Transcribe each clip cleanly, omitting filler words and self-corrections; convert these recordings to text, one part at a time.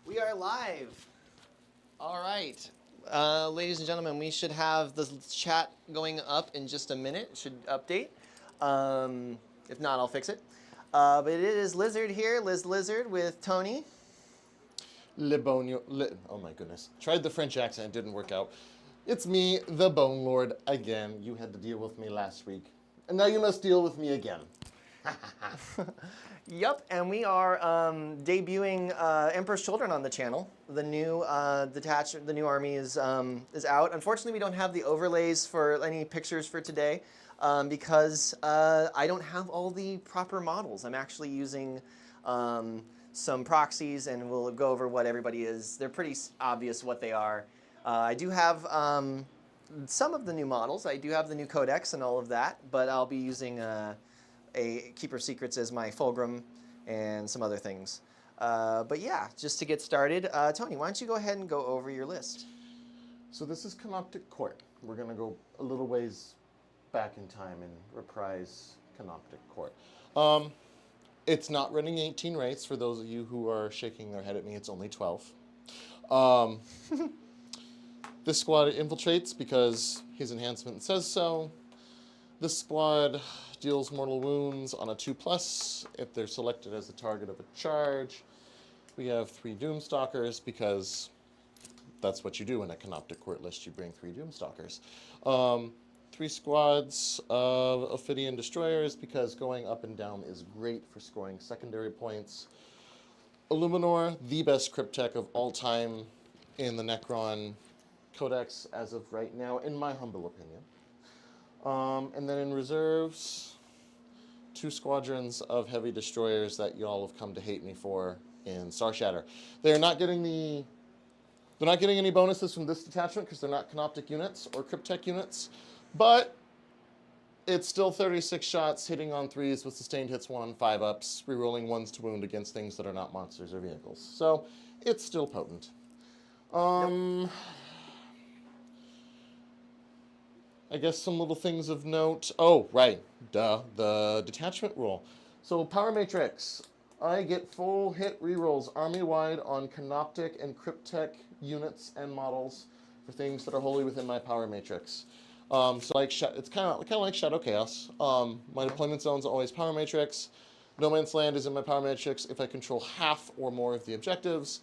We are live. All right. Ladies and gentlemen, we should have the chat going up in just a minute. It should update. If not, I'll fix it. But it is Lizard here, Liz Lizard with Tony. Oh my goodness. Tried the French accent, didn't work out. It's me, the Bone Lord, again. You had to deal with me last week. And now you must deal with me again. Yep, and we are debuting Emperor's Children on the channel. The new the new army is out. Unfortunately, we don't have the overlays for any pictures for today because I don't have all the proper models. I'm actually using some proxies, and we'll go over what everybody is. They're pretty obvious what they are. I do have some of the new models. I do have the new codex and all of that, but I'll be using a Keeper Secrets as my fulcrum and some other things. But yeah, just to get started, Tony, why don't you go ahead and go over your list? So this is Canoptic Court. We're going to go a little ways back in time and reprise Canoptic Court. It's not running 18 rates. For those of you who are shaking their head at me, it's only 12. This squad infiltrates because his enhancement says so. This squad deals mortal wounds on a 2+ if they're selected as the target of a charge. We have 3 Doomstalkers because that's what you do in a Canoptic Court list. You bring 3 Doomstalkers. 3 squads of Ophidian Destroyers because going up and down is great for scoring secondary points. Illuminor, the best Cryptek of all time in the Necron Codex as of right now, in my humble opinion. And then in reserves, 2 squadrons of heavy destroyers that y'all have come to hate me for in Starshatter. They're not getting any bonuses from this detachment because they're not Canoptic units or Cryptek units, but it's still 36 shots hitting on 3s with sustained hits 1 on 5-ups, rerolling 1s to wound against things that are not monsters or vehicles. So it's still potent. I guess some little things of note. Oh, right. Duh. The detachment rule. So, Power Matrix. I get full hit rerolls army-wide on Canoptic and Cryptek units and models for things that are wholly within my Power Matrix. So, like, it's kind of like Shadow Chaos. My deployment zone's always Power Matrix. No Man's Land is in my Power Matrix if I control half or more of the objectives.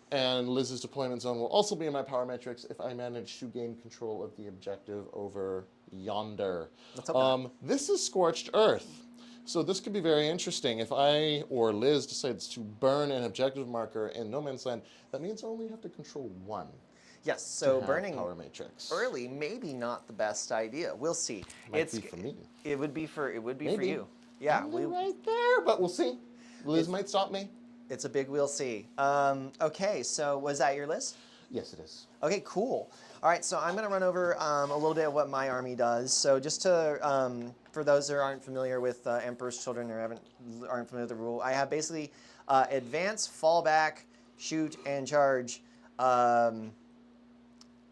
And Liz's deployment zone will also be in my Power Matrix if I manage to gain control of the objective over yonder. This is Scorched Earth. So this could be very interesting. If I or Liz decides to burn an objective marker in No Man's Land, that means I only have to control 1. Yes, so burning Power Matrix early maybe not the best idea. We'll see. Might be for me. It would be for Maybe. you. Yeah, Right there, but we'll see. Liz might stop me. It's a big we'll see. Okay, so was that your list? Yes, it is. Okay, cool. All right, so I'm going to run over a little bit of what my army does. So just to, for those that aren't familiar with Emperor's Children or aren't familiar with the rule, I have basically advance, fall back, shoot, and charge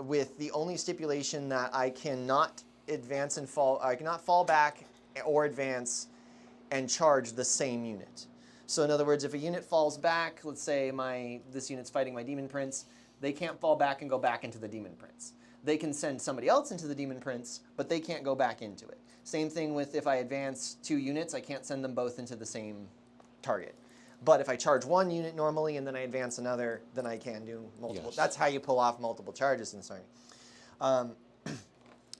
with the only stipulation that I cannot advance and fall, I cannot fall back or advance and charge the same unit. So in other words, if a unit falls back, let's say this unit's fighting my Demon Prince, they can't fall back and go back into the Demon Prince. They can send somebody else into the Demon Prince, but they can't go back into it. Same thing with if I advance 2 units, I can't send them both into the same target. But if I charge 1 unit normally and then I advance another, then I can do multiple. Yes. That's how you pull off multiple charges in this army.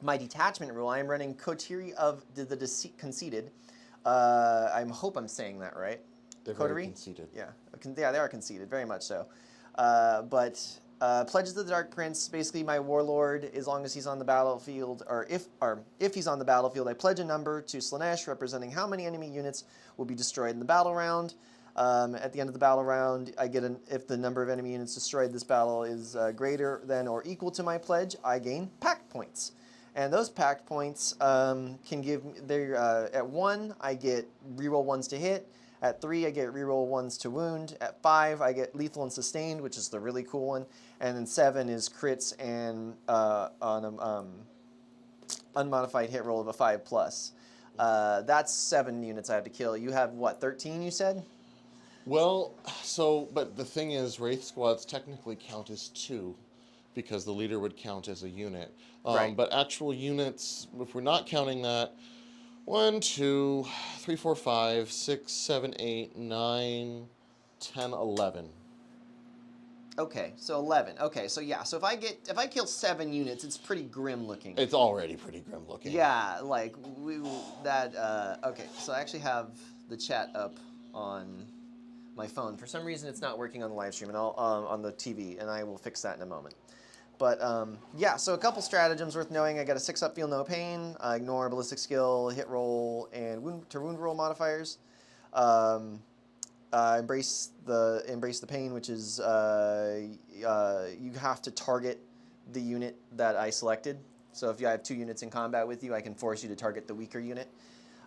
My detachment rule, I am running Coterie of the Conceited. I hope I'm saying that right. They're very conceited. Yeah, they are conceited, very much so. Pledges of the Dark Prince, basically my warlord, as long as he's on the battlefield, or if he's on the battlefield, I pledge a number to Slaanesh representing how many enemy units will be destroyed in the battle round. At the end of the battle round, I get if the number of enemy units destroyed this battle is greater than or equal to my pledge, I gain pact points. And those pact points can give, at 1, I get reroll 1s to hit. At 3, I get reroll 1s to wound. At 5, I get lethal and sustained, which is the really cool one. And then 7 is crits and on unmodified hit roll of a 5+. That's 7 units I have to kill. You have what, 13 you said? Well, but the thing is, Wraith squads technically count as 2, because the leader would count as a unit. Right. But actual units, if we're not counting that, 1, 2, 3, 4, 5, 6, 7, 8, 9, 10, 11. Okay, so 11. Okay, so yeah, so if I kill 7 units, it's pretty grim looking. It's already pretty grim looking. Yeah, like okay, so I actually have the chat up on my phone. For some reason, it's not working on the live stream and on the TV, and I will fix that in a moment. But yeah, so a couple stratagems worth knowing. I got a 6-up, feel no pain. Ignore ballistic skill, hit roll, and wound roll modifiers. Embrace the pain, which is you have to target the unit that I selected. So if you have 2 units in combat with you, I can force you to target the weaker unit.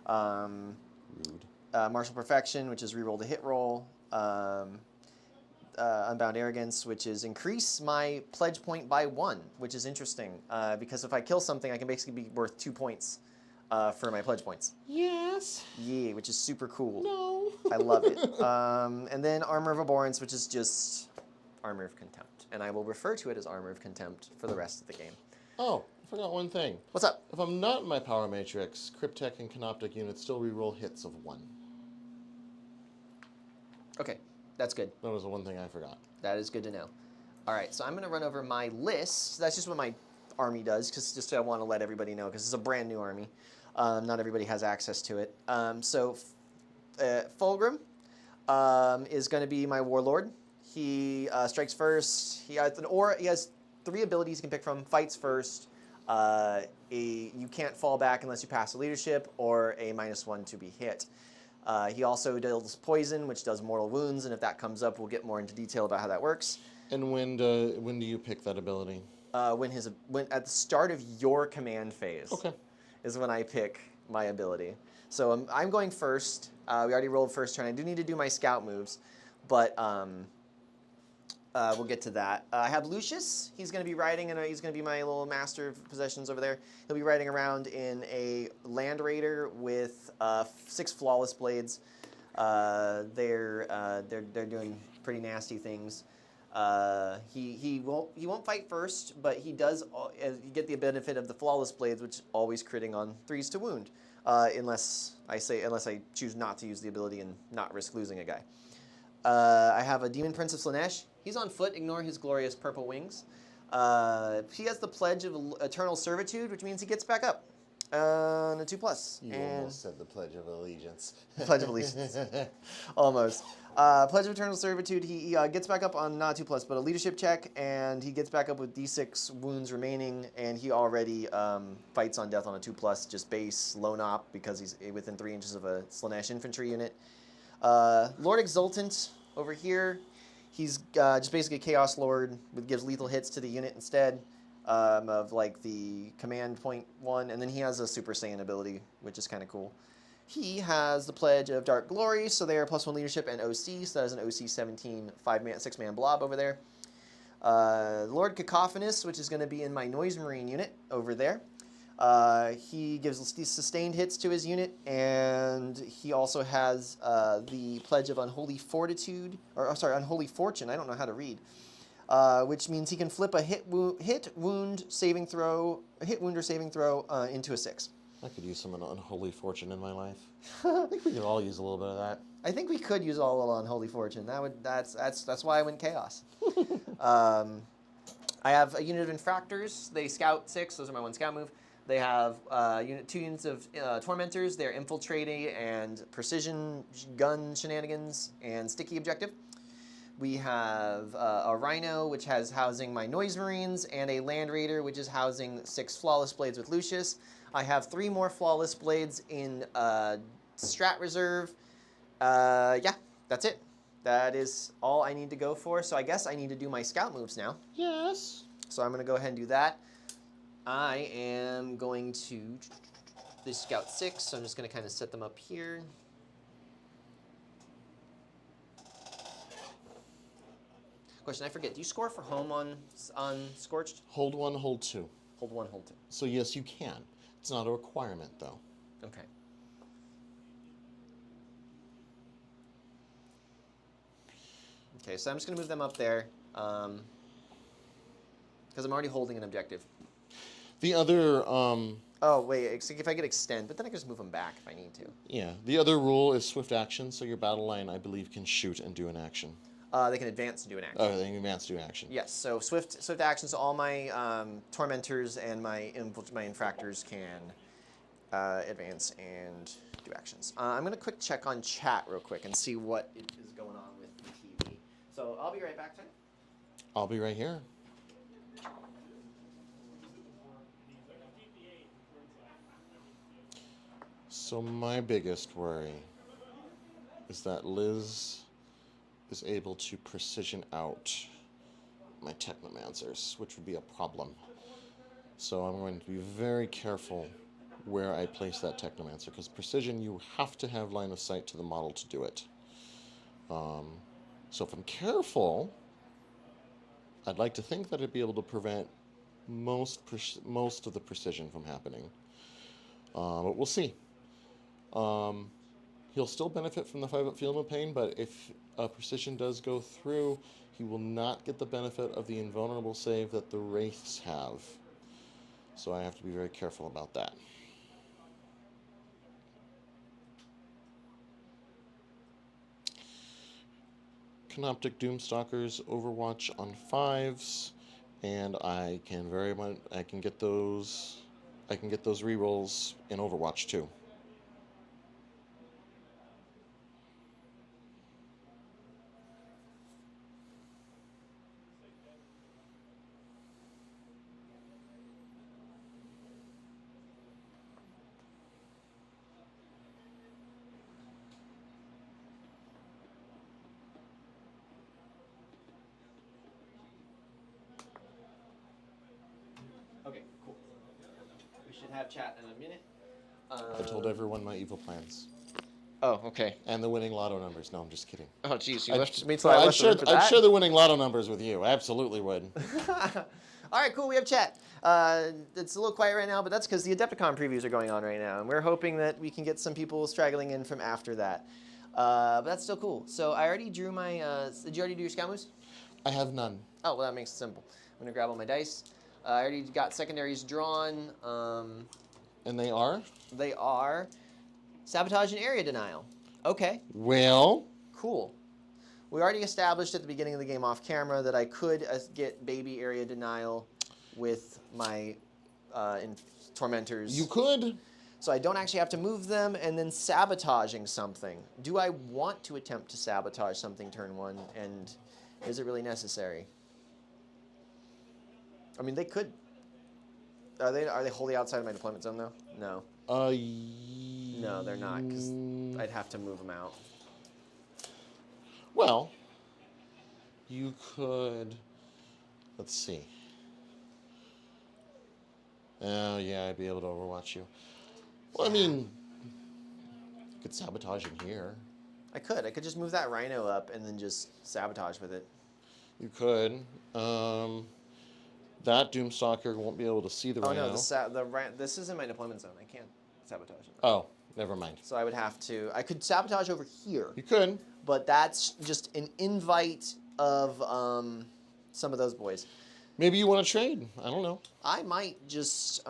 Rude. Martial Perfection, which is reroll the hit roll. Unbound Arrogance, which is increase my pledge point by 1, which is interesting because if I kill something, I can basically be worth 2 points for my pledge points. Yes. Yeah, which is super cool. No. I love it. And then Armor of Abhorrence, which is just Armor of Contempt. And I will refer to it as Armor of Contempt for the rest of the game. Oh, I forgot one thing. What's up? If I'm not in my power matrix, Cryptek and Canoptic units still reroll hits of 1. Okay, that's good. That was the one thing I forgot. That is good to know. All right, so I'm going to run over my list. That's just what my army does, because just I want to let everybody know, because it's a brand new army. Not everybody has access to it. Fulgrim is going to be my warlord. He strikes first. He has 3 abilities you can pick from. Fights first. You can't fall back unless you pass the leadership, or a -1 to be hit. He also deals poison, which does mortal wounds, and if that comes up, we'll get more into detail about how that works. And when do you pick that ability? When at the start of your command phase. Okay. Is when I pick my ability. So I'm going first. We already rolled first turn. I do need to do my scout moves, but we'll get to that. I have Lucius. He's going to be riding, and he's going to be my little master of possessions over there. He'll be riding around in a Land Raider with 6 flawless blades. They're doing pretty nasty things. He won't fight first, but he does. You get the benefit of the flawless blades, which always critting on 3s to wound, unless I choose not to use the ability and not risk losing a guy. I have a Demon Prince of Slaanesh. He's on foot. Ignore his glorious purple wings. He has the Pledge of Eternal Servitude, which means he gets back up on a 2+. You almost said the Pledge of Allegiance. Pledge of Allegiance. Almost. Pledge of Eternal Servitude, he gets back up on not 2+, but a leadership check, and he gets back up with D6 wounds remaining, and he already fights on death on a 2+, just base, lone op, because he's within 3 inches of a Slaanesh infantry unit. Lord Exultant over here, he's just basically a Chaos Lord, gives lethal hits to the unit instead of like the command point 1, and then he has a Super Saiyan ability, which is kind of cool. He has the Pledge of Dark Glory, so they are +1 leadership and OC, so that is an OC 17 6-man blob over there. Lord Cacophonous, which is going to be in my Noise Marine unit over there. He gives sustained hits to his unit, and he also has the Pledge of Unholy Fortitude, Unholy Fortune. I don't know how to read, which means he can flip a hit, wound, or saving throw into a 6. I could use some unholy fortune in my life. I think we could all use a little bit of that. I think we could use all Unholy Fortune. That's why I went Chaos. I have a unit of Infractors. They scout 6. Those are my 1 scout move. They have 2 units of Tormentors. They're infiltrating and precision gun shenanigans and sticky objective. We have a Rhino, which has housing my Noise Marines, and a Land Raider, which is housing 6 Flawless Blades with Lucius. I have 3 more Flawless Blades in Strat Reserve. Yeah, that's it. That is all I need to go for. So I guess I need to do my scout moves now. Yes. So I'm going to go ahead and do that. I am going to do Scout 6, so I'm just going to kind of set them up here. Question, I forget, do you score for home on Scorched? Hold 1, hold 2. Hold 1, hold 2. So yes, you can. It's not a requirement, though. Okay. Okay, so I'm just going to move them up there because I'm already holding an objective. The other, Oh, wait, if I could extend, but then I can just move them back if I need to. yeah, the other rule is swift action, so your battle line, I believe, can shoot and do an action. They can advance and do an action. Oh, they can advance to do action. Yes, so swift actions, all my tormentors and my infractors can advance and do actions. I'm going to quick check on chat real quick and see what is going on with the TV. So I'll be right back, Tony. I'll be right here. So my biggest worry is that Liz is able to precision out my Technomancers, which would be a problem. So I'm going to be very careful where I place that Technomancer, because precision, you have to have line of sight to the model to do it. So if I'm careful, I'd like to think that I'd be able to prevent most of the precision from happening. But we'll see. He'll still benefit from the 5-up field of pain, but if precision does go through, he will not get the benefit of the invulnerable save that the wraiths have. So I have to be very careful about that. Canoptic Doomstalkers Overwatch on 5s, and I can get those rerolls in Overwatch too. Okay, cool. We should have chat in a minute. I told everyone my evil plans. Oh, okay. And the winning lotto numbers. No, I'm just kidding. Oh, geez, you left me till I left the room for I'd that? share the winning lotto numbers with you. I absolutely would. All right, cool. We have chat. It's a little quiet right now, but that's because the Adepticon previews are going on right now, and we're hoping that we can get some people straggling in from after that. But that's still cool. So I already drew my. Did you already do your scout moves? I have none. Oh, well, that makes it simple. I'm gonna grab all my dice. I already got secondaries drawn. And they are? They are sabotage and area denial. Okay. Well. Cool. We already established at the beginning of the game off camera that I could get baby area denial with my tormentors. You could. So I don't actually have to move them, and then sabotaging something. Do I want to attempt to sabotage something turn 1, and is it really necessary? I mean, they could. Are they wholly outside of my deployment zone though? No. No, they're not, because I'd have to move them out. Well, you could. Let's see. Oh yeah, I'd be able to overwatch you. Well, I mean, you could sabotage in here. I could just move that rhino up and then just sabotage with it. You could. That Doomstalker won't be able to see the rhino. Oh no, this is in my deployment zone. I can't sabotage it. Oh, never mind. So I would have to. I could sabotage over here. You could. But that's just an invite of some of those boys. Maybe you want to trade. I don't know. I might just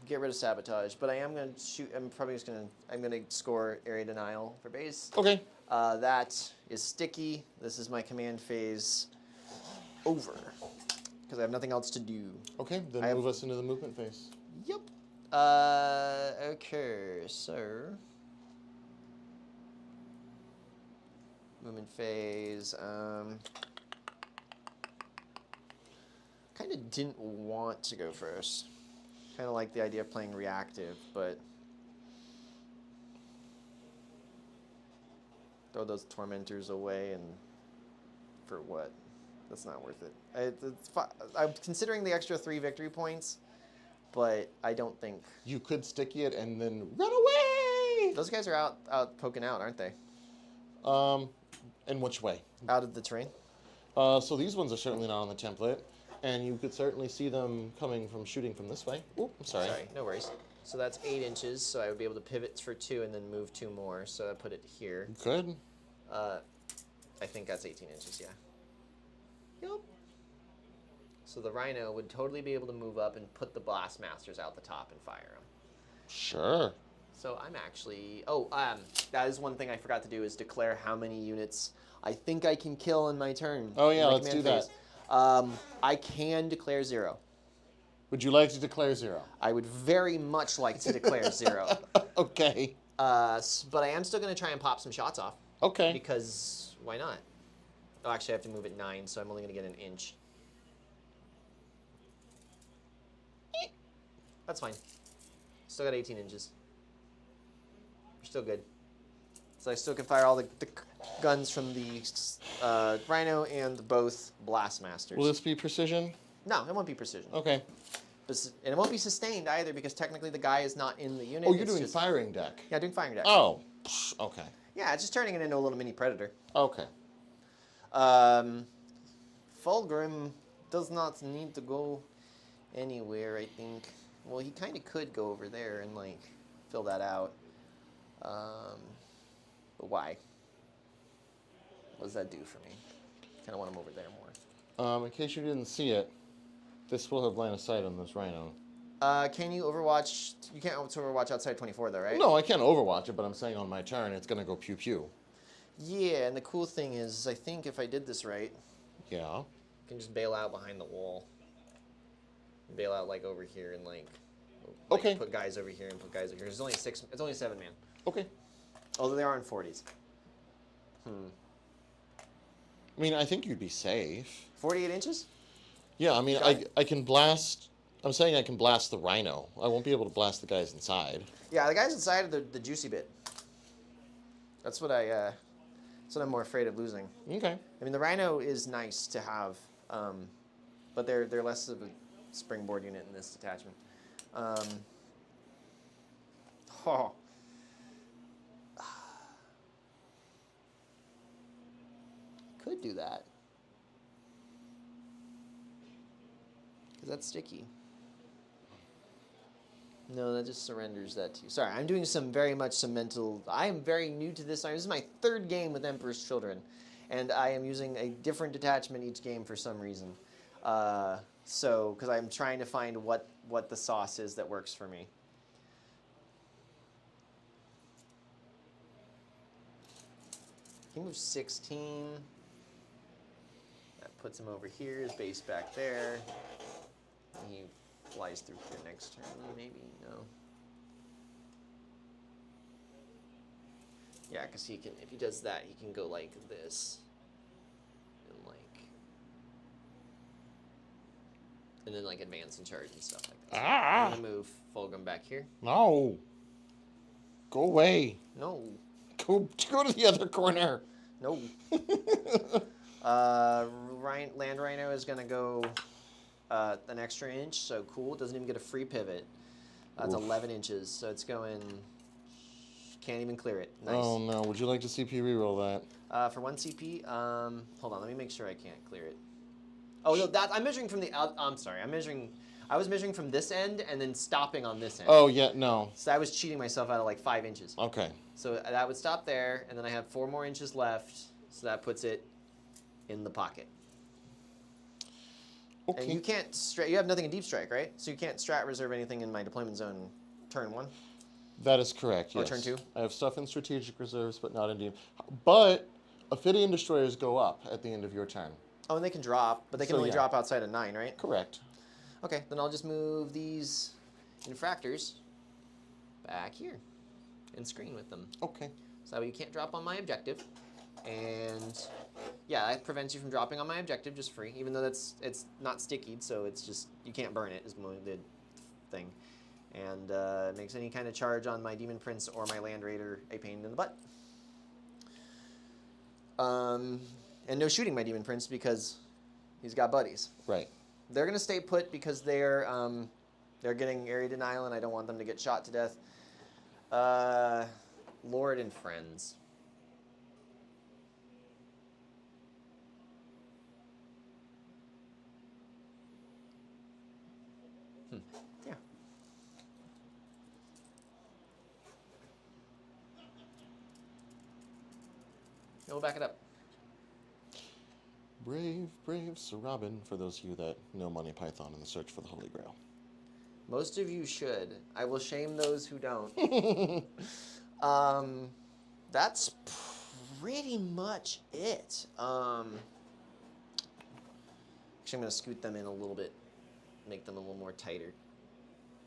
get rid of sabotage, but I am going to shoot. I'm probably just going to. I'm going to score area denial for base. Okay. That is sticky. This is my command phase over because I have nothing else to do. Okay, then move us into the movement phase. Yep. Okay, so movement phase. Kind of didn't want to go first. Kind of like the idea of playing reactive, but throw those tormentors away and for what? That's not worth it. I'm considering the extra 3 victory points, but I don't think you could sticky it and then run away. Those guys are out poking out, aren't they? In which way? Out of the terrain. So these ones are certainly not on the template. And you could certainly see them shooting from this way. Oh, I'm sorry. Sorry, no worries. So that's 8 inches, so I would be able to pivot for 2 and then move 2 more. So I put it here. Good. I think that's 18 inches, yeah. Yep. So the Rhino would totally be able to move up and put the Blastmasters out the top and fire them. Sure. So I'm actually... Oh, that is one thing I forgot to do is declare how many units I think I can kill in my turn. Oh, yeah, my let's do command phase. I can declare 0. Would you like to declare 0? I would very much like to declare 0. Okay. But I am still going to try and pop some shots off. Okay. Because why not? Oh, actually, I have to move it 9, so I'm only going to get an inch. That's fine. Still got 18 inches. We're still good. So I still can fire all the guns from the Rhino and both Blastmasters. Will this be precision? No, it won't be precision. Okay. And it won't be sustained either because technically the guy is not in the unit. Oh, you're doing firing deck. Yeah, doing firing deck. Oh, okay. Yeah, it's just turning it into a little mini Predator. Okay. Fulgrim does not need to go anywhere, I think. Well, he kind of could go over there and, like, fill that out. But why? What does that do for me? Kind of want him over there more. In case you didn't see it, this will have line of sight on this Rhino. Can you Overwatch? You can't Overwatch outside 24, though, right? No, I can't Overwatch it, but I'm saying on my turn it's going to go pew-pew. Yeah, and the cool thing is, I think if I did this right... Yeah. I can just bail out behind the wall. Bail out, like, over here and, like okay. Put guys over here and put guys over here. It's only 6... It's only 7 man. Okay. Although they are in 40s. I mean, I think you'd be safe. 48 inches? Yeah, I mean, I can blast... I'm saying I can blast the Rhino. I won't be able to blast the guys inside. Yeah, the guys inside are the juicy bit. That's what that's what I'm more afraid of losing. Okay. I mean, the Rhino is nice to have, but they're less of a springboard unit in this detachment. Could do that. Because that's sticky. No, that just surrenders that to you. Sorry, I'm doing very much some mental... I am very new to this. This is my 3rd game with Emperor's Children. And I am using a different detachment each game for some reason. Because I'm trying to find what the sauce is that works for me. He moves 16. That puts him over here. His base back there. He flies through here next turn, maybe? No. Yeah, because he can, if he does that, he can go like this. And like... And then like advance and charge and stuff like that. I'm going to move Fulgrim back here. No. Go away. No. Go to the other corner. No. Land Rhino is going to go an extra inch, so cool. Doesn't even get a free pivot. It's 11 inches, so it's going... Can't even clear it. Nice. Oh no, would you like to CP reroll that? For 1 CP, hold on, let me make sure I can't clear it. Oh no, I'm measuring from the... I'm sorry, I was measuring from this end and then stopping on this end. Oh yeah, no. So I was cheating myself out of like 5 inches. Okay. So that would stop there, and then I have 4 more inches left, so that puts it in the pocket. Okay. And you can't you have nothing in deep strike, right? So you can't strat reserve anything in my deployment zone turn 1? That is correct, yes. Or turn 2? I have stuff in strategic reserves, but not in deep. But Ophidian destroyers go up at the end of your turn. Oh, and they can drop, but they can only drop outside of 9, right? Correct. Okay, then I'll just move these infractors back here and screen with them. Okay. So that way you can't drop on my objective. And yeah, that prevents you from dropping on my objective just free, even though it's not stickied, so it's just, you can't burn it is the thing. And it makes any kind of charge on my Demon Prince or my Land Raider a pain in the butt. And no shooting my Demon Prince because he's got buddies. Right. They're going to stay put because they're getting area denial and I don't want them to get shot to death. Lord and Friends. Yeah. We'll back it up. Brave, brave Sir Robin, for those of you that know Monty Python and the Search for the Holy Grail. Most of you should. I will shame those who don't. That's pretty much it. Actually, I'm going to scoot them in a little bit, make them a little more tighter,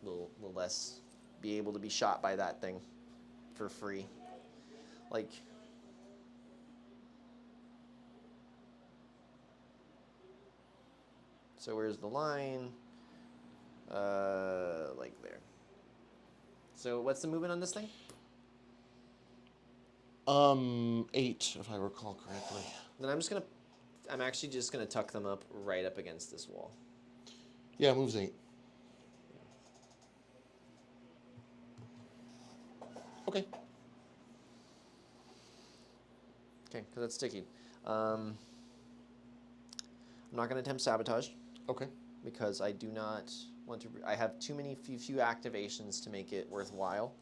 a little less be able to be shot by that thing for free. Like, so where's the line? Like there. So what's the movement on this thing? 8, if I recall correctly. Then I'm actually just gonna tuck them up right up against this wall. Yeah, moves 8. Okay. Okay, because that's sticky. I'm not gonna attempt sabotage Okay. because I do not want to. I have too many few activations to make it worthwhile.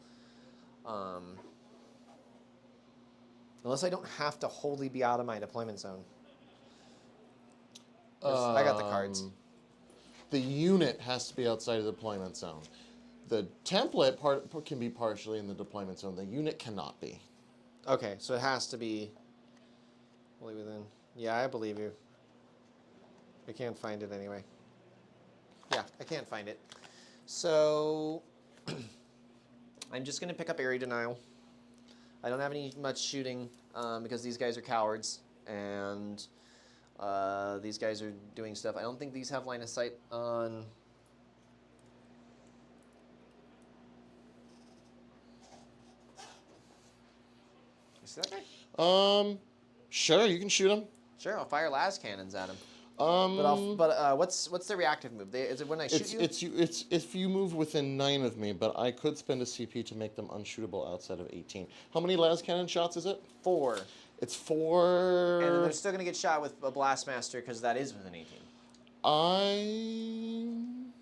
Unless I don't have to wholly be out of my deployment zone. I got the cards. The unit has to be outside of the deployment zone. The template can be partially in the deployment zone. The unit cannot be. Okay, so it has to be wholly within. Yeah, I believe you. I can't find it anyway. Yeah, I can't find it. So I'm just gonna pick up area denial. I don't have much shooting because these guys are cowards and these guys are doing stuff. I don't think these have line of sight on. You see that guy? Sure, you can shoot him. Sure, I'll fire las cannons at him. Um, What's the reactive move? Is it when I shoot you? It's if you move within 9 of me, but I could spend a CP to make them unshootable outside of 18. How many las cannon shots is it? 4. It's 4. And then they're still gonna get shot with a blastmaster because that is within 18. I'm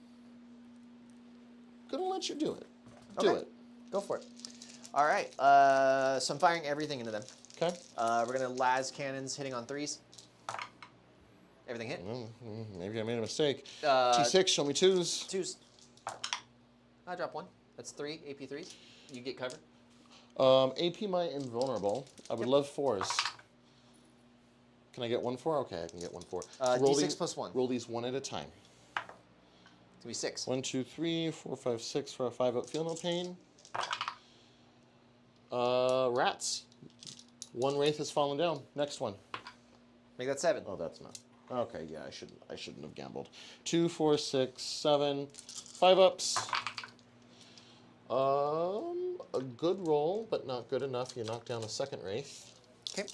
gonna let you do it. Do it. Go for it. All right. So I'm firing everything into them. Okay. We're gonna las cannons hitting on 3s. Everything hit. Well, maybe I made a mistake. Uh, T6, show me 2s. 2s. I drop 1. That's 3 AP 3s. You get cover. AP my invulnerable. I would love 4s. Can I get 1 4? Okay, I can get 1 4. D6 plus 1. Roll these 1 at a time. It's gonna be 6. 1, 2, 3, 4, 5, 6 for a 5 up. Feel no pain. Rats. 1 wraith has fallen down. Next one. Make that 7. Oh, that's not. Okay, yeah, I shouldn't have gambled. 2, 4, 6, 7, 5 ups. A good roll, but not good enough. You knock down a second wraith. Okay.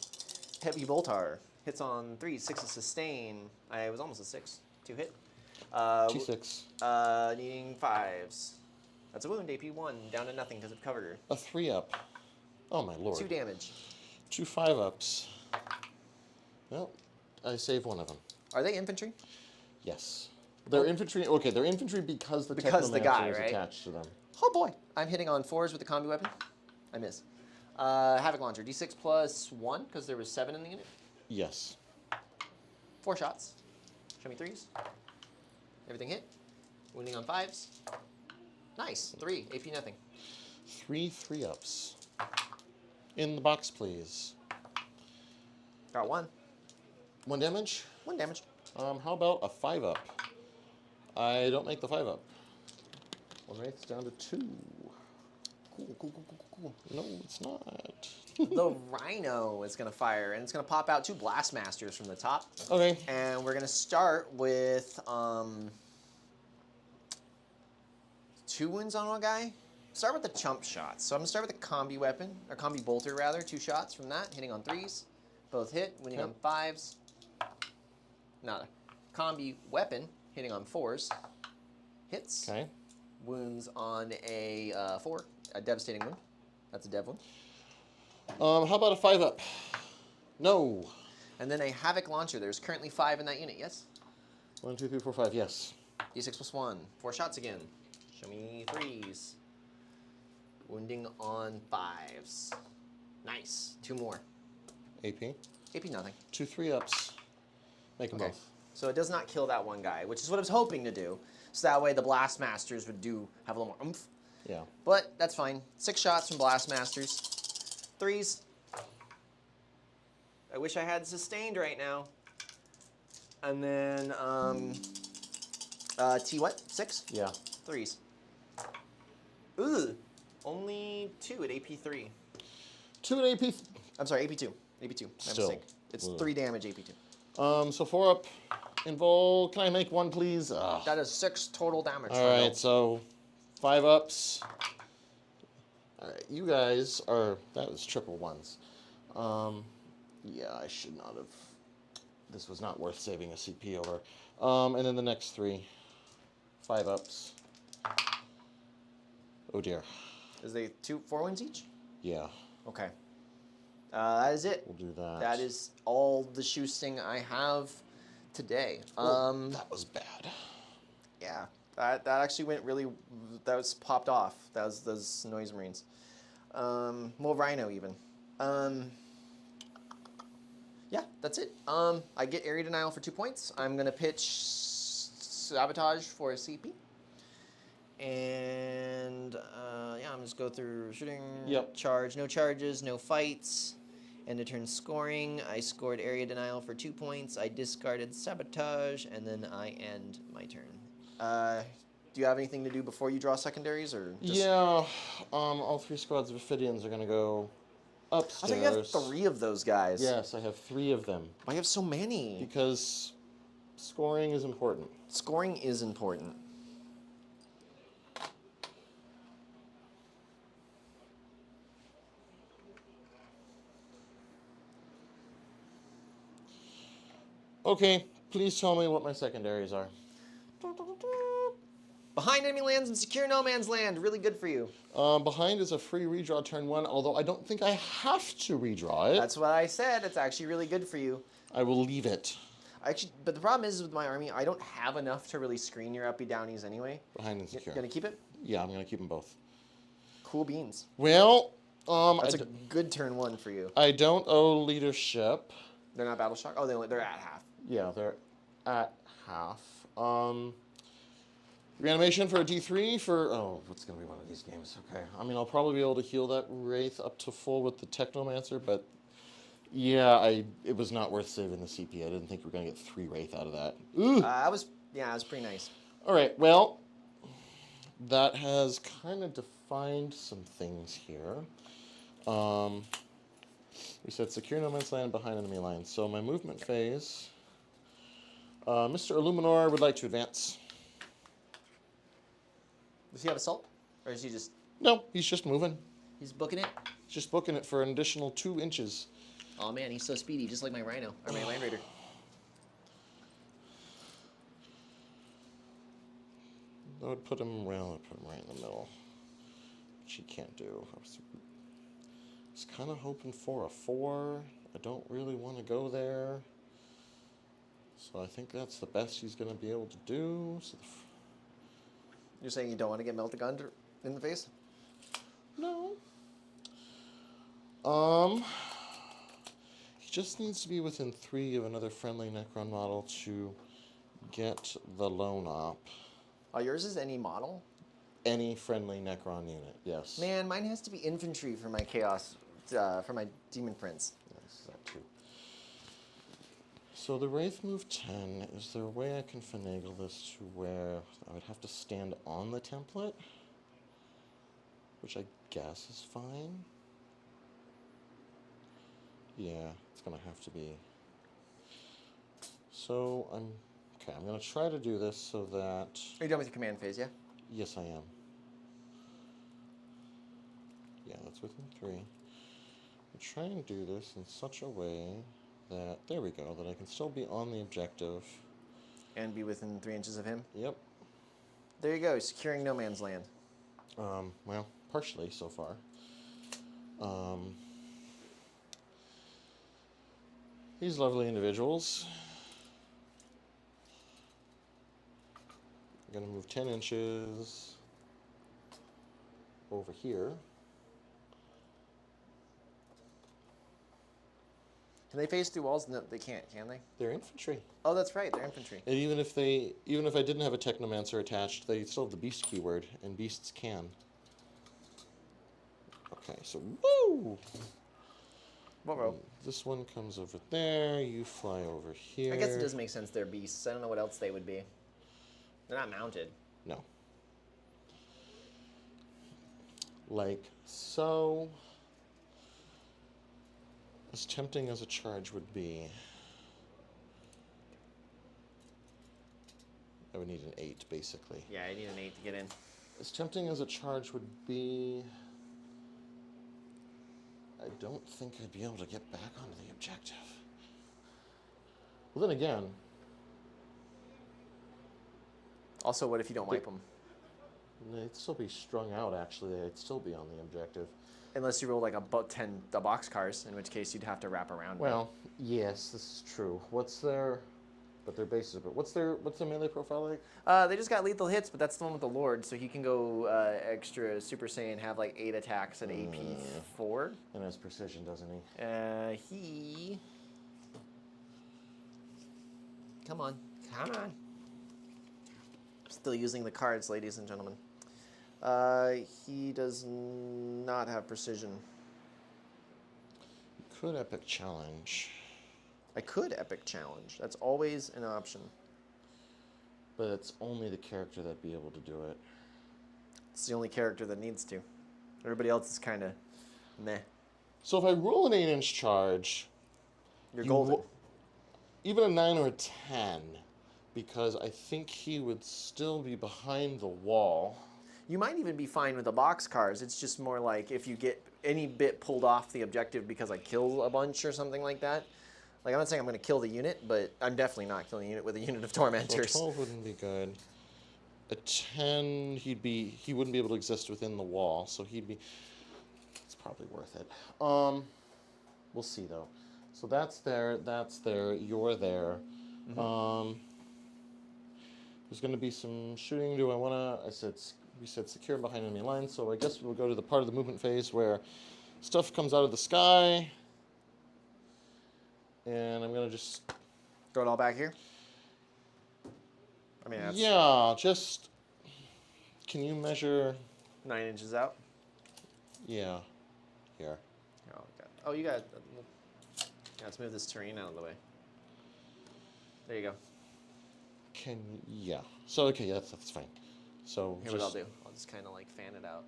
Heavy boltar hits on 3. 6 is sustain. I was almost a 6. 2 hit. T6. Needing 5s. That's a wound. AP 1 down to nothing because of cover. A 3 up. Oh my lord. 2 damage. 2 5 ups. Well, I save 1 of them. Are they infantry? Yes. They're infantry. Okay, they're infantry because the the technomancer guy, is right? attached to them. Oh boy. I'm hitting on 4s with the combi weapon. I miss. Havoc launcher. D6 plus 1 because there was 7 in the unit. Yes. 4 shots. Show me 3s. Everything hit. Wounding on 5s. Nice. 3. AP nothing. 3 3 ups. In the box, please. Got 1. 1 damage. 1 damage. How about a 5 up? I don't make the 5 up. 1 wraith's down to 2. Cool. No, it's not. The Rhino is going to fire, and it's going to pop out 2 Blastmasters from the top. Okay. And we're going to start with 2 wounds on one guy. Start with the chump shots. So I'm going to start with the combi weapon, or combi bolter rather. 2 shots from that, hitting on 3s. Both hit, wounding on 5s. Nada. Combi weapon, hitting on 4s. Hits. Okay. Wounds on a 4. A devastating wound. That's a dev wound. How about a 5 up? No. And then a Havoc launcher. There's currently 5 in that unit, yes? 1, 2, 3, 4, 5. Yes. D6 plus 1. 4 shots again. Show me 3s. Wounding on 5s. Nice. 2 more. AP. AP nothing. 2 3 ups. Make them Okay. both. So it does not kill that one guy, which is what I was hoping to do. So that way the Blast Masters would have a little more oomph. Yeah. But that's fine. 6 shots from Blast Masters. 3s. I wish I had sustained right now. And then, T what? 6? Yeah. 3s. Ooh. Only 2 at AP3. 2 at AP. I'm sorry, AP2. AP2. My Still. mistake. It's Ugh. 3 damage AP2. So 4 up. Invul. Can I make 1, please? Ugh. That is 6 total damage. All right, so 5 ups. All right, you guys are, that was triple 1s. Yeah, I should not have, this was not worth saving a CP over. And then the next 3, 5 ups. Oh dear. Is they 4 wins each? Yeah, Okay. That is it. we'll do that. That is all the shoesting I have today. That was bad. Yeah, that actually went really. That was popped off. That was those noise marines. More rhino even. Yeah, that's it. I get area denial for 2 points. I'm gonna pitch sabotage for a CP. And yeah, I'm just go through shooting. Yep. Charge. No charges. No fights. End of turn scoring. I scored area denial for 2 points. I discarded sabotage, and then I end my turn. Do you have anything to do before you draw secondaries, or just... Yeah, all 3 squads of Ophidians are gonna go upstairs. I think you have 3 of those guys. Yes, I have 3 of them. Why you have so many? Because scoring is important. Scoring is important. Okay, please tell me what my secondaries are. Behind enemy lands and secure no man's land. Really good for you. Behind is a free redraw turn 1, although I don't think I have to redraw it. That's what I said. It's actually really good for you. I will leave it. Actually, but the problem is with my army, I don't have enough to really screen your uppy downies anyway. Behind and secure. Gonna keep it? Yeah, I'm gonna keep them both. Cool beans. Well, That's a good turn 1 for you. I don't owe leadership. They're not battle shock. Oh, they're at half. Yeah, they're at half. Reanimation for a D3 for, oh, what's going to be one of these games? Okay. I mean, I'll probably be able to heal that Wraith up to full with the Technomancer, but yeah, it was not worth saving the CP. I didn't think we were going to get 3 Wraith out of that. Ooh! That was pretty nice. All right, well, that has kind of defined some things here. We said secure no man's land behind enemy lines. So my movement phase, Mr. Illuminor would like to advance. Does he have assault? Or is he just... No, he's just moving. He's booking it? Just booking it for an additional 2 inches. Oh man, he's so speedy, just like my Rhino, or my Land Raider. I would put him, well, I'd put him right in the middle. Which he can't do. I was kind of hoping for a 4. I don't really want to go there. So I think that's the best he's going to be able to do. So You're saying you don't want to get Meltagun in the face? no. He just needs to be within 3 of another friendly Necron model to get the lone op. Oh, yours is any model? Any friendly Necron unit, yes. Man, mine has to be infantry for my Chaos, for my Demon Prince. Yes, that too. So the Wraith move 10. Is there a way I can finagle this to where I would have to stand on the template? Which I guess is fine. Yeah, it's gonna have to be. So I'm gonna try to do this so that. Are you done with your command phase, yeah? Yes, I am. Yeah, that's within 3. I'll try and do this in such a way that, there we go, that I can still be on the objective. And be within 3 inches of him? Yep. There you go, securing no man's land. Well, partially so far. These lovely individuals. I'm gonna move 10 inches over here. Can they phase through walls? No, they can't, can they? They're infantry. Oh, that's right. They're infantry. And even if I didn't have a Technomancer attached, they still have the beast keyword, and beasts can. Okay, so woo! What row? This one comes over there. You fly over here. I guess it does make sense. They're beasts. I don't know what else they would be. They're not mounted. No. Like so. As tempting as a charge would be, I would need an 8, basically. Yeah, I need an 8 to get in. As tempting as a charge would be, I don't think I'd be able to get back onto the objective. Well, then again... Also, what if you don't wipe them? They'd still be strung out, actually. They'd still be on the objective. Unless you roll like the boxcars, in which case you'd have to wrap around. Well, yes, this is true. What's their... But their base is... What's their melee profile like? They just got lethal hits, but that's the one with the Lord, so he can go extra Super Saiyan, have like 8 attacks at AP 4. And has precision, doesn't he? Come on. Come on. Still using the cards, ladies and gentlemen. He does not have precision. Could epic challenge. I could epic challenge. That's always an option. But it's only the character that'd be able to do it. It's the only character that needs to. Everybody else is kind of meh. So if I roll an 8-inch charge... You're golden. Even a 9 or a 10, because I think he would still be behind the wall. You might even be fine with the boxcars. It's just more like if you get any bit pulled off the objective because I kill a bunch or something like that. Like, I'm not saying I'm going to kill the unit, but I'm definitely not killing a unit with a unit of Tormentors. So 12 wouldn't be good. A 10, he wouldn't be able to exist within the wall, so it's probably worth it. We'll see, though. So that's there, you're there. Mm-hmm. There's going to be some shooting. Do I want to... We said secure behind enemy lines, so I guess we'll go to the part of the movement phase where stuff comes out of the sky. And I'm going to just... Throw it all back here? I mean, that's... Yeah, just... Can you measure... 9 inches out? Yeah. Here. Oh, God. Oh, you got... Yeah, let's move this terrain out of the way. There you go. Yeah. So, okay, yeah, that's fine. So, here's what I'll do. I'll just kind of like fan it out.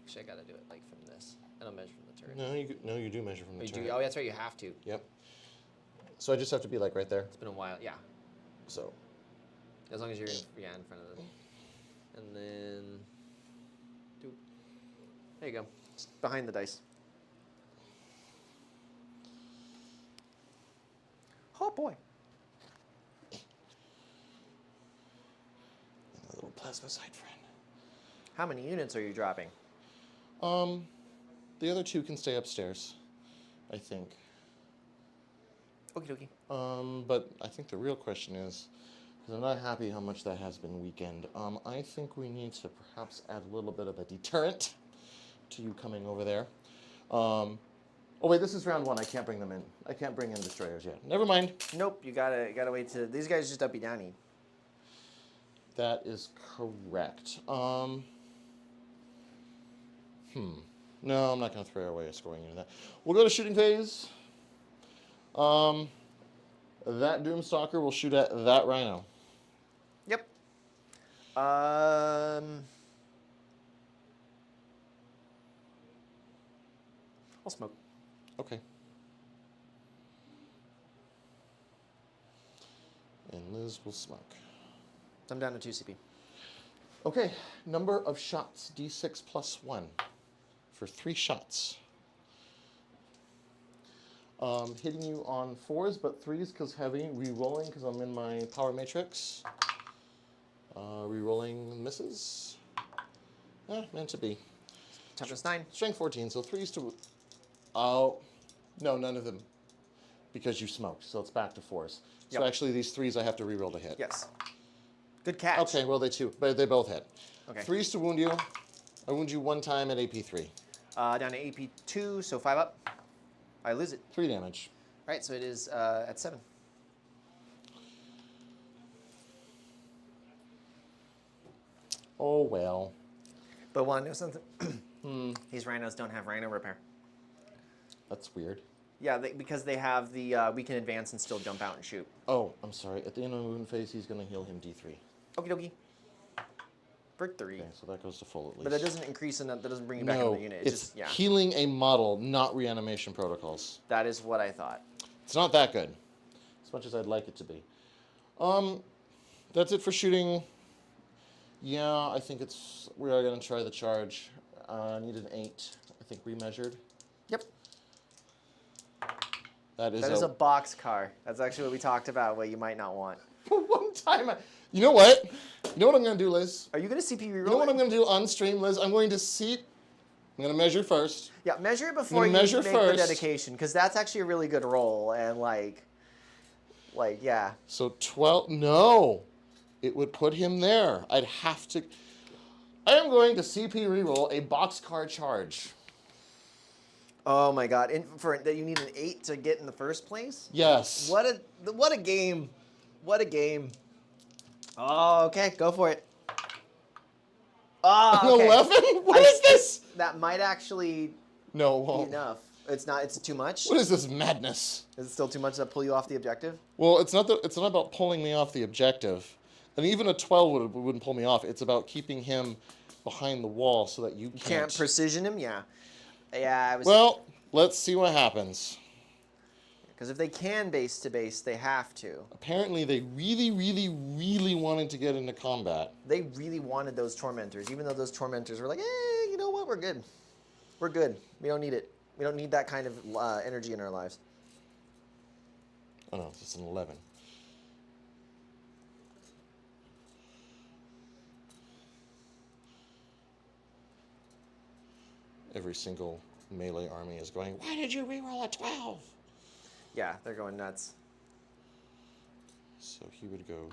Actually, I got to do it like from this. I don't measure from the turret. No, you do measure from the turret. Oh, that's right, you have to. Yep. So I just have to be like right there. It's been a while, yeah. So. As long as you're in front of it. And then, there you go. Just behind the dice. Oh boy. A little plasma side friend. How many units are you dropping? The other 2 can stay upstairs, I think. Okie dokie. But I think the real question is, because I'm not happy how much that has been weakened, I think we need to perhaps add a little bit of a deterrent to you coming over there. Oh wait, this is round 1. I can't bring them in. I can't bring in destroyers yet. Never mind. Nope, you gotta wait till these guys just uppy downy. That is correct. No, I'm not going to throw away a scoring unit. We'll go to shooting phase. That Doomstalker will shoot at that Rhino. Yep. I'll smoke. Okay. And Liz will smoke. I'm down to 2 CP. Okay, number of shots, D6 plus 1 for 3 shots. Hitting you on 4s, but 3s because heavy. Re-rolling because I'm in my power matrix. Re-rolling misses. Meant to be. Toughness 9. Strength 14, so 3s to... Oh, no, none of them. Because you smoked, so it's back to 4s. So Yep. actually these 3s I have to re-roll to hit. Yes. Good catch. Okay, well they both hit. Okay. 3s to wound you. I wound you 1 time at AP 3. Down to AP 2, so 5 up. I lose it. 3 damage. All right, so it is at 7. Oh, well. But want to know something? These rhinos don't have rhino repair. That's weird. Yeah, because they have the we can advance and still jump out and shoot. Oh, I'm sorry. At the end of the movement phase, he's going to heal him D3. Okie dokie. For 3. Okay, so that goes to full at least. But that doesn't increase enough. That doesn't bring you back into the unit. It's just, yeah. healing a model, not reanimation protocols. That is what I thought. It's not that good, as much as I'd like it to be. That's it for shooting. Yeah, I think we are going to try the charge. I need an 8. I think remeasured. Yep. That is a box car. That's actually what we talked about. What you might not want. For one time, you know what? You know what I'm going to do, Liz? Are you going to CP reroll? You know what I'm going to do on stream, Liz? I'm going to measure first. Yeah, measure it before you make the dedication, because that's actually a really good roll, and like, yeah. So 12, no. It would put him there. I'd have to. I am going to CP reroll a boxcar charge. Oh my god! For that you need an 8 to get in the first place. Yes. What a game! What a game! Oh, okay, go for it. Oh, okay. 11? What is this? That might actually No, it be won't. enough. It's not. It's too much. What is this madness? Is it still too much to pull you off the objective? Well, it's not about pulling me off the objective. And even a 12 wouldn't pull me off. It's about keeping him behind the wall so that you can't precision him. Yeah, yeah. Well, let's see what happens. Because if they can base to base, they have to. Apparently, they really, really, really wanted to get into combat. They really wanted those tormentors, even though those tormentors were like, you know what? We're good. We're good. We don't need it. We don't need that kind of energy in our lives. Oh no, it's an 11. Every single melee army is going, why did you reroll a 12? Yeah, they're going nuts. So he would go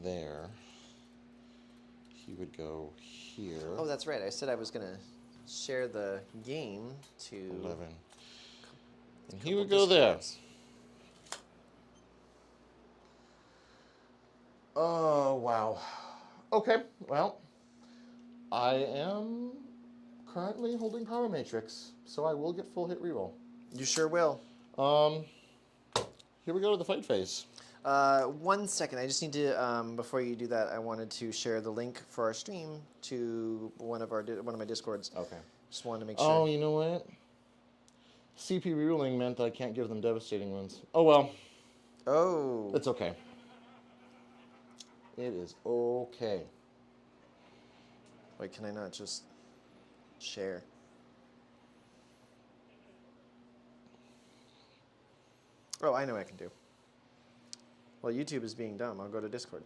there. He would go here. Oh, that's right. I said I was going to share the game to 11. And he would go there. Oh, wow. Okay, well, I am currently holding Power Matrix, so I will get full hit reroll. You sure will. Here we go to the fight phase. 1 second. I just need to, before you do that, I wanted to share the link for our stream to one of my Discords. Okay. Just wanted to make sure. Oh, you know what? CP rerolling meant I can't give them devastating wounds. Oh, well. Oh. It's okay. It is okay. Wait, can I not just share? Oh, I know what I can do. Well, YouTube is being dumb. I'll go to Discord.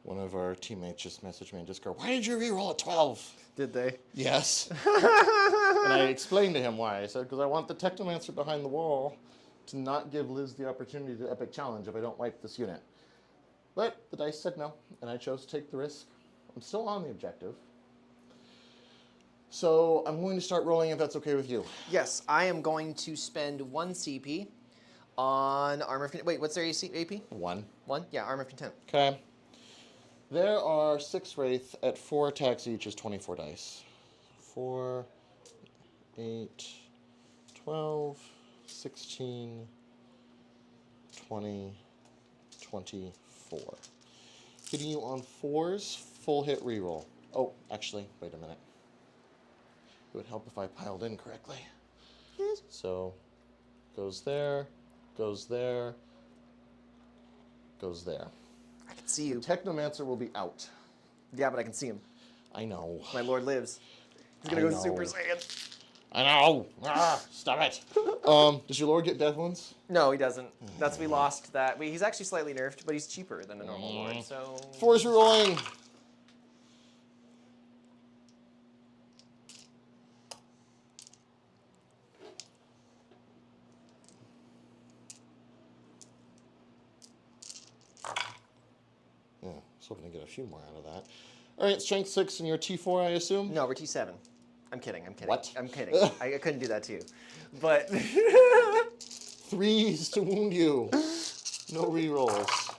One of our teammates just messaged me in Discord, why did you reroll a 12? Did they? Yes. And I explained to him why. I said, because I want the Technomancer behind the wall to not give Liz the opportunity to epic challenge if I don't wipe this unit. But the dice said no, and I chose to take the risk. I'm still on the objective. So I'm going to start rolling if that's okay with you. Yes, I am going to spend 1 CP on Armor of... Wait, what's their AP? 1. 1? Yeah, Armor of Content. Okay. There are 6 Wraith at 4 attacks each is 24 dice. 4, 8, 12, 16, 20, 24. Hitting you on 4s, full hit reroll. Oh, actually, wait a minute. It would help if I piled in correctly. Yes. So, goes there, goes there, goes there. I can see you. The Technomancer will be out. Yeah, but I can see him. I know. My lord lives. He's gonna go Super Saiyan. I know. Ah, stop it. Does your lord get death wounds? No, he doesn't. We lost that. He's actually slightly nerfed, but he's cheaper than a normal lord, so... 4's rolling. hoping to get a few more out of that. All right, strength 6 and your T4, I assume? No, we're T7. I'm kidding. What? I'm kidding. I couldn't do that to you. But 3s to wound you. No rerolls.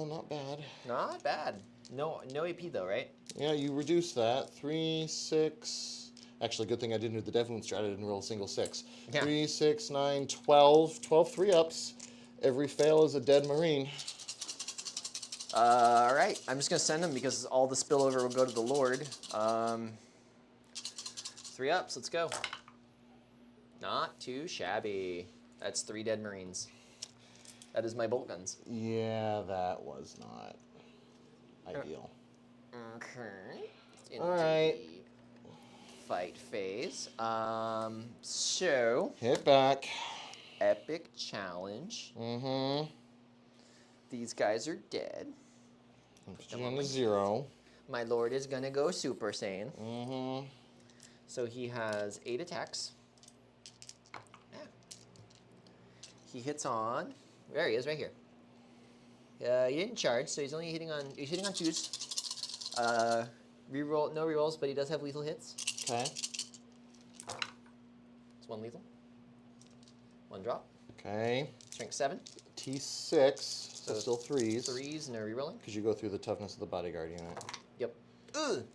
Not bad. not bad. No AP though, right? Yeah, you reduce that. 3, 6. Actually, good thing I didn't do the dev wound strat. I didn't roll a single 6. Yeah. 3, 6, 9, 12. 12 3-ups. Every fail is a dead Marine. All right. I'm just gonna send them because all the spillover will go to the Lord. 3 ups. Let's go. Not too shabby. That's 3 dead Marines. That is my bolt guns. Yeah, that was not ideal. Okay. All right. Fight phase. So Hit back. epic challenge. Mm-hmm. These guys are dead. Put you on to 0. My Lord is gonna go Super Saiyan. Mm-hmm. So he has 8 attacks. Yeah. He hits on. There he is, right here. He didn't charge, so he's hitting on 2s. Reroll, no rerolls, but he does have lethal hits. Okay. It's 1 lethal. 1 drop. Okay. Strength 7. T6, so still 3s. 3s, no rerolling. Because you go through the toughness of the bodyguard unit. Yep. Ugh.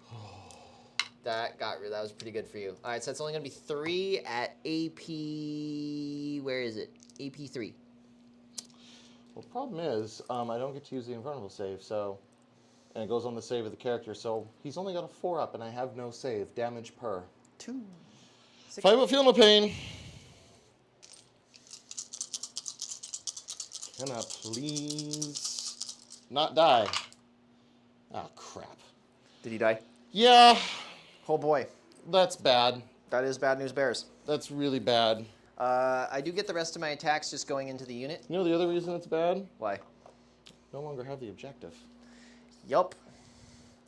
That was pretty good for you. All right, so it's only gonna be 3 at AP. Where is it? AP 3. Well, the problem is, I don't get to use the invulnerable save, so, and it goes on the save of the character, so he's only got a 4-up, and I have no save. Damage per. 2. 6. 5 up, feel no pain. Can I please not die? Oh, crap. Did he die? Yeah, Oh boy. that's bad. That is bad news bears. That's really bad. I do get the rest of my attacks just going into the unit. You know the other reason it's bad? Why? No longer have the objective. Yup.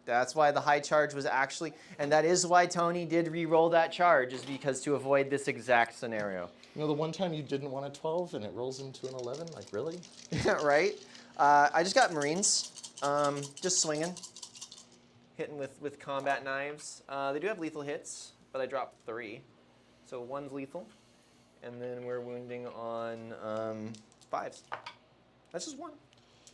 That's why the high charge was actually, and that is why Tony did re-roll that charge, is because to avoid this exact scenario. You know the one time you didn't want a 12 and it rolls into an 11? Like, really? Right? I just got Marines, just swinging, hitting with combat knives. They do have lethal hits, but I dropped 3. So 1's lethal, and then we're wounding on 5s. That's just 1.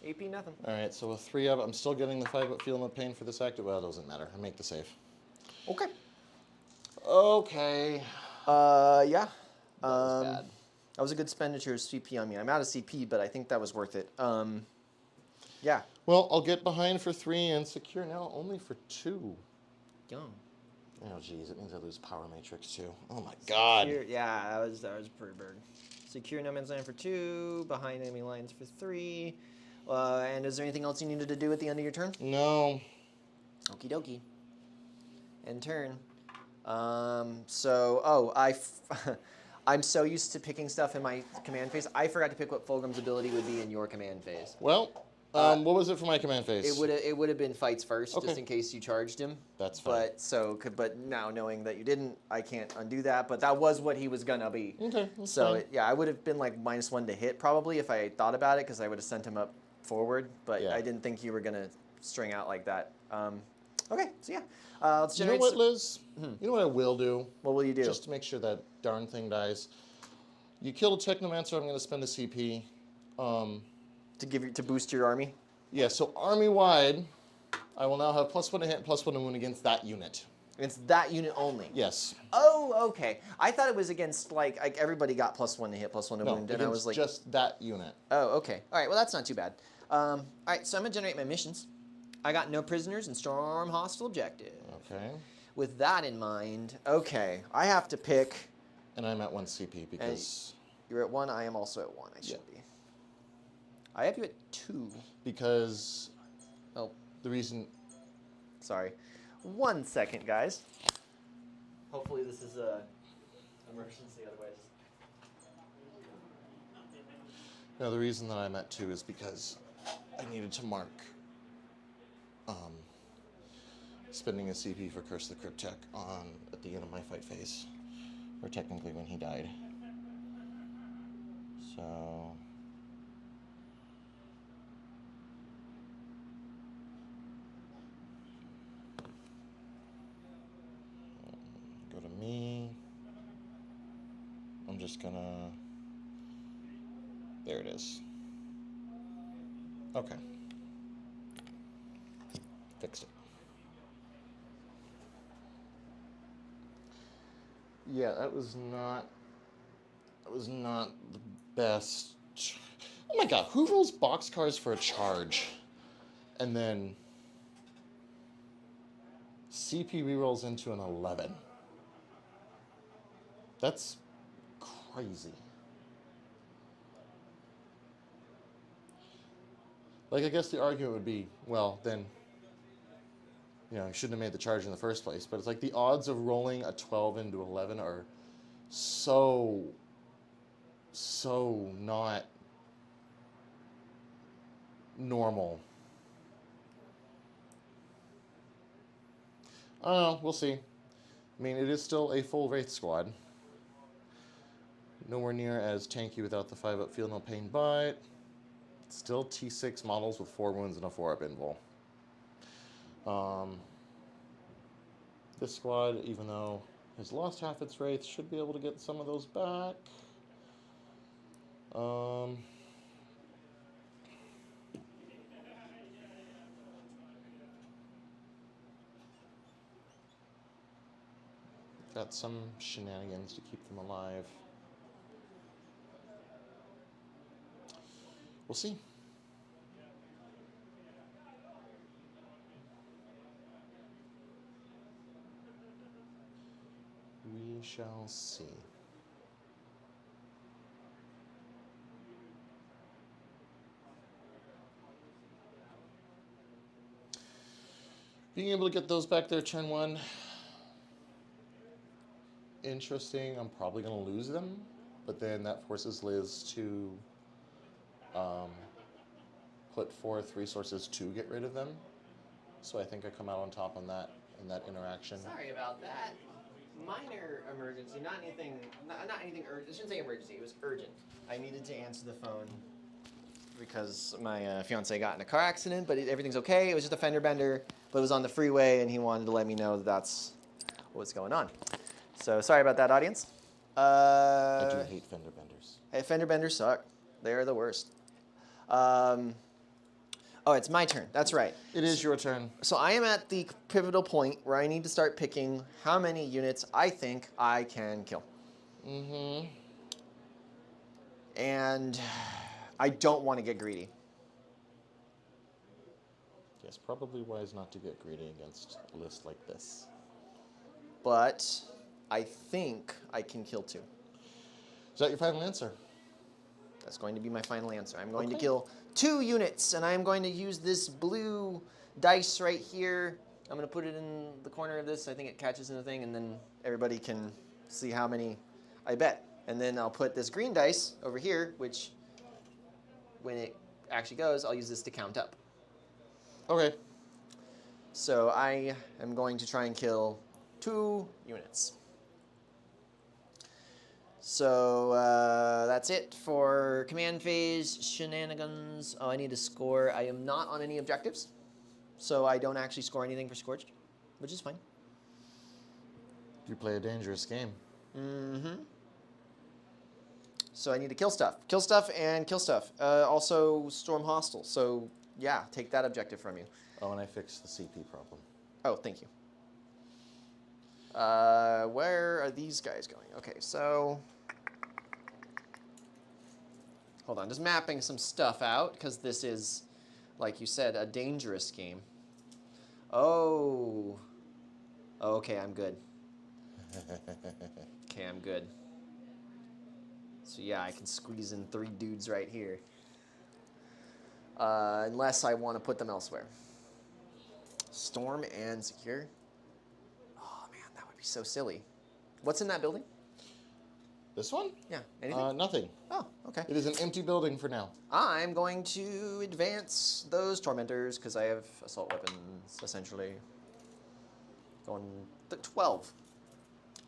AP nothing. All right, so a 3-up. I'm still getting the 5-up feeling of pain for this active. Well, it doesn't matter. I make the save. Okay. Okay. Yeah. That was bad. That was a good expenditure of CP on me. I'm out of CP, but I think that was worth it. Yeah. Well, I'll get behind for 3 and secure now only for 2. Yum. Oh, geez, it means I lose power matrix too. Oh my god. Yeah, that was pretty big. Secure no man's land for 2, behind enemy lines for 3. And is there anything else you needed to do at the end of your turn? No. Okie dokie. End turn. I'm so used to picking stuff in my command phase. I forgot to pick what Fulgrim's ability would be in your command phase. Well, what was it for my command phase? It would have been fights first, Okay. just in case you charged him. That's fine. But now knowing that you didn't, I can't undo that. But that was what he was gonna be. Okay, that's So fine. yeah, I would have been like -1 to hit probably if I thought about it, because I would have sent him up forward. But Yeah. I didn't think you were gonna string out like that. Okay, so yeah, let's You know generate. what, Liz? You know what I will do? What will you do? Just to make sure that darn thing dies. You kill a Technomancer, I'm going to spend a CP. To boost your army. Yeah, so army-wide, I will now have +1 to hit, +1 to wound against that unit. It's that unit only. Yes. Oh, okay. I thought it was against like everybody got +1 to hit, +1 to No, wound, and I was like, just that unit. oh, okay. All right. Well, that's not too bad. All right. So I'm gonna generate my missions. I got no prisoners and storm hostile objective. Okay. With that in mind, okay, I have to pick. And I'm at 1 CP because... You're at 1. I am also at 1. I should be. I have you at 2. Because... Oh, the reason... sorry. 1 second, guys. Hopefully this is a emergency. Otherwise. No, the reason that I'm at 2 is because I needed to mark spending a CP for Curse of the Cryptech at the end of my fight phase, or technically when he died. So Go to me. I'm just gonna... There it is. Okay. Fixed it. Yeah, that was not the best. Oh my god, who rolls boxcars for a charge? And then CP rerolls into an 11. That's crazy. Like, I guess the argument would be, well, then, you shouldn't have made the charge in the first place. But it's like the odds of rolling a 12 into 11 are so not normal. I don't know. We'll see. I mean, it is still a full Wraith squad. Nowhere near as tanky without the 5-up feel no pain bite. Still T6 models with 4 wounds and a 4-up invul. This squad, even though has lost half its Wraiths, should be able to get some of those back. Got some shenanigans to keep them alive. We'll see. We shall see. Being able to get those back there turn 1. Interesting. I'm probably going to lose them, but then that forces Liz to put forth resources to get rid of them. So I think I come out on top on that in that interaction. Sorry about that. Minor emergency, not anything urgent. I shouldn't say emergency. It was urgent. I needed to answer the phone because my fiance got in a car accident, but everything's okay. It was just a fender bender, but it was on the freeway, and he wanted to let me know that that's what's going on. So sorry about that, audience. I do hate fender benders. Fender benders suck. They're the worst. Oh, it's my turn. That's right. It is your turn. So I am at the pivotal point where I need to start picking how many units I think I can kill. Mm-hmm. And I don't want to get greedy. Yes, probably wise not to get greedy against a list like this. But I think I can kill 2. Is that your final answer? That's going to be my final answer. I'm going to kill 2 units, and I'm going to use this blue dice right here. I'm going to put it in the corner of this. I think it catches in the thing, and then everybody can see how many I bet. And then I'll put this green dice over here, which when it actually goes, I'll use this to count up. Okay. So I am going to try and kill 2 units. So that's it for command phase shenanigans. Oh, I need to score. I am not on any objectives, so I don't actually score anything for Scorched, which is fine. You play a dangerous game. Mm-hmm. So I need to kill stuff. Kill stuff and kill stuff. Also storm hostile. So yeah, take that objective from you. Oh, and I fixed the CP problem. Oh, thank you. Where are these guys going? Okay, so hold on, just mapping some stuff out because this is, like you said, a dangerous game. Oh, okay, I'm good. Okay, I'm good. So yeah, I can squeeze in 3 dudes right here. Unless I want to put them elsewhere. Storm and secure. Oh man, that would be so silly. What's in that building? This one? Yeah, anything? Nothing. Oh, okay. It is an empty building for now. I'm going to advance those tormentors because I have assault weapons, essentially. Going 12.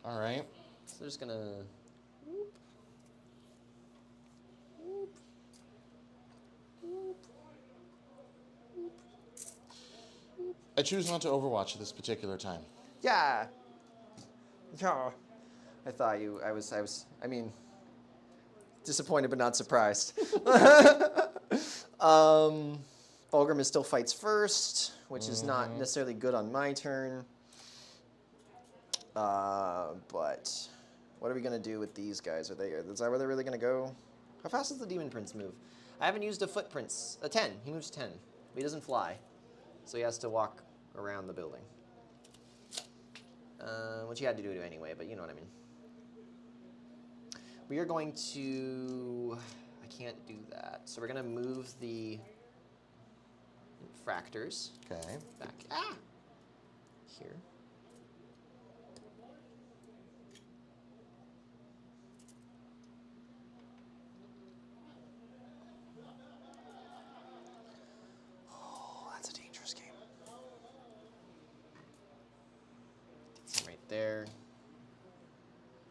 All right. So they're just going to... Whoop. Whoop. Whoop. I choose not to overwatch at this particular time. Yeah. Yeah. I thought you. I was. I mean, disappointed but not surprised. Fulgrim still fights first, which is not necessarily good on my turn. But what are we gonna do with these guys? Is that where they're really gonna go? How fast does the Demon Prince move? I haven't used a footprints. A 10. He moves 10. But he doesn't fly, so he has to walk around the building. Which he had to do anyway, but you know what I mean. We are going to... I can't do that. So we're going to move the infractors back here. Oh, that's a dangerous game. Right there.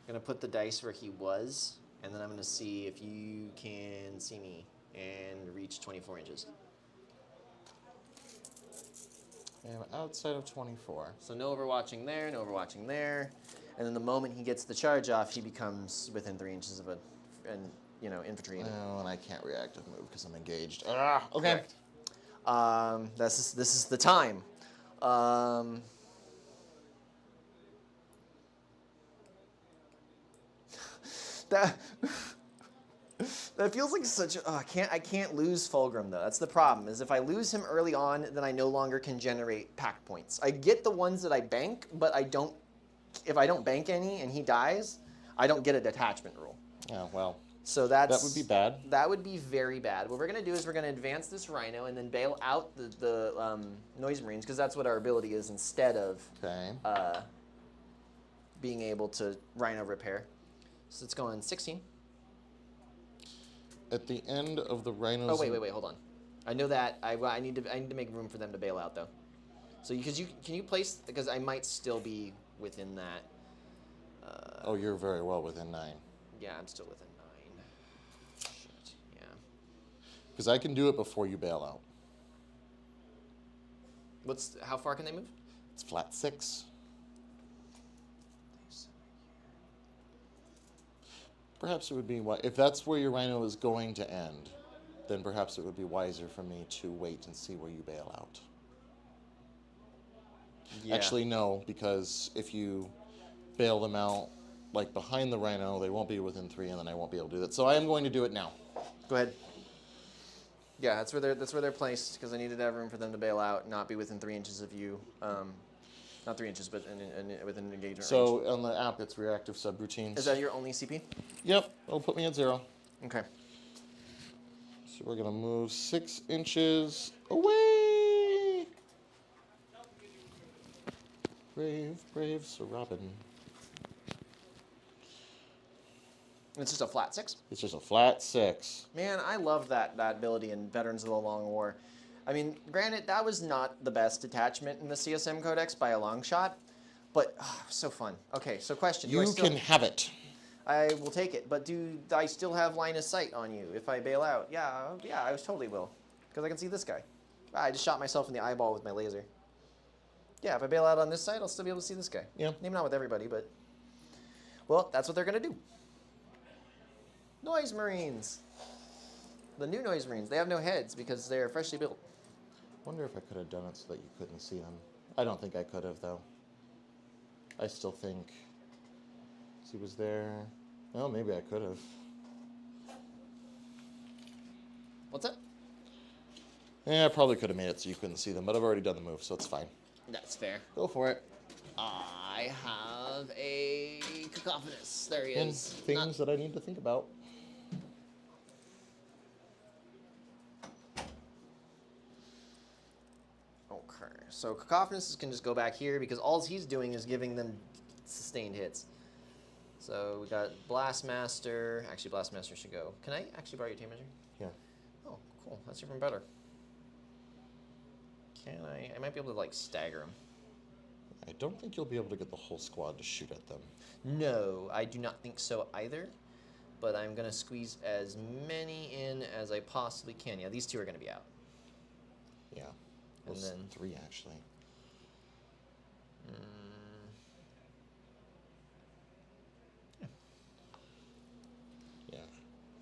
I'm going to put the dice where he was, and then I'm going to see if you can see me and reach 24 inches. I'm outside of 24. So no overwatching there, no overwatching there. And then the moment he gets the charge off, he becomes within 3 inches of infantry. Oh, and I can't reactive move because I'm engaged. Ah, okay. Correct. This is the time. That feels like such. I can't lose Fulgrim though. That's the problem. Is if I lose him early on, then I no longer can generate pack points. I get the ones that I bank, but I don't. If I don't bank any and he dies, I don't get a detachment rule. Oh well. So that would be bad. That would be very bad. What we're gonna do is we're gonna advance this Rhino and then bail out the Noise Marines because that's what our ability is instead of being able to Rhino repair. So it's going 16. At the end of the Rhinos... Oh, wait, hold on. I know that. I need to make room for them to bail out, though. So, can you place... Because I might still be within that... oh, you're very well within 9. Yeah, I'm still within 9. Shit, yeah. Because I can do it before you bail out. How far can they move? It's flat 6. Perhaps it would be... If that's where your Rhino is going to end, then perhaps it would be wiser for me to wait and see where you bail out. Yeah. Actually, no, because if you bail them out, like behind the Rhino, they won't be within 3, and then I won't be able to do that. So I am going to do it now. Go ahead. Yeah, that's where they're placed, because I needed to have room for them to bail out, not be within 3 inches of you. Not 3 inches, but within an engagement range. So on the app, it's reactive subroutines. Is that your only CP? Yep, it'll put me at 0. Okay. So we're gonna move 6 inches away. Brave Sir Robin. It's just a flat 6? It's just a flat 6. Man, I love that ability in Veterans of the Long War. I mean, granted, that was not the best detachment in the CSM Codex by a long shot, but so fun. Okay, so question. You can have it. I will take it, but do I still have line of sight on you if I bail out? Yeah, I totally will, because I can see this guy. I just shot myself in the eyeball with my laser. Yeah, if I bail out on this side, I'll still be able to see this guy. Yeah. Maybe not with everybody, but... Well, that's what they're going to do. Noise Marines. The new Noise Marines. They have no heads because they're freshly built. Wonder if I could have done it so that you couldn't see them. I don't think I could have, though. I still think... He was there. Well, maybe I could have. What's that? Yeah, I probably could have made it so you couldn't see them, but I've already done the move, so it's fine. That's fair. Go for it. I have a Cacophonous. There he And is. things that I need to think about. Okay, so Cacophonous can just go back here because all he's doing is giving them sustained hits. So we got Blastmaster. Actually, Blastmaster should go. Can I actually borrow your tape measure? Yeah. Oh, cool. That's even better. Can I? I might be able to, like, stagger them. I don't think you'll be able to get the whole squad to shoot at them. No, I do not think so either. But I'm going to squeeze as many in as I possibly can. Yeah, these two are going to be out. Yeah. And Those then 3, actually.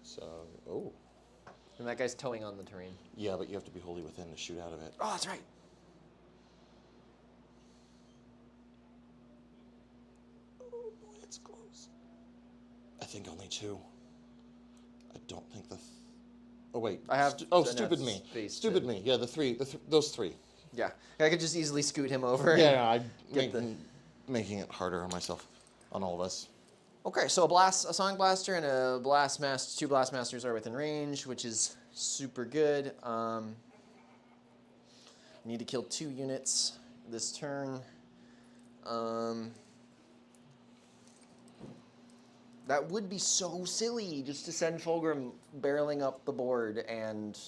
So, oh. And that guy's towing on the terrain. Yeah, but you have to be wholly within to shoot out of it. Oh, that's right. Oh boy, it's close. I think only 2. I don't think the... oh wait. I have stupid me. space Stupid to- me. Yeah, those 3. Yeah, I could just easily scoot him over. Yeah, I'm Get making it harder on myself, on all of us. Okay, so a sonic blaster and a blast master, 2 blast masters are within range, which is super good. Need to kill 2 units this turn. That would be so silly just to send Fulgrim barreling up the board, and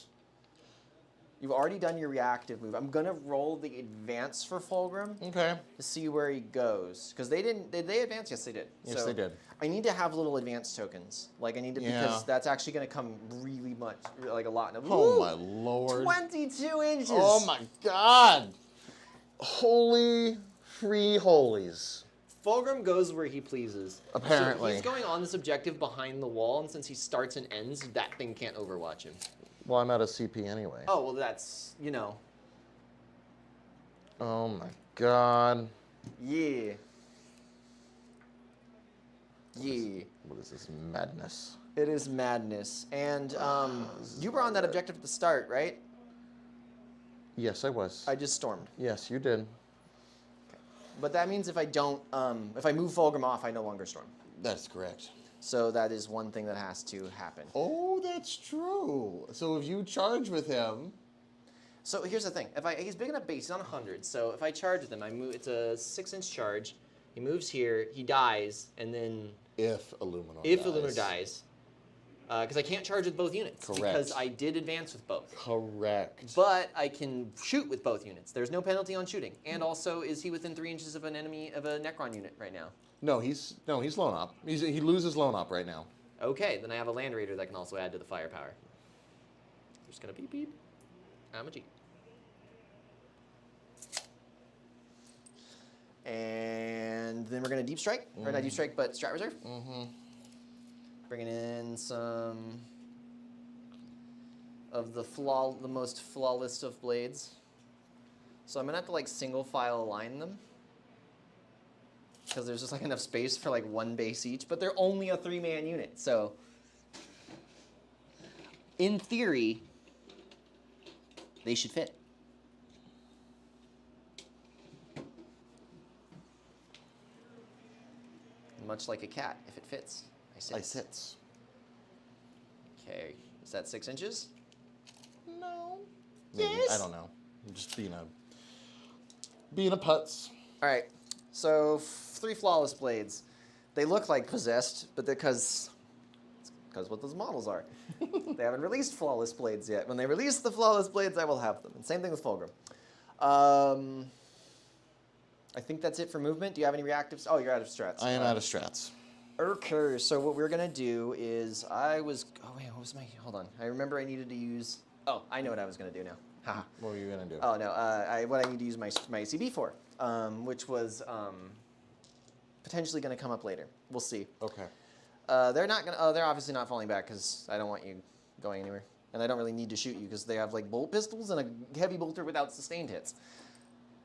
you've already done your reactive move. I'm gonna roll the advance for Fulgrim Okay. to see where he goes, because they didn't. Did they advance? Yes, they did. Yes, they did. I need to have little advance tokens. Like I need to Yeah. because that's actually gonna come really much, like a lot. Oh Woo! my lord. 22 inches. Oh my god. Holy free holies. Fulgrim goes where he pleases. Apparently. So he's going on this objective behind the wall, and since he starts and ends, that thing can't overwatch him. Well, I'm out of CP anyway. Oh, well, that's, you know. Oh my god. Yeah. Yeah. What is this madness? It is madness. And you were on that objective at the start, right? Yes, I was. I just stormed. Yes, you did. But that means if I don't, if I move Fulgrim off, I no longer storm. That's correct. So that is one thing that has to happen. Oh, that's true. So if you charge with him... So here's the thing. He's big enough base, he's on 100. So if I charge with him, I move. It's a 6-inch charge. He moves here, he dies, and then... If Illuminor dies. Because I can't charge with both units. Correct. Because I did advance with both. Correct. But I can shoot with both units. There's no penalty on shooting. And also, is he within 3 inches of an enemy, of a Necron unit right now? No, he's lone op. He loses lone op right now. Okay, then I have a Land Raider that can also add to the firepower. Just gonna beep beep. I'm a G. And then we're gonna deep strike, or not deep strike, but strat reserve. Mm-hmm. Bringing in some of the most flawless of blades. So I'm gonna have to like single file align them, because there's just like enough space for like 1 base each, but they're only a 3-man unit, so in theory, they should fit. Much like a cat, if it fits, I sit. Okay, is that 6 inches? No. Maybe. Yes. I don't know. I'm just being a putz. All right, so 3 flawless blades. They look like possessed, but because what those models are. They haven't released flawless blades yet. When they release the flawless blades, I will have them. And same thing with Fulgrim. I think that's it for movement. Do you have any reactives? Oh, you're out of strats. I am out of strats. Okay, so what we're gonna do is hold on. I remember I needed to use, I know what I was gonna do now. Haha. What were you gonna do? Oh no, what I need to use my CB for, which was potentially gonna come up later. We'll see. Okay. They're obviously not falling back because I don't want you going anywhere. And I don't really need to shoot you because they have like bolt pistols and a heavy bolter without sustained hits.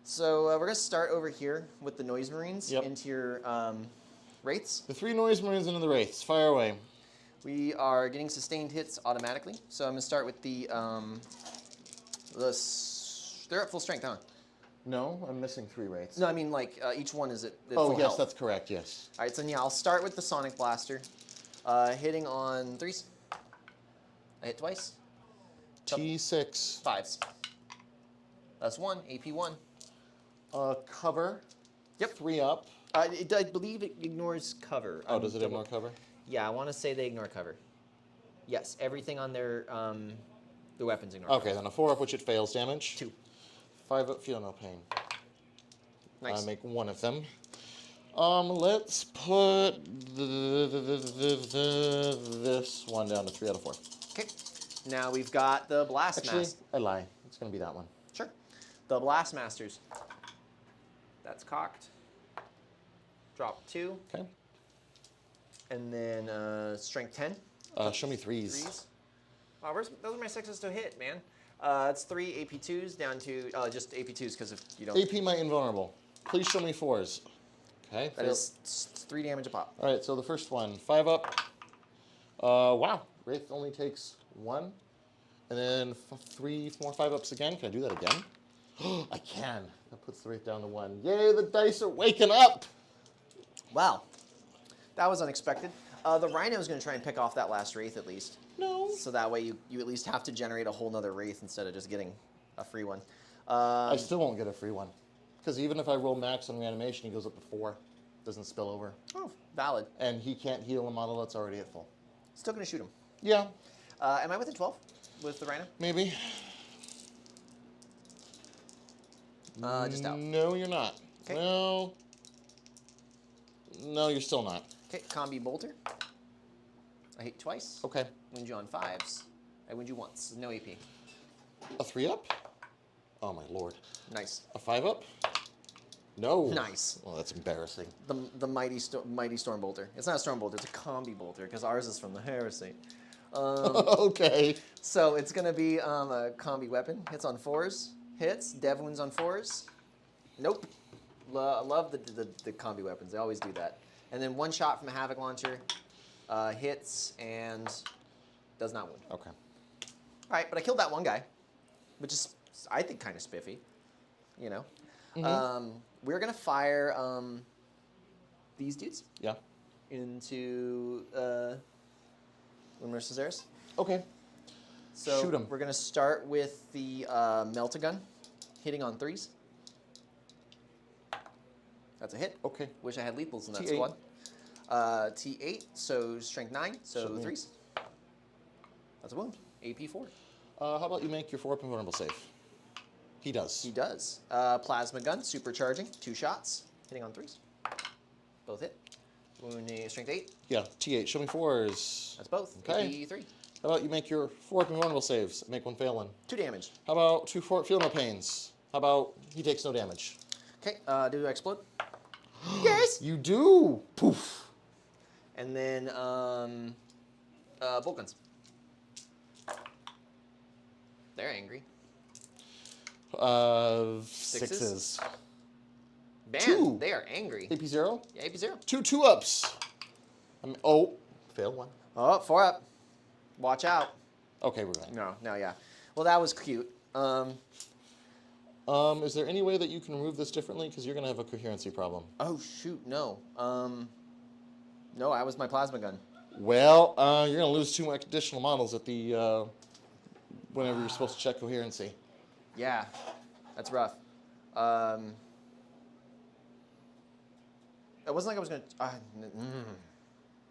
So we're going to start over here with the Noise Marines into your Wraiths. The 3 Noise Marines into the Wraiths. Fire away. We are getting sustained hits automatically. So I'm going to start with they're at full strength, huh? No, I'm missing 3 Wraiths. No, I mean like each one is at Oh, full yes, health. that's correct, yes. All right, so yeah, I'll start with the Sonic Blaster. Hitting on 3s. I hit twice. T6. 5s. That's 1, AP 1. Cover. Yep. 3 up. I believe it ignores cover. Oh, does it ignore cover? Yeah, I want to say they ignore cover. Yes, everything on their the weapons ignore cover. Okay, then a 4 up, which it fails damage. 2. 5 up, feel no pain. Nice. I make 1 of them. Let's put this one down to 3 out of 4. Okay. Now we've got the Blast Actually, Masters. I lie. It's going to be that one. Sure. The Blast Masters. That's cocked. Drop 2. Okay. And then strength 10. Show me threes. Threes. Wow, those are my sixes to hit, man. It's 3 AP2s down to just AP2s because if you don't. AP my invulnerable. Please show me fours. Okay. That is 3 damage a pop. All right, so the first one, 5 up. Wow, Wraith only takes 1. And then 3 more 5 ups again. Can I do that again? I can. That puts the Wraith down to 1. Yay, the dice are waking up! Wow. That was unexpected. The Rhino is going to try and pick off that last Wraith at least. No. So that way you at least have to generate a whole nother Wraith instead of just getting a free one. I still won't get a free one. Because even if I roll max on reanimation, he goes up to 4. Doesn't spill over. Oh, valid. And he can't heal a model that's already at full. Still going to shoot him. Yeah. Am I within 12 with the Rhino? Maybe. Just out. No, you're not. Okay. Well, no, you're still not. Okay, Combi Bolter. I hit twice. Okay. Wound you on 5s. I wound you once. No AP. A 3 up? Oh my lord. Nice. A 5 up? No. Nice. Well, that's embarrassing. The mighty Storm Bolter. It's not a Storm Bolter, it's a Combi Bolter, because ours is from the Heresy. Okay. So it's going to be a Combi weapon. Hits on 4s. Hits. Dev wounds on 4s. Nope. Love the Combi weapons. They always do that. And then 1 shot from a Havoc Launcher. Hits and does not wound. Okay. All right, but I killed that one guy, which is, I think, kind of spiffy. You know? Mm-hmm. We're going to fire these dudes Yeah. into Luminar Caesaris. Okay. So shoot 'em. we're going to start with the Melt-A-Gun, hitting on 3s. That's a hit. Okay. Wish I had lethals in that T8. squad. T8, so strength 9, so Shoot me. 3s. That's a wound. AP 4. How about you make your 4 up invulnerable save? He does. He does. Plasma Gun, supercharging, 2 shots, hitting on 3s. Both hit. Wound strength 8. Yeah, T8. Show me 4s. That's both. Okay. AP 3. How about you make your 4 up invulnerable saves? Make 1 fail one. 2 damage. How about 2 feel no pains? How about he takes no damage? Okay, do I explode? Yes! You do! Poof! And then, bolt guns. They're angry. Sixes. Man, 2. they are angry. AP 0? Yeah, AP 0. 2 2-ups. Oh, failed 1. Oh, 4 up. Watch out. Okay, we're going. No, yeah. Well, that was cute. Is there any way that you can remove this differently? Because you're going to have a coherency problem. Oh, shoot, no. No, that was my plasma gun. Well, you're going to lose 2 additional models at the, whenever you're supposed to check coherency. Yeah, that's rough. It wasn't like I was going to...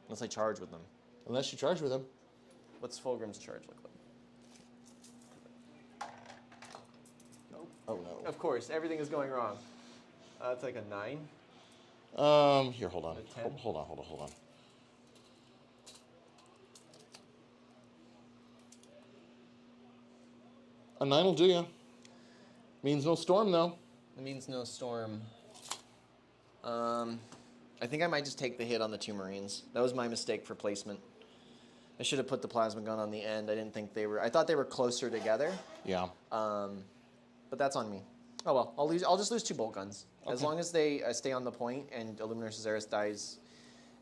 unless I charge with them. Unless you charge with them. What's Fulgrim's charge look like? Nope. Oh, no. Of course, everything is going wrong. It's like a 9. Here, hold on. A 10? Hold on. A 9 will do ya. Means no storm, though. It means no storm. I think I might just take the hit on the 2 Marines. That was my mistake for placement. I should have put the plasma gun on the end. I didn't think they were... I thought they were closer together. Yeah. But that's on me. Oh well, I'll just lose 2 bolt guns. As Okay. long as they stay on the point and Luminar Caesaris dies,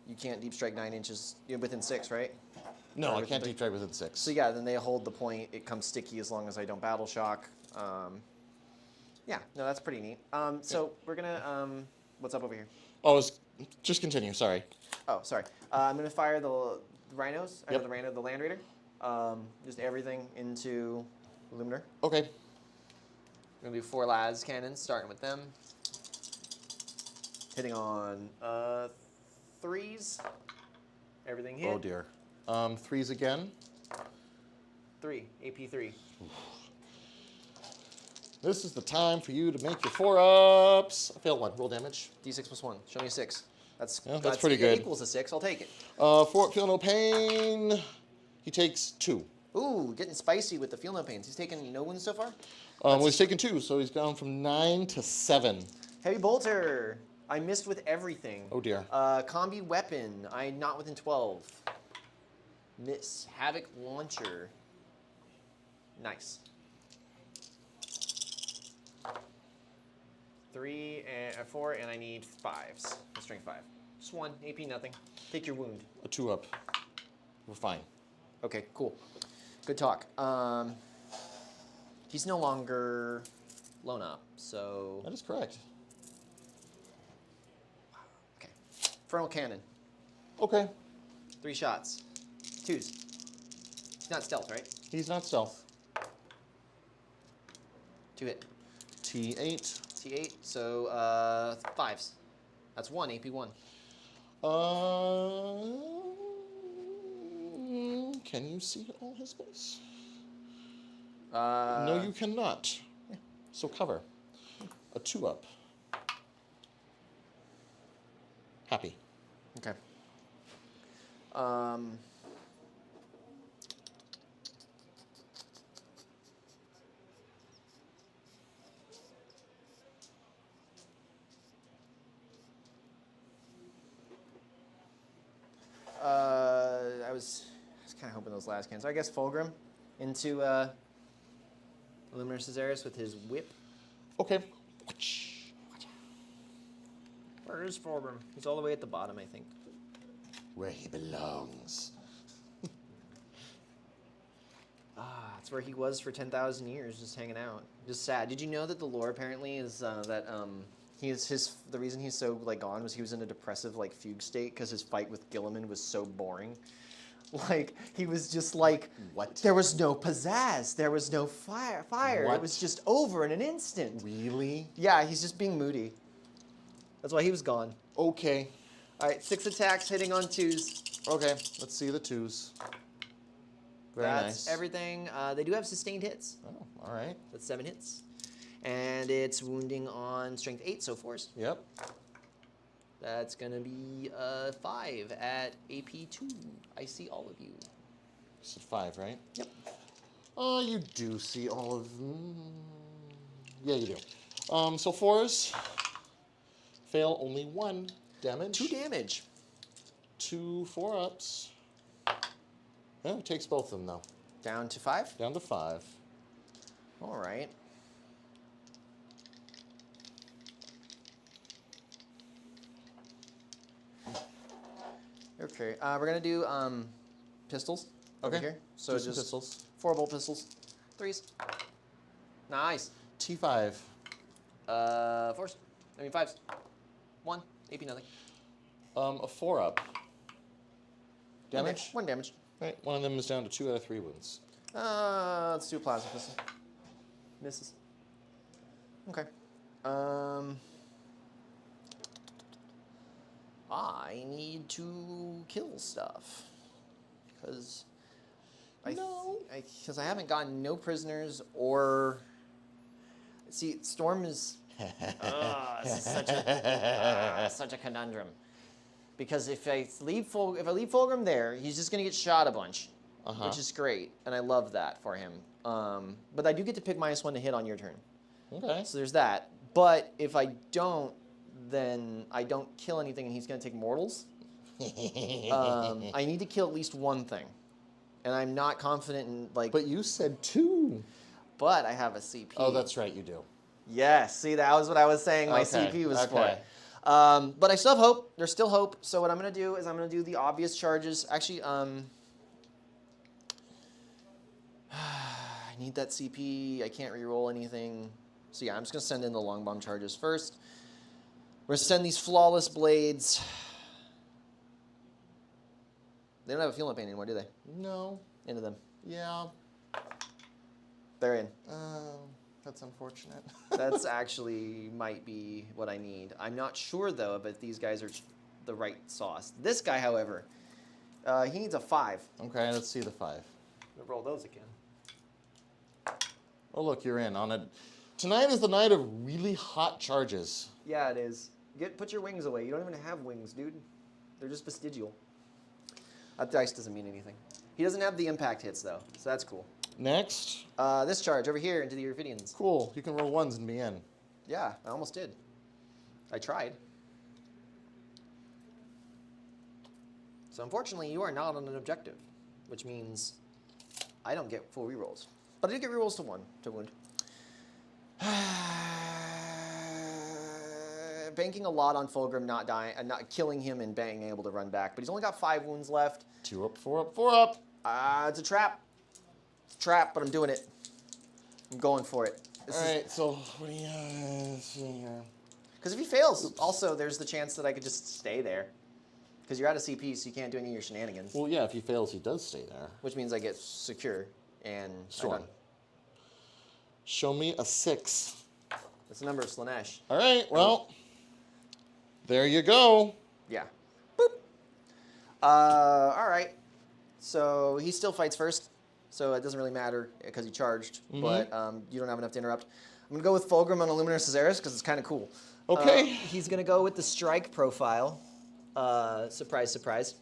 you can't deep strike 9 inches. You're within 6, right? No, Or I within can't 3? deep strike within 6. So yeah, then they hold the point. It comes sticky as long as I don't battle shock. Yeah, no, that's pretty neat. So we're gonna what's up over here? Oh, just continue. Sorry. Oh, sorry. I'm gonna fire the rhinos. Yep. The Land Raider. Just everything into Luminar. Okay. We're gonna do 4 las cannons, starting with them. Hitting on 3s. Everything hit. Oh dear. 3s again. 3. AP 3. This is the time for you to make your 4-ups. I failed 1. Roll damage. D6 plus 1. Show me a 6. That's pretty good. Equals a 6. I'll take it. 4 feel no pain. He takes 2. Ooh, getting spicy with the feel no pains. He's taken no wounds so far. Well, he's taken 2, so he's gone from 9 to 7. Heavy bolter. I missed with everything. Oh dear. Combi weapon. I'm not within 12. Miss. Havoc Launcher. Nice. 3 and 4, and I need 5s. Strength 5. Just 1. AP nothing. Take your wound. A 2-up. We're fine. Okay, cool. Good talk. He's no longer lone up, so... That is correct. Okay. Infernal Cannon. Okay. 3 shots. 2s. He's not stealth, right? He's not stealth. 2 hit. T8. T8, so 5s. That's 1, AP 1. Can you see all his space? Uh, No, you cannot. So cover. A 2-up. Happy. Okay. I was kind of hoping those last cans. So I guess Fulgrim into Luminous Azaris with his whip. Okay. Where is Fulgrim? He's all the way at the bottom, I think. Where he belongs. It's where he was for 10,000 years, just hanging out. Just sad. Did you know that the lore apparently is that the reason he's so like gone was he was in a depressive like fugue state because his fight with Gilliman was so boring. Like he was just like What? There was no pizzazz. There was no fire. What? It was just over in an instant. Really? Yeah, he's just being moody. That's why he was gone. Okay. All right, 6 attacks hitting on 2s. Okay. Let's see the 2s. Very That's nice. everything. They do have sustained hits. Oh, all right. That's 7 hits. And it's wounding on strength 8, so 4s. Yep. That's going to be 5 at AP 2. I see all of you. You said 5, right? Yep. Oh, you do see all of them. Yeah, you do. So 4s fail only 1 damage. 2 damage. 2 4-ups. Yeah, it takes both of them, though. Down to 5. Down to 5. All right. Okay, we're going to do pistols over Okay. here. So Do some just pistols. 4 bolt pistols. 3s. Nice. T5. 4s. I mean 5s. 1. AP nothing. A 4-up. Damage? 1 damage. Right, one of them is down to 2 out of 3 wounds. Let's do a plasma pistol. Misses. Okay. I need to kill stuff because I haven't gotten no prisoners or see Storm is this is such a conundrum because if I leave Fulgrim there, he's just gonna get shot a bunch, which is great, and I love that for him. But I do get to pick -1 to hit on your turn. Okay. So there's that. But if I don't, then I don't kill anything, and he's going to take mortals. I need to kill at least 1 thing, and I'm not confident in like. But you said 2. But I have a CP. Oh, that's right, you do. Yes. See, that was what I was saying. My Okay, CP was okay. for. But I still have hope. There's still hope. So what I'm going to do is I'm going to do the obvious charges. Actually, I need that CP. I can't reroll anything. So yeah, I'm just going to send in the long bomb charges first. We're going to send these flawless blades. They don't have a feel no pain anymore, do they? No. Into them. Yeah. They're in. That's unfortunate. That's actually might be what I need. I'm not sure, though, if these guys are the right sauce. This guy, however, he needs a 5. Okay, let's see the 5. We'll roll those again. Oh, look, you're in on it. Tonight is the night of really hot charges. Yeah, it is. Put your wings away. You don't even have wings, dude. They're just vestigial. That dice doesn't mean anything. He doesn't have the impact hits, though, so that's cool. Next. This charge over here into the Erfidians. Cool. You can roll 1s and be in. Yeah, I almost did. I tried. So unfortunately, you are not on an objective. which means I don't get full rerolls. But I do get rerolls to 1 to wound. Banking a lot on Fulgrim not dying and not killing him and being able to run back. But he's only got 5 wounds left. 2 up, 4 up, 4 up. It's a trap. It's a trap, but I'm doing it. I'm going for it. All right, so what do you see here? Because if he fails, also there's the chance that I could just stay there. Because you're out of CP, so you can't do any of your shenanigans. Well, yeah, if he fails, he does stay there. Which means I get secure and Storm. Show me a 6. That's the number of Slaanesh. All right, well, there you go. Yeah. Boop. All right. So he still fights first, so it doesn't really matter because he charged, but you don't have enough to interrupt. I'm going to go with Fulgrim on Illuminor Caesaris because it's kind of cool. Okay. He's going to go with the strike profile. Surprise, surprise.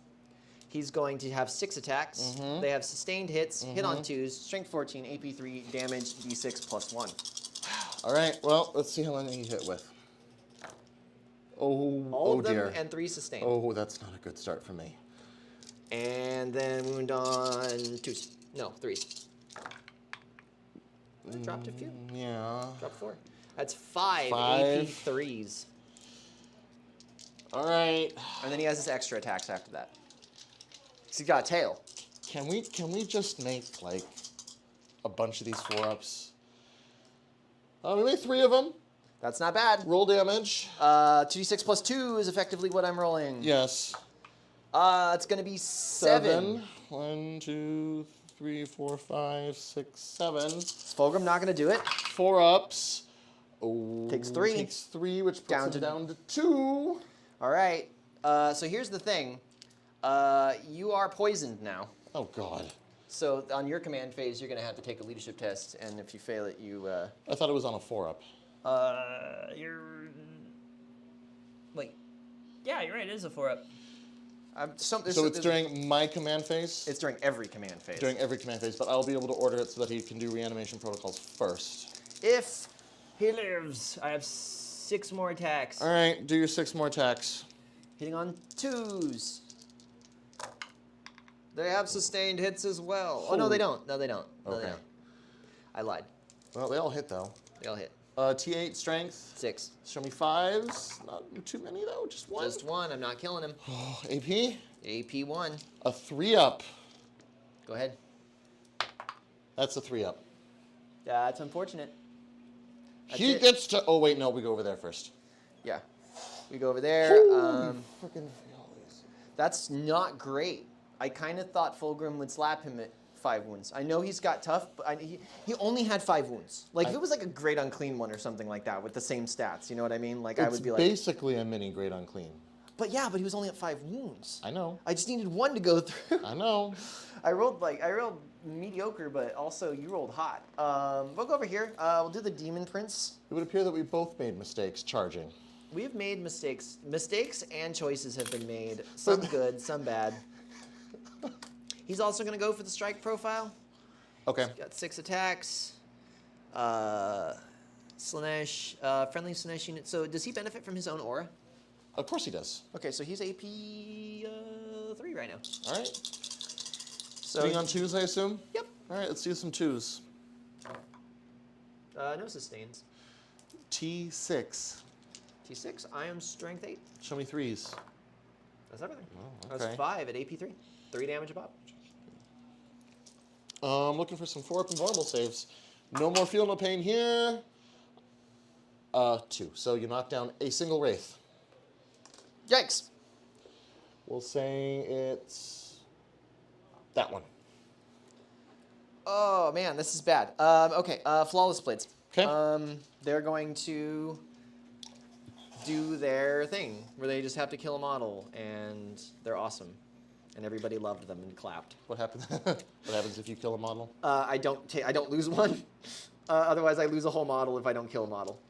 He's going to have 6 attacks. They have sustained hits, hit on 2s, strength 14, AP 3, damage d6 plus 1. All right, well, let's see how many you hit with. All of them dear. and 3 sustained. Oh, that's not a good start for me. And then wound on 2s. No, 3s. I dropped a few. Yeah. Dropped 4. That's 5 5. AP 3s. All right. And then he has his extra attacks after that. So he's got a tail. Can we just make like a bunch of these 4-ups? We made 3 of them. That's not bad. Roll damage. 2d6 plus 2 is effectively what I'm rolling. Yes. It's going to be 7. 1, 2, 3, 4, 5, 6, 7. Is Fulgrim not going to do it? 4-ups. Oh, Takes 3. Takes 3, which puts him down to 2. All right. So here's the thing. You are poisoned now. Oh, God. So on your command phase, you're going to have to take a leadership test, and if you fail it, you... I thought it was on a 4-up. Wait. Yeah, you're right. It is a 4-up. So it's during my command phase? It's during every command phase. During every command phase, but I'll be able to order it so that he can do reanimation protocols first. If He lives. I have 6 more attacks. All right, do your 6 more attacks. hitting on 2s. They have sustained hits as well. Oh, no, they don't. No, they don't. No, Okay. they don't. I lied. Well, they all hit, though. They all hit. T8 strength. 6. Show me 5s. Not too many, though. Just 1. Just 1. I'm not killing him. AP. AP 1. A 3-up. Go ahead. That's a 3-up. That's unfortunate. That's He it. gets to... Oh, wait, no. We go over there first. Yeah. We go over there. Frickin' That's not great. I kind of thought Fulgrim would slap him at 5 wounds. I know he's got tough, but he only had 5 wounds. Like, if it was like a great unclean one or something like that with the same stats, you know what I mean? Like, I would be like... basically a mini great unclean. But yeah, but he was only at 5 wounds. I know. I just needed 1 to go through. I know. I rolled mediocre, but also you rolled hot. We'll go over here. We'll do the Demon Prince. It would appear that we both made mistakes charging. We have made mistakes. Mistakes and choices have been made. Some good, some bad. He's also going to go for the strike profile. Okay. He's got 6 attacks. Slaanesh, friendly Slaanesh unit. So does he benefit from his own aura? Of course he does. Okay, so he's AP 3 right now. All right. So Being on 2s, I assume? Yep. All right, let's do some 2s. No sustains. T6. T6, I am strength 8. Show me 3s. That's everything. Oh, okay. That's 5 at AP 3. 3 damage above. I'm looking for some 4-up and vulnerable saves. No more feel no pain here. 2. So you knock down a single wraith. Yikes. We'll say it's that one. Oh man, this is bad. Okay, flawless blades. Okay. They're going to do their thing where they just have to kill a model, and they're awesome, and everybody loved them and clapped. What happens? What happens if you kill a model? I don't lose one. Otherwise, I lose a whole model if I don't kill a model.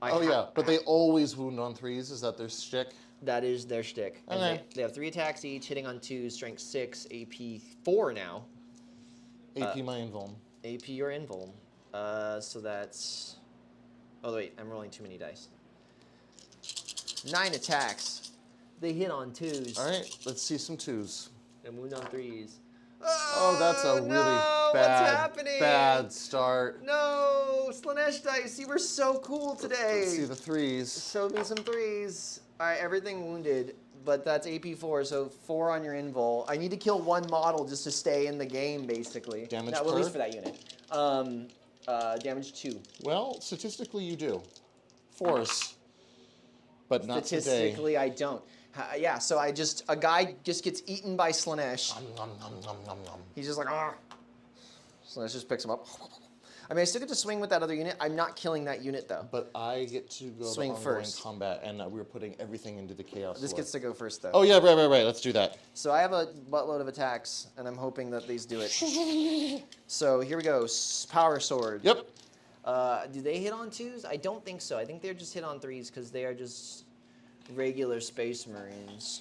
But they always wound on 3s. Is that their shtick? That is their shtick. And Okay. they have 3 attacks each, hitting on 2, strength 6, AP 4 now. AP my invuln. AP or invuln. So that's... Oh, wait, I'm rolling too many dice. 9 attacks. They hit on 2s. All right, let's see some 2s. And wound on 3s. Oh, that's a really no, bad, what's happening? bad start. No, Slaanesh dice, you were so cool today. Let's see the threes. Show me some threes. All right, everything wounded, but that's AP4, so 4 on your invul. I need to kill 1 model just to stay in the game, basically. Damage no, well, at least per? for that unit. Damage 2. Well, statistically you do. Force. But not today. Statistically, I don't. Yeah, so a guy just gets eaten by Slaanesh. Nom, nom, nom, nom, nom. He's just like, ah. Slaanesh just picks him up. I mean, I still get to swing with that other unit. I'm not killing that unit, though. But I get to go Swing to ongoing first. combat, and we're putting everything into the chaos. This Lord. gets to go first, though. Oh yeah, right. Let's do that. So I have a buttload of attacks, and I'm hoping that these do it. So here we go. Power Sword. Yep. Do they hit on 2s? I don't think so. I think they're just hit on 3s because they are just regular Space Marines.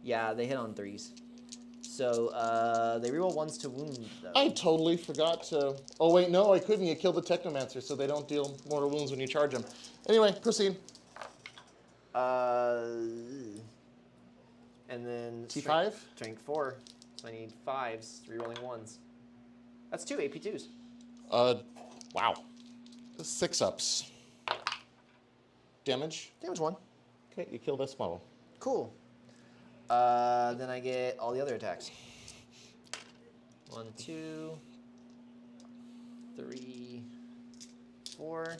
Yeah, they hit on 3s. So they reroll 1s to wound, though. I totally forgot to. Oh wait, no, I couldn't. You killed the Technomancer, so they don't deal mortal wounds when you charge them. Anyway, proceed. And then T5? Strength 4. So I need 5s, rerolling 1s. That's 2 AP2s. Wow. 6 ups. Damage? Damage 1. Okay, you kill this model. Cool. Then I get all the other attacks. 1, 2, 3, 4.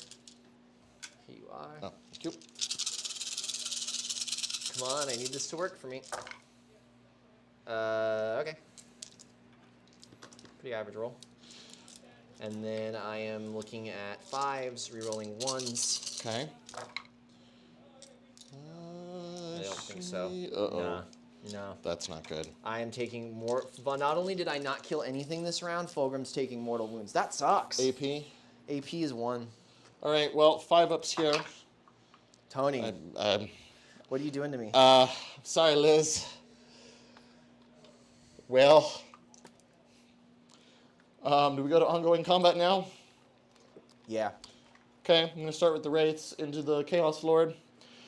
Here you are. Oh, thank you. Come on, I need this to work for me. Okay. Pretty average roll. And then I am looking at 5s, rerolling 1s. Okay. I don't think so. Uh-oh. No. That's not good. I am taking more. But not only did I not kill anything this round, Fulgrim's taking mortal wounds. That sucks. AP? AP is 1. All right, well, 5 ups here. Tony, what are you doing to me? Sorry, Liz. Well, do we go to ongoing combat now? Yeah. Okay, I'm going to start with the Wraiths into the Chaos Lord.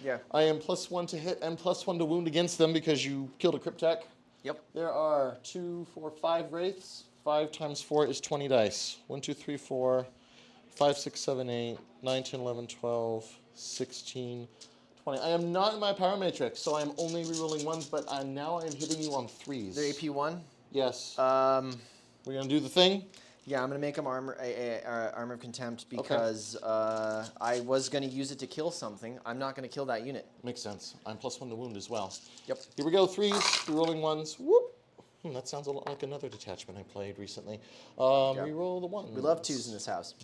Yeah. I am +1 to hit and +1 to wound against them because you killed a Cryptek. Yep. There are 2, 4, 5 Wraiths. 5 times 4 is 20 dice. 1, 2, 3, 4, 5, 6, 7, 8, 9, 10, 11, 12, 16, 20. I am not in my power matrix, so I'm only rerolling 1s, but now I'm hitting you on 3s. They're AP 1? Yes. We're going to do the thing? Yeah, I'm going to make them armor of contempt because I was going to use it to kill something. I'm not going to kill that unit. Makes sense. I'm +1 to wound as well. Yep. Here we go, 3s, rerolling 1s. Whoop. That sounds a lot like another detachment I played recently. Reroll the 1s. We love 2s in this house.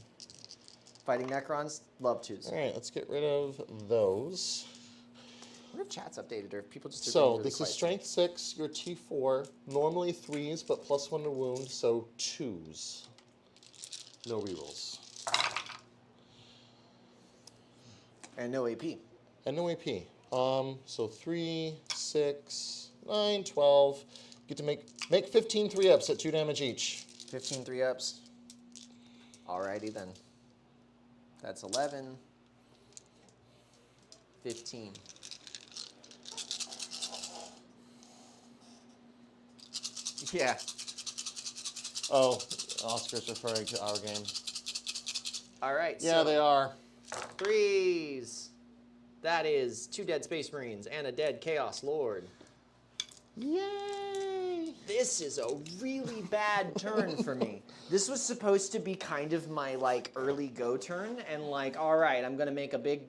Fighting Necrons, love 2s. All right, let's get rid of those. I wonder if chat's updated or if people just... So this is strength 6, your T4, normally 3s, but +1 to wound, so 2s. No rerolls. And no AP. And no AP. So 3, 6, 9, 12. Get to make 15 3-ups at 2 damage each. 15 3-ups. Alrighty then. That's 11. 15. Yeah. Oh, Oscar's referring to our game. Alright, Yeah, so they are. 3s. That is 2 dead Space Marines and a dead Chaos Lord. Yay! This is a really bad turn for me. This was supposed to be kind of my, like, early go turn, and, like, all right, I'm going to make a big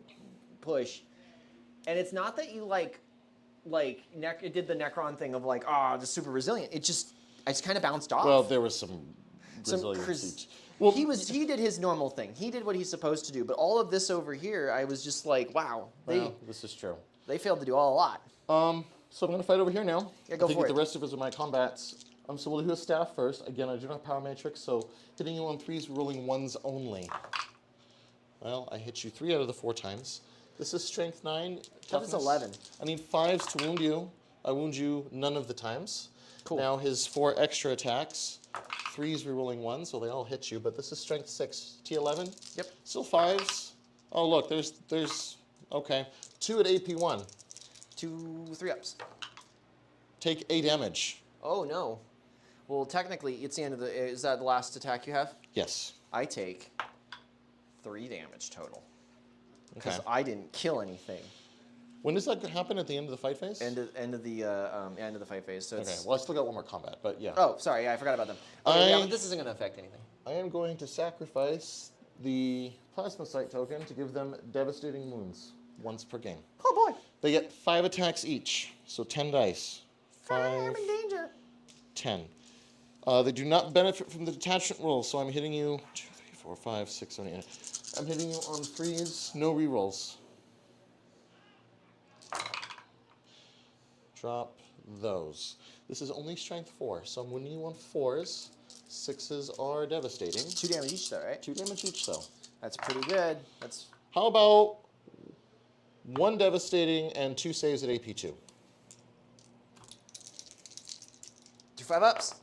push. And it's not that you, it did the Necron thing of, like, just super resilient. I just kind of bounced off. Well, there was some resiliency. Well, he did his normal thing. He did what he's supposed to do. But all of this over here, I was just like, wow. This is true. They failed to do a lot. So I'm going to fight over here now. Yeah, go I think for the it. rest of us are my combats. So we'll do a staff first. Again, I do not have power matrix, so hitting you on 3s, rolling 1s only. Well, I hit you 3 out of the 4 times. This is strength 9. Toughness 11. I need 5s to wound you. I wound you none of the times. Cool. Now his 4 extra attacks. 3s rerolling 1, so they all hit you, but this is strength 6. T11? Yep. Still 5s. Oh, look, there's okay. 2 at AP1. 2 3-ups. take 8 damage. Oh no. Well, technically, it's the end of the. Is that the last attack you have? Yes. I take 3 damage total Okay. because I didn't kill anything. When does that happen? At the end of the fight phase? End of the end of the fight phase. So Okay. it's. Well, I still got 1 more combat, but yeah. Oh, sorry. Yeah, I forgot about them. Okay, yeah, I- but this isn't going to affect anything. I am going to sacrifice the plasma sight token to give them devastating wounds once per game. Oh boy. They get 5 attacks each, so 10 dice. 5, I'm in danger. 10. They do not benefit from the detachment roll, so I'm hitting you 2, 3, 4, 5, 6, 7, 8. I'm hitting you on 3s, no rerolls. Drop those. This is only strength 4, so I'm winning you on 4s. 6s are devastating. 2 damage each, though, right? 2 damage each, though. That's pretty good. That's How about 1 devastating and 2 saves at AP2? 2 5-ups.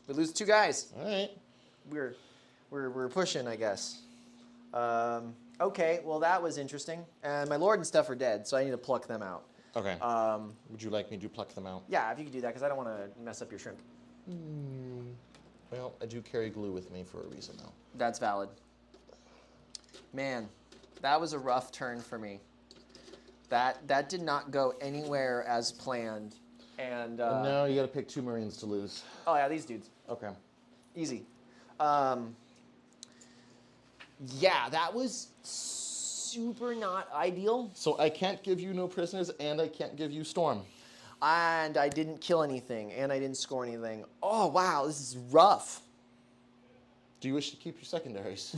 We lose 2 guys. All right. We're pushing, I guess. Okay, well that was interesting. And my lord and stuff are dead, so I need to pluck them out. Okay. Would you like me to pluck them out? Yeah, if you could do that, because I don't want to mess up your shrimp. Well, I do carry glue with me for a reason, though. That's valid. Man, that was a rough turn for me. That did not go anywhere as planned. And Now you got to pick 2 Marines to lose. oh yeah, these dudes. Okay. Easy. Yeah, that was super not ideal. So I can't give you no prisoners, and I can't give you Storm. And I didn't kill anything, and I didn't score anything. Oh, wow, this is rough. Do you wish to keep your secondaries?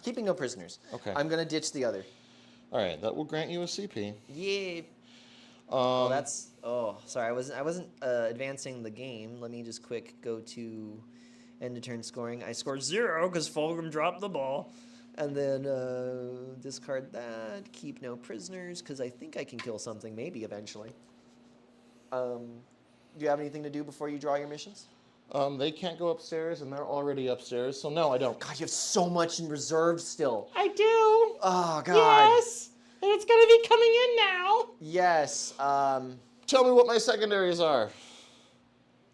Keeping no prisoners. Okay. I'm going to ditch the other. All right, that will grant you a CP. Yeah. Oh, that's... Oh, sorry, I wasn't advancing the game. Let me just quick go to end of turn scoring. I scored 0 because Fulgrim dropped the ball. And then discard that. Keep no prisoners because I think I can kill something maybe eventually. Do you have anything to do before you draw your missions? They can't go upstairs, and they're already upstairs, so no, I don't. God, you have so much in reserve still. I do. Oh, God. Yes. And it's gonna be coming in now. Yes. Tell me what my secondaries are.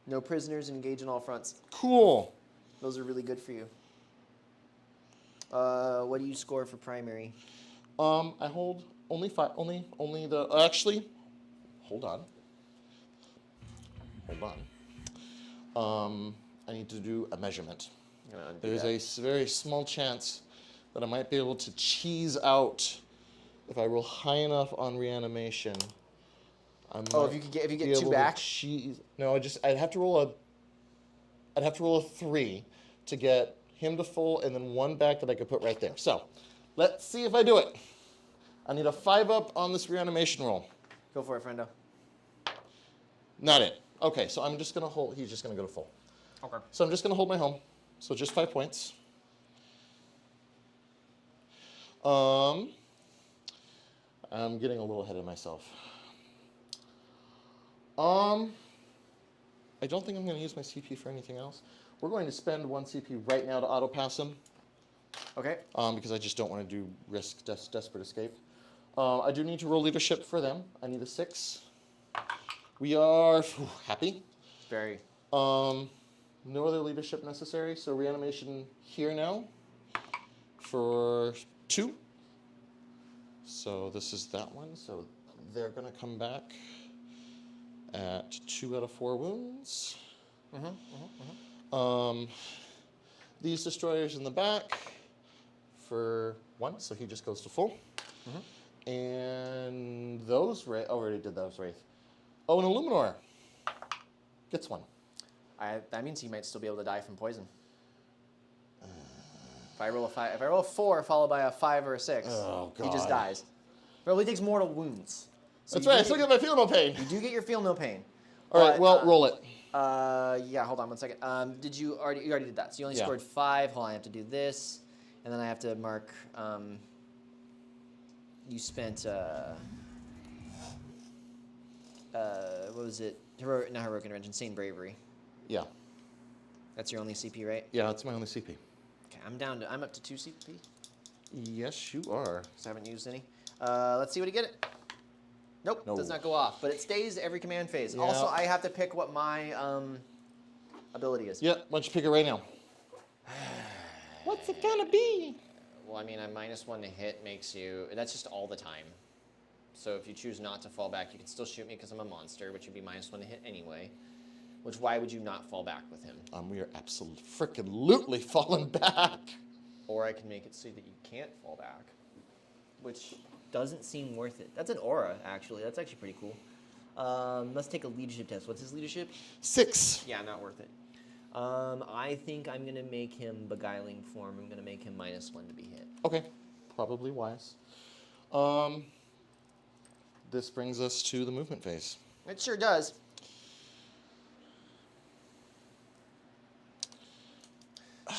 No prisoners, engage in all fronts. Cool. Those are really good for you. What do you score for primary? I hold only 5. Only the. Actually, hold on. I need to do a measurement. There's a very small chance that I might be able to cheese out if I roll high enough on reanimation. Oh, if you get 2 back. No, I'd have to roll a 3 to get him to full, and then 1 back that I could put right there. So, let's see if I do it. I need a 5-up on this reanimation roll. Go for it, friendo. Not it. Okay, so I'm just gonna hold. He's just gonna go to full. Okay. So I'm just gonna hold my home. So just 5 points. I'm getting a little ahead of myself. I don't think I'm going to use my CP for anything else. We're going to spend 1 CP right now to auto pass him. Okay. Because I just don't want to do risk desperate escape. I do need to roll leadership for them. I need a 6. We are happy. Very. No other leadership necessary, so reanimation here now for 2. So this is that one. So they're going to come back at 2 out of 4 wounds. These destroyers in the back for 1, so he just goes to full. And those already did those Wraith. Oh, and Illuminor gets 1. That means he might still be able to die from poison. If I roll a 4 followed by a 5 or a 6, he just dies. But it only takes mortal wounds. So That's right. I still get my feel no pain. You do get your feel no pain. All right. Well, roll it. Yeah. Hold on 1 second. Did you already? You already did that. So you only scored 5. Hold on. I have to do this, and then I have to mark. You spent. What was it? Not heroic intervention. Insane bravery. Yeah. That's your only CP, right? Yeah, that's my only CP. Okay. I'm up to 2 CP. Yes, you are. So I haven't used any. Let's see what he get it. Nope, No. does not go off, but it stays every command phase. Yeah. Also, I have to pick what my ability is. Yeah, why don't you pick it right now? What's it gonna be? Well, I mean, a -1 to hit makes you... That's just all the time. So if you choose not to fall back, you can still shoot me because I'm a monster, which would be -1 to hit anyway. Which, why would you not fall back with him? We are absolutely frickin' falling back. Or I can make it so that you can't fall back. Which doesn't seem worth it. That's an aura, actually. That's actually pretty cool. Let's take a leadership test. What's his leadership? 6. Yeah, not worth it. I think I'm going to make him beguiling form. I'm going to make him -1 to be hit. Okay, probably wise. This brings us to the movement phase. It sure does.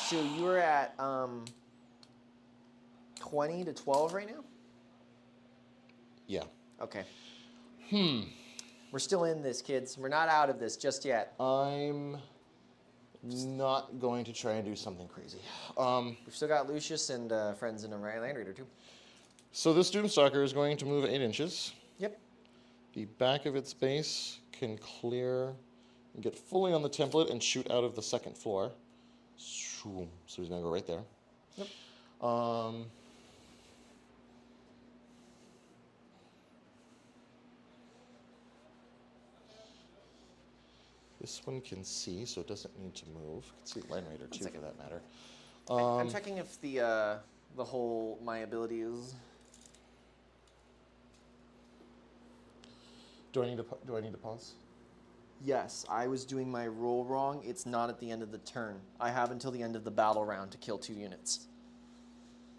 So you're at 20 to 12 right now? Yeah. Okay. We're still in this, kids. We're not out of this just yet. I'm not going to try and do something crazy. We've still got Lucius and friends in a Land Raider, too. So this Doomstalker is going to move 8 inches. Yep. The back of its base can clear and get fully on the template and shoot out of the second floor. So he's going to go right there. Yep. This one can see, so it doesn't need to move. It can see Land Raider too, for that matter. I'm checking if the whole my ability is. Do I need to pause? Yes, I was doing my roll wrong. It's not at the end of the turn. I have until the end of the battle round to kill 2 units.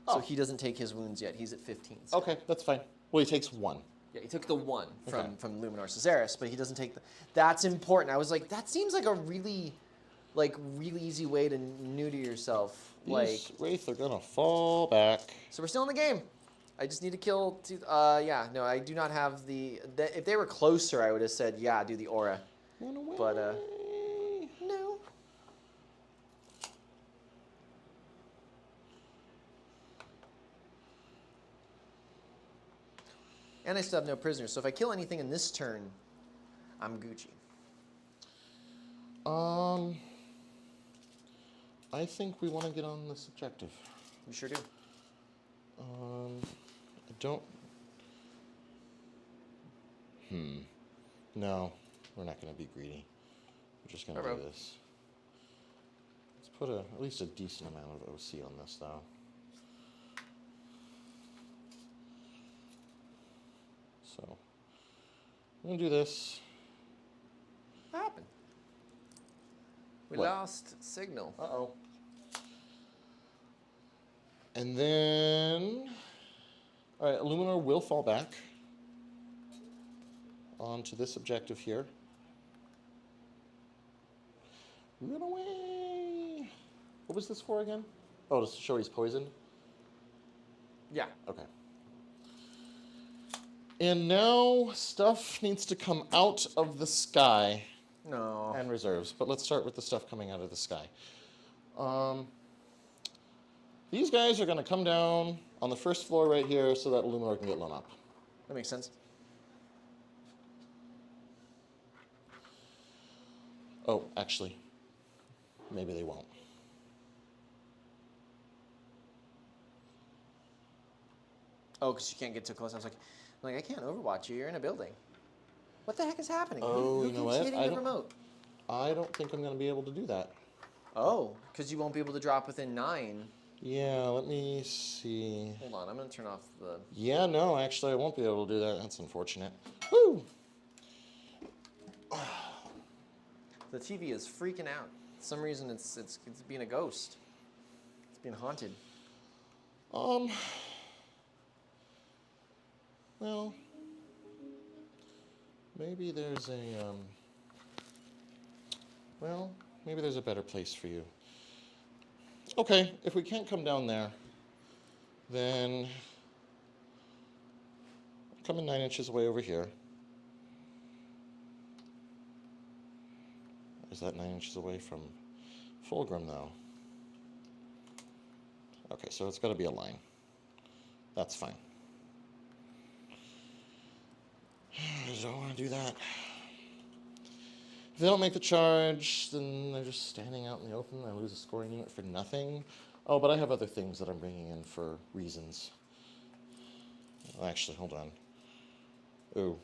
Oh. So he doesn't take his wounds yet. He's at 15. So. Okay, that's fine. Well, he takes 1. Yeah, he took the 1 Okay. from Luminor Caesaris, but he doesn't take the... That's important. I was like, that seems like a really easy way to neuter yourself. These Wraith are gonna fall back. So we're still in the game. I just need to kill... yeah, no, I do not have the... If they were closer, I would have said, yeah, do the aura. Run away. But, no. And I still have no prisoners, so if I kill anything in this turn, I'm Gucci. I think we want to get on this objective. You sure do. I don't... No, we're not going to be greedy. We're just going to do this. Let's put at least a decent amount of OC on this, though. So, I'm going to do this. What happened? We What? lost signal. Uh-oh. And then... All right, Illuminor will fall back onto this objective here. Run away! What was this for again? Oh, to show he's poisoned? Yeah. Okay. And now stuff needs to come out of the sky. No. And reserves, but let's start with the stuff coming out of the sky. These guys are going to come down on the first floor right here so that Illuminor can get blown up. That makes sense. Oh, actually, maybe they won't. Oh, because you can't get too close. I was like, I can't overwatch you. You're in a building. What the heck is happening? Oh, Who you know keeps what? hitting the remote? I don't think I'm going to be able to do that. Oh, because you won't be able to drop within 9. Yeah, let me see. Hold on, I'm going to turn off the... Yeah, no, actually, I won't be able to do that. That's unfortunate. Woo! The TV is freaking out. For some reason, it's being a ghost. It's being haunted. Well, maybe there's a, maybe there's a better place for you. Okay, if we can't come down there, then I'm coming 9 inches away over here. Is that 9 inches away from Fulgrim, though? Okay, so it's got to be a line. That's fine. do I want to do that? If they don't make the charge, then they're just standing out in the open. I lose a scoring unit for nothing. Oh, but I have other things that I'm bringing in for reasons. Actually, hold on. Ooh.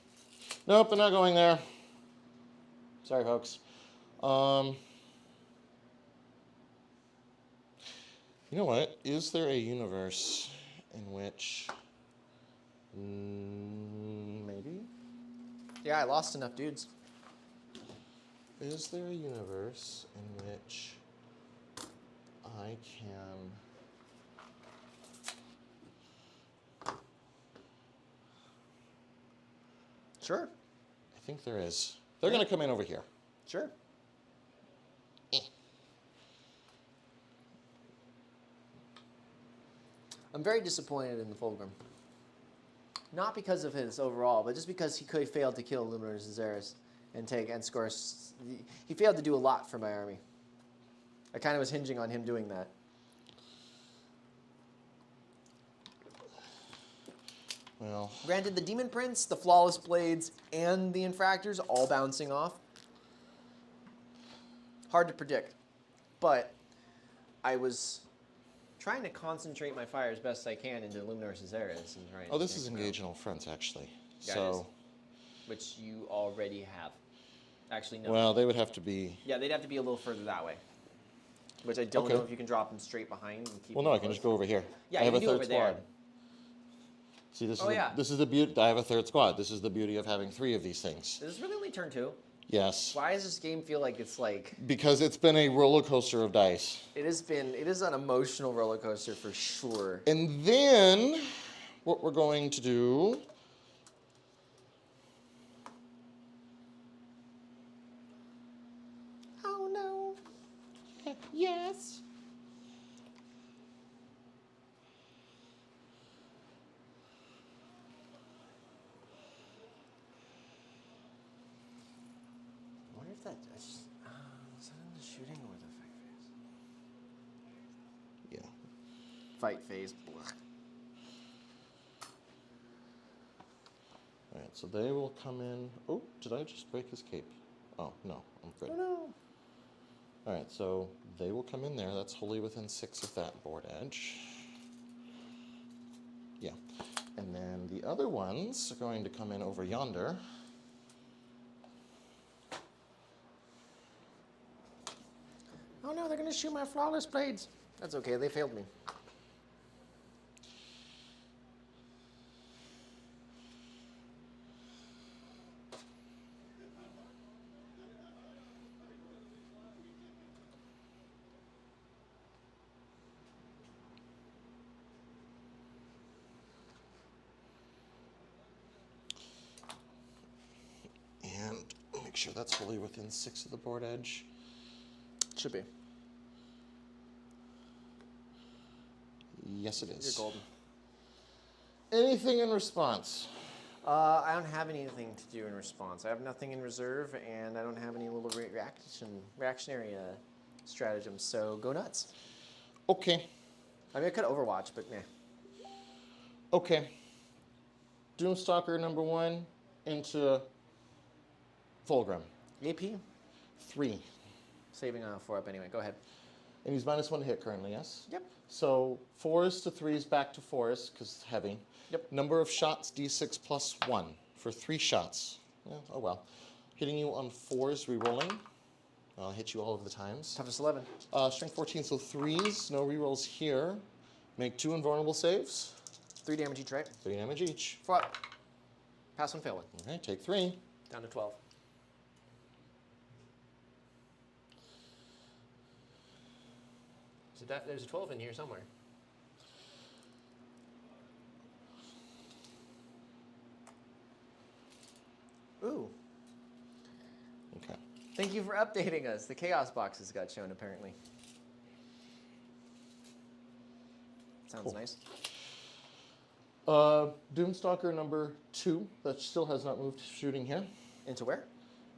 Nope, they're not going there. Sorry, folks. You know what? Is there a universe in which... maybe? Yeah, I lost enough dudes. Is there a universe in which I can... Sure. I think there is. They're going to come in over here. Sure. I'm very disappointed in the Fulgrim. Not because of his overall, but just because he could failed to kill Luminous Azaris and score. He failed to do a lot for my army. I kind of was hinging on him doing that. Well, Granted, the Demon Prince, the Flawless Blades, and the Infractors all bouncing off. Hard to predict. But I was trying to concentrate my fire as best I can into Luminous Azaris. And trying oh, to this take is him engage out, in all fronts, actually. Yeah, it So, which you already have. Actually, no. well, they would have to be... Yeah, they'd have to be a little further that way. Which I don't Okay. know if you can drop them straight behind and keep Well, them no, I can close. just go over here. Yeah, I have you a can do third over there. squad. See, this is Oh, yeah. this is the beauty. I have a third squad. This is the beauty of having 3 of these things. This is really only turn 2. Yes, Why does this game feel like it's like... because it's been a roller coaster of dice. It is an emotional roller coaster for sure. And then, what we're going to do... Oh, no. Yes. I wonder if that's is that in the shooting or the fight phase? Yeah. Fight phase. Blah. All right, so they will come in... Oh, did I just break his cape? Oh, no, I'm good. Oh, no. All right, so they will come in there. That's wholly within 6 of that board edge. Yeah. And then the other ones are going to come in over yonder. Oh, no, they're going to shoot my Flawless Blades. That's okay, they failed me. And make sure that's wholly within 6 of the board edge. Should be. Yes, it is. You're golden. Anything in response? I don't have anything to do in response. I have nothing in reserve, and I don't have any little reactionary stratagems, so go nuts. Okay. I mean, I could Overwatch, but meh. Okay. Doomstalker number 1 into Fulgrim. AP? 3. Saving 4 up anyway. Go ahead. And he's -1 to hit currently, yes? Yep. So 4s to 3s back to 4s, because it's heavy. Yep. Number of shots, d6 plus 1 for 3 shots. Yeah, oh well. Hitting you on 4s, re-rolling. I'll hit you all of the times. Toughest 11. Strength 14, so 3s, no re-rolls here. Make 2 invulnerable saves. 3 damage each, right? 3 damage each. 4 up. Pass 1, fail 1. Okay, take 3. Down to 12. So there's a 12 in here somewhere. Ooh. Okay. Thank you for updating us. The Chaos boxes got shown, apparently. Sounds Cool. nice. Doomstalker number 2, that still has not moved shooting here. Into where?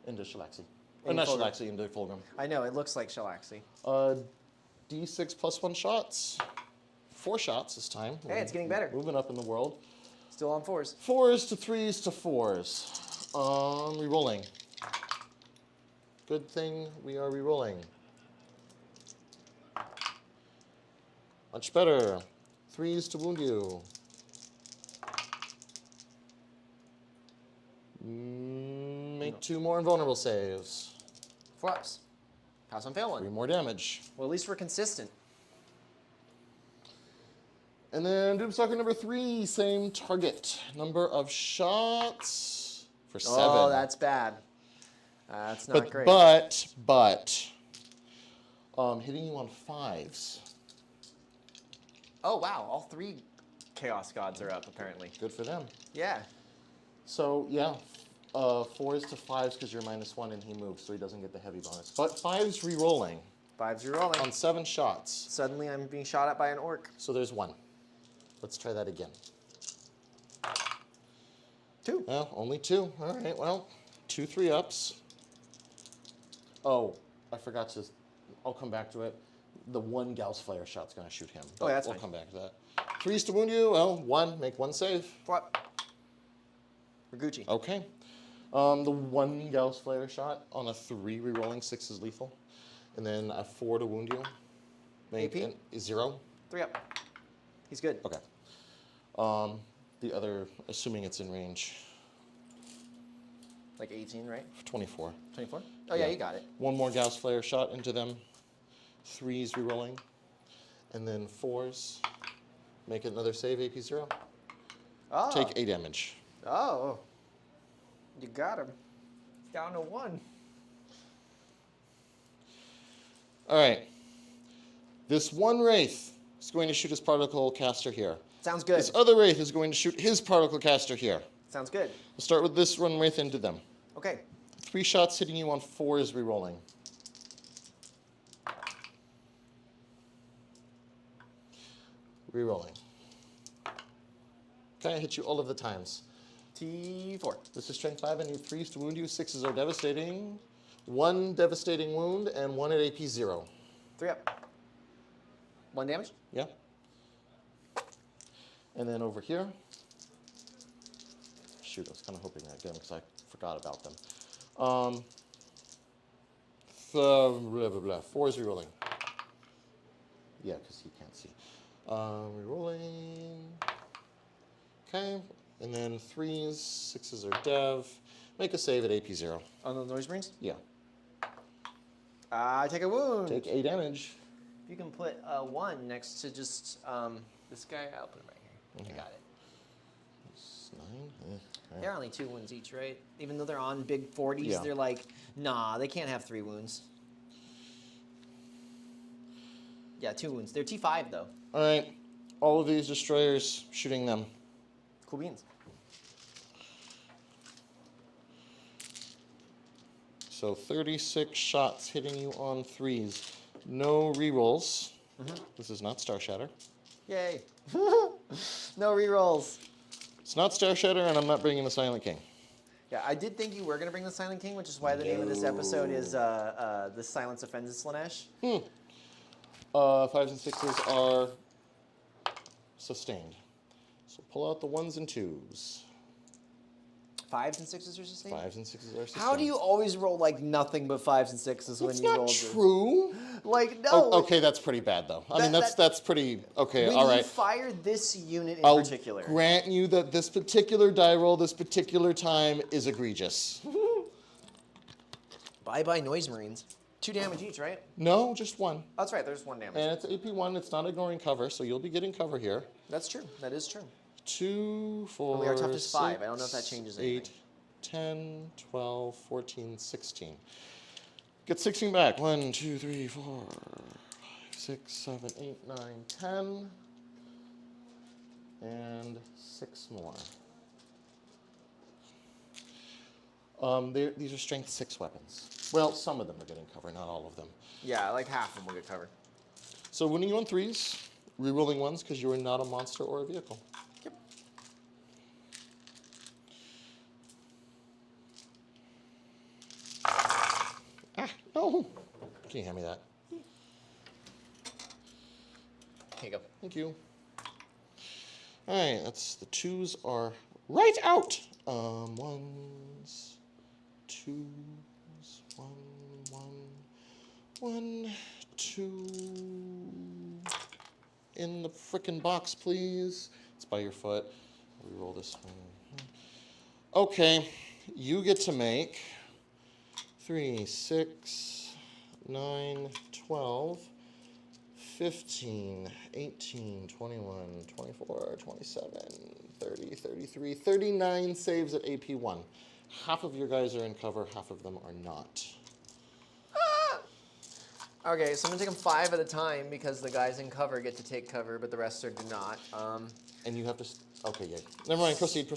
Into Shalaxi. Or In not Fulgrim. Shalaxi, into Fulgrim. I know, it looks like Shalaxi. D6 plus 1 shots. 4 shots this time. Hey, it's getting better. Moving up in the world. Still on 4s. 4s to 3s to 4s. Rerolling. Good thing we are rerolling. Much better. 3s to wound you. Make 2 more invulnerable saves. 4 ups. Pass on fail 3 one. more damage. Well, at least we're consistent. And then Doomstalker number 3, same target. Number of shots for 7. Oh, that's bad. That's not great. But, hitting you on 5s. Oh, wow. All 3 Chaos Gods are up, apparently. Good for them. Yeah. So, yeah, 4s to 5s because you're -1 and he moves, so he doesn't get the heavy bonus. But 5s re-rolling 5s rerolling. on 7 shots. Suddenly I'm being shot at by an orc. So there's 1. Let's try that again. 2. Well, only 2. All right, well, 2 3-ups. Oh, I forgot to, I'll come back to it. The 1 Gauss Flare shot's going to shoot him. Oh, yeah, that's We'll fine. come back to that. 3s to wound you. Well, 1, make 1 save. 4 up. Raguchi. Okay. The 1 Gauss Flare shot on a 3 rerolling 6 is lethal. And then a 4 to wound you. Make AP? 0. 3 up. He's good. Okay. The other, assuming it's in range, Like 18, right? 24. 24? Oh, yeah, you got it. 1 more Gauss Flare shot into them. 3s rerolling. And then 4s. Make another save, AP 0. Oh. Take 8 damage. Oh. You got him. Down to 1. All right. This 1 Wraith is going to shoot his particle caster here. Sounds good. This other Wraith is going to shoot his particle caster here. Sounds good. We'll start with this 1 Wraith into them. Okay. 3 shots hitting you on 4s rerolling. Rerolling. Okay, I hit you all of the times. T4. This is strength 5. I need 3s to wound you. 6s are devastating. 1 devastating wound and 1 at AP 0. 3 up. 1 damage. Yeah. And then over here. Shoot, I was kind of hoping that again because I forgot about them. Blah, blah, blah. 4s rerolling. Yeah, because he can't see. Rerolling. Okay. And then 3s, 6s are dev. Make a save at AP 0. On the Noise Marines? Yeah. I take a wound. Take 8 damage. If you can put 1 next to just this guy, I'll put him right here. Okay. I got it. It's 9. Right. They're only 2 wounds each, right? Even though they're on big 40s, Yeah. they're like, nah, they can't have 3 wounds. Yeah, 2 wounds. They're T5 though. All right. All of these destroyers shooting them. Cool beans. So 36 shots hitting you on 3s. No rerolls. This is not Star Shatter. Yay. No rerolls. It's not Star Shatter, and I'm not bringing the Silent King. Yeah, I did think you were going to bring the Silent King, which is why the name of this episode is The Silence Offends Slaanesh. 5s and 6s are sustained. So pull out the 1s and 2s. 5s and 6s are sustained? 5s and 6s are sustained. How do you always roll like nothing but 5s and 6s when That's you roll not this? true. Like, no. Oh, okay, that's pretty bad, though. I mean, that's pretty... Okay, When all you right. fired this unit in I'll particular. grant you that this particular die roll, this particular time, is egregious. Bye-bye Noise Marines. 2 damage each, right? No, just 1. Oh, that's right, there's 1 damage. And it's AP1, it's not ignoring cover, so you'll be getting cover here. That's true. That is true. 2, 4, we are tough as 5. 6, I don't know if that changes 8, anything. 10, 12, 14, 16. Get 16 back. 1, 2, 3, 4, 5, 6, 7, 8, 9, 10. And 6 more. These are strength 6 weapons. Well, some of them are getting cover, not all of them. Yeah, like half of them will get covered. So winning you on 3s, rerolling 1s because you are not a monster or a vehicle. Yep. No. Can you hand me that? Here you go. Thank you. All right, that's the 2s are right out. Ones, twos, one, two. In the frickin' box, please. It's by your foot. Reroll this one. Okay, you get to make 3, 6, 9, 12, 15, 18, 21, 24, 27, 30, 33, 39 saves at AP1. Half of your guys are in cover, half of them are not. Okay, so I'm gonna take them 5 at a time because the guys in cover get to take cover, but the rest do not. And you have to. Okay, yeah. Never mind. Proceed.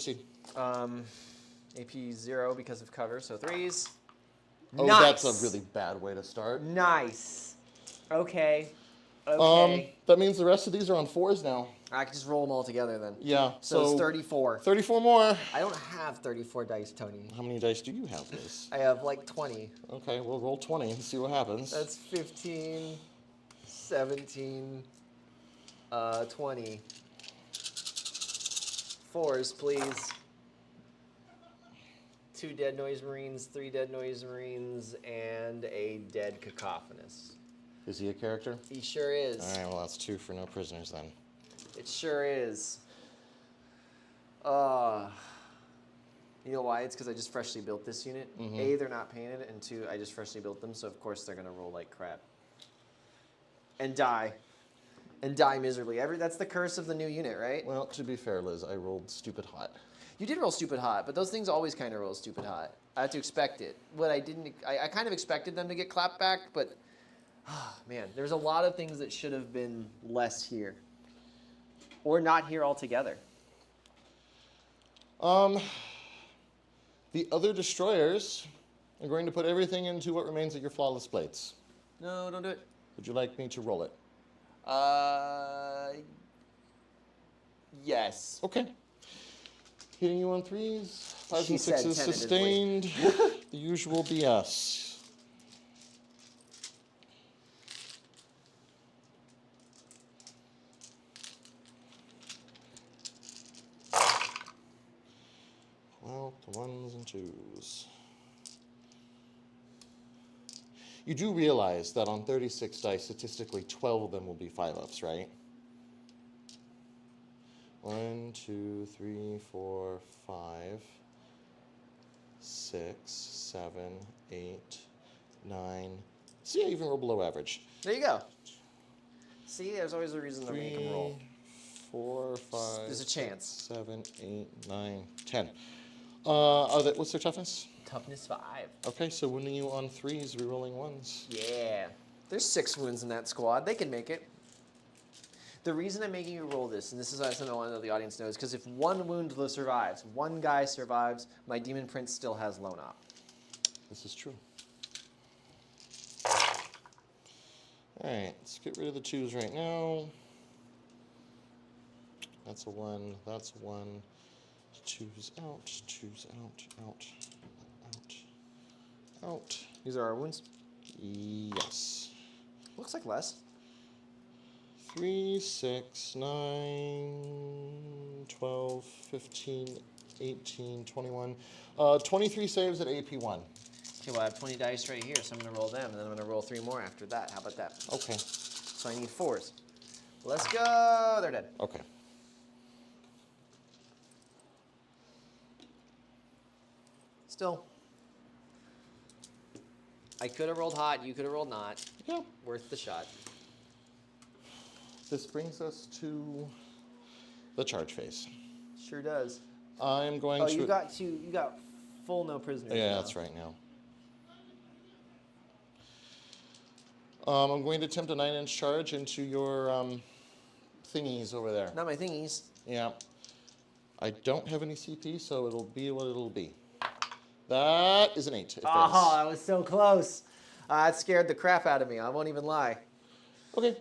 AP 0 because of cover, so 3s. Oh, Nice. that's a really bad way to start. Nice. Okay. Okay. That means the rest of these are on 4s now. I can just roll them all together then. Yeah. So it's 34. 34 more. I don't have 34 dice, Tony. How many dice do you have, Liz? I have like 20. Okay, we'll roll 20 and see what happens. That's 15, 17, 20. 4s, please. 2 dead noise marines, 3 dead noise marines, and a dead cacophonous. Is he a character? He sure is. All right, well, that's 2 for no prisoners then. It sure is. You know why? It's because I just freshly built this unit. Mm-hmm. A, they're not painted, and 2, I just freshly built them, so of course they're going to roll like crap. And die. And die miserably. That's the curse of the new unit, right? Well, to be fair, Liz, I rolled stupid hot. You did roll stupid hot, but those things always kind of roll stupid hot. I had to expect it. What I didn't, I kind of expected them to get clapped back, but man, there's a lot of things that should have been less here. Or not here altogether. The other destroyers are going to put everything into what remains of your flawless plates. No, don't do it. Would you like me to roll it? Yes. Okay. Hitting you on 3s, 5s She and said 6s tentatively. sustained. The usual BS. Well, the 1s and 2s. You do realize that on 36 dice, statistically, 12 of them will be 5-ups, right? 1, 2, 3, 4, 5, 6, 7, 8, 9. See, I even roll below average. There you go. See, there's always a reason to make them 3, roll. 4, 5. There's a chance. 7, 8, 9, 10. What's their toughness? Toughness 5. Okay, so winning you on 3s, rerolling 1s. Yeah. There's 6 wounds in that squad. They can make it. The reason I'm making you roll this, and this is something I want to know the audience knows, because if 1 wound survives, 1 guy survives, my Demon Prince still has lone op. This is true. Alright, let's get rid of the 2s right now. That's a 1, that's a 1. 2s out, 2s out. These are our wounds? Yes. Looks like less. 3, 6, 9, 12, 15, 18, 21. 23 saves at AP1. Okay, well, I have 20 dice right here, so I'm going to roll them, and then I'm going to roll 3 more after that. How about that? Okay. So I need 4s. Let's go. They're dead. Okay. Still. I could have rolled hot. You could have rolled not. Yeah. Worth the shot. This brings us to the charge phase. Sure does. I'm going Oh, to... you got full no prisoners. Yeah, now. that's right now. I'm going to attempt a 9-inch charge into your thingies over there. Not my thingies. Yeah. I don't have any CP, so it'll be what it'll be. That is an 8. It fails. Oh, that was so close. That scared the crap out of me. I won't even lie. Okay.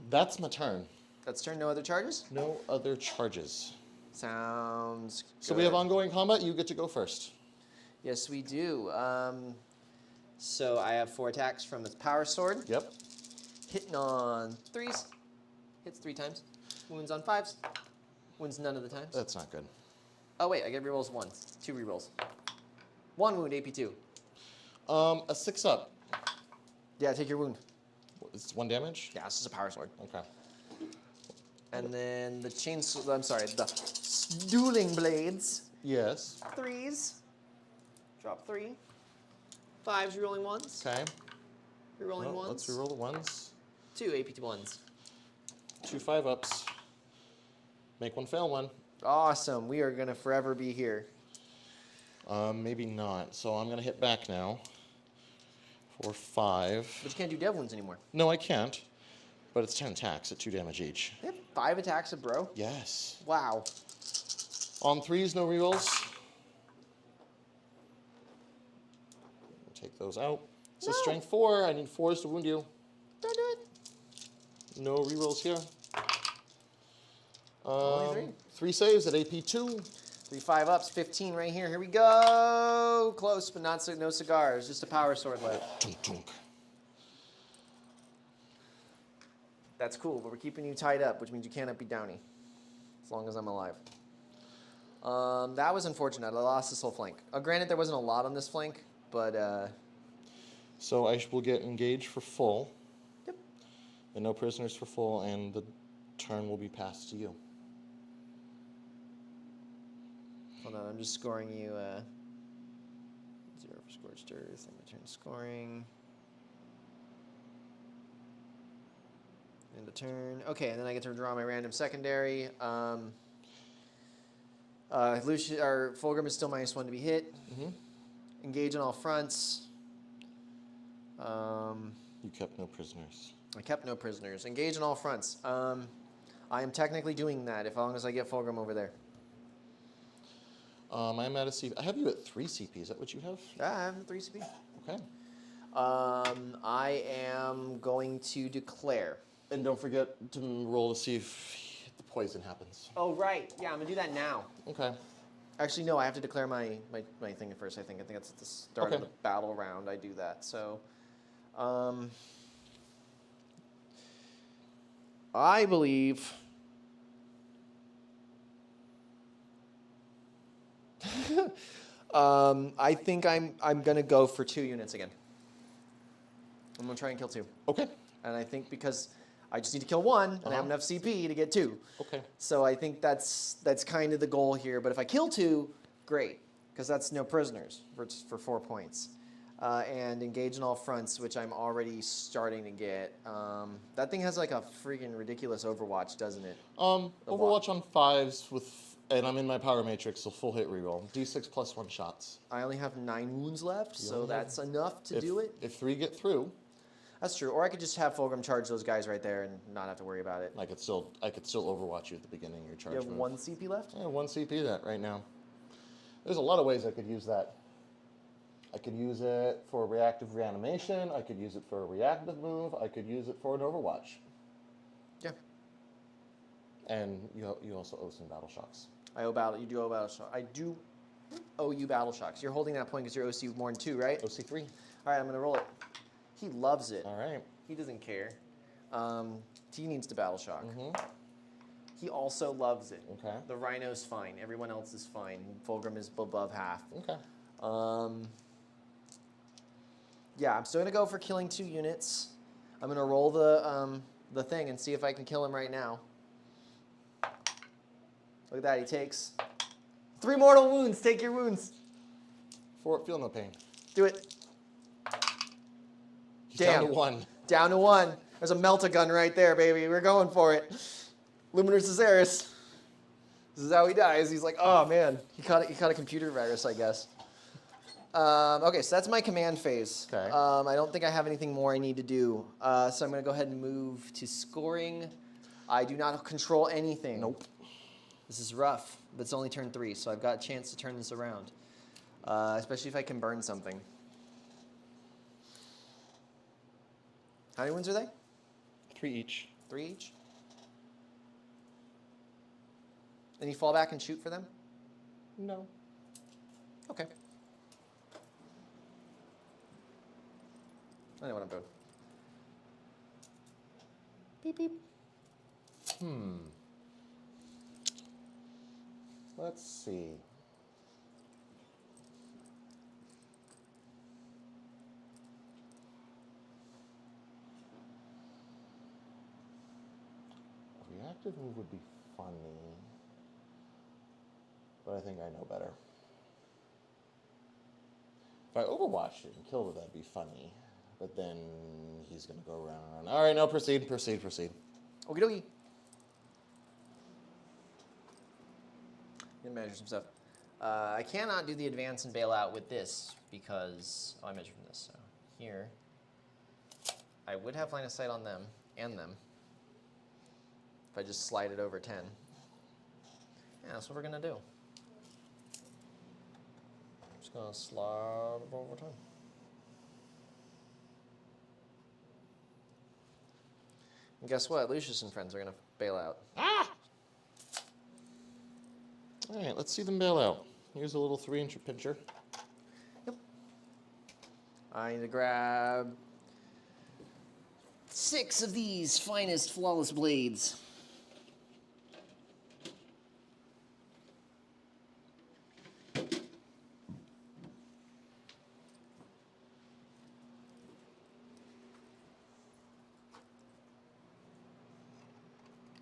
That's my turn. That's turn. No other charges? No other charges. Sounds good. So we have ongoing combat. You get to go first. Yes, we do. So I have 4 attacks from this power sword. Yep. Hitting on 3s. Hits 3 times. Wounds on 5s. Wounds none of the times. That's not good. Oh wait, I get rerolls once. 2 rerolls. 1 wound, AP2. A 6-up. Yeah, take your wound. It's 1 damage? Yeah, this is a power sword. Okay. And then the chainsaw, I'm sorry, the dueling blades. Yes. 3s. Drop 3. 5s, rerolling 1s. Okay. Rerolling Well, 1s. let's reroll the 1s. 2 AP1s. 2 5-ups. Make 1 fail 1. Awesome. We are going to forever be here. Maybe not. So I'm going to hit back now for 5. But you can't do dev wounds anymore. No, I can't. But it's 10 attacks at 2 damage each. They have 5 attacks, bro. Yes. Wow. On 3s, no rerolls. Take those out. It's a strength 4. I need 4s to wound you. Don't do it. No rerolls here. Only 3. 3 saves at AP2. 3 5-ups, 15 right here. Here we go. Close, but not no cigars. Just a power sword left. Tunk, tunk. That's cool, but we're keeping you tied up, which means you cannot be Downey. As long as I'm alive. That was unfortunate. I lost this whole flank. Granted, there wasn't a lot on this flank, but... So I will get engaged for full. Yep. And no prisoners for full, and the turn will be passed to you. Hold on, I'm just scoring you 0 for Scorched Earth. I'm return scoring. End of turn. Okay, and then I get to draw my random secondary. Lucius, or Fulgrim is still -1 to be hit. Mm-hmm. Engage on all fronts. You kept no prisoners. I kept no prisoners. Engage on all fronts. I am technically doing that as long as I get Fulgrim over there. I'm at a CP. I have you at 3 CP. Is that what you have? Ah, I have 3 CP. Okay. I am going to declare. And don't forget to roll to see if the poison happens. Oh, right. Yeah, I'm going to do that now. Okay. Actually, no, I have to declare my thing first, I think. I think that's at the start of Okay. the battle round I do that. So, I believe... I think I'm going to go for 2 units again. I'm going to try and kill 2. Okay. And I think because I just need to kill 1, and I have enough CP to get 2. Okay. So I think that's kind of the goal here. But if I kill 2, great, because that's no prisoners for 4 points. And engage in all fronts, which I'm already starting to get. That thing has like a freaking ridiculous Overwatch, doesn't it? Overwatch on 5s with, and I'm in my power matrix, so full hit reroll. D6 plus 1 shots. I only have 9 wounds left, so only have- that's enough to do it. If 3 get through, That's true. Or I could just have Fulgrim charge those guys right there and not have to worry about it. I could still Overwatch you at the beginning of your charge You have move. 1 CP left? Yeah, 1 CP that right now. There's a lot of ways I could use that. I could use it for reactive reanimation. I could use it for a reactive move. I could use it for an Overwatch. Yeah. And you also owe some battle shocks. You do owe battle shock. I do owe you battle shocks. You're holding that point because you're OC more than 2, right? OC3. All right, I'm going to roll it. He loves it. All right. He doesn't care. He needs to battle shock. Mm-hmm. He also loves it. Okay. The Rhino's fine. Everyone else is fine. Fulgrim is above half. Okay. Yeah, I'm still going to go for killing 2 units. I'm going to roll the thing and see if I can kill him right now. Look at that. He takes 3 mortal wounds. Take your wounds. Feel no pain. Do it. He's down Damn. to 1. Down to 1. There's a melt-a-gun right there, baby. We're going for it. Luminar Caesaris. This is how he dies. He's like, oh man, he caught a computer virus, I guess. Okay, so that's my command phase. Okay. I don't think I have anything more I need to do. So I'm going to go ahead and move to scoring. I do not control anything. Nope. This is rough, but it's only turn 3, so I've got a chance to turn this around. Especially if I can burn something. How many wounds are they? 3 each. 3 each? And you fall back and shoot for them? No. Okay. I know what I'm doing. Beep, beep. Let's see. A reactive move would be funny, but I think I know better. If I overwatched it and killed it, that'd be funny. But then he's going to go around and around. All right, no, proceed. Okie dokie. Gonna measure some stuff. I cannot do the advance and bail out with this because I measured from this. So here, I would have line of sight on them and them if I just slide it over 10. Yeah, that's what we're gonna do. Just gonna slide it over 10. And guess what? Lucius and friends are gonna bail out. Ah! All right, let's see them bail out. Here's a little 3-inch pincher. Yep. I need to grab 6 of these finest flawless blades.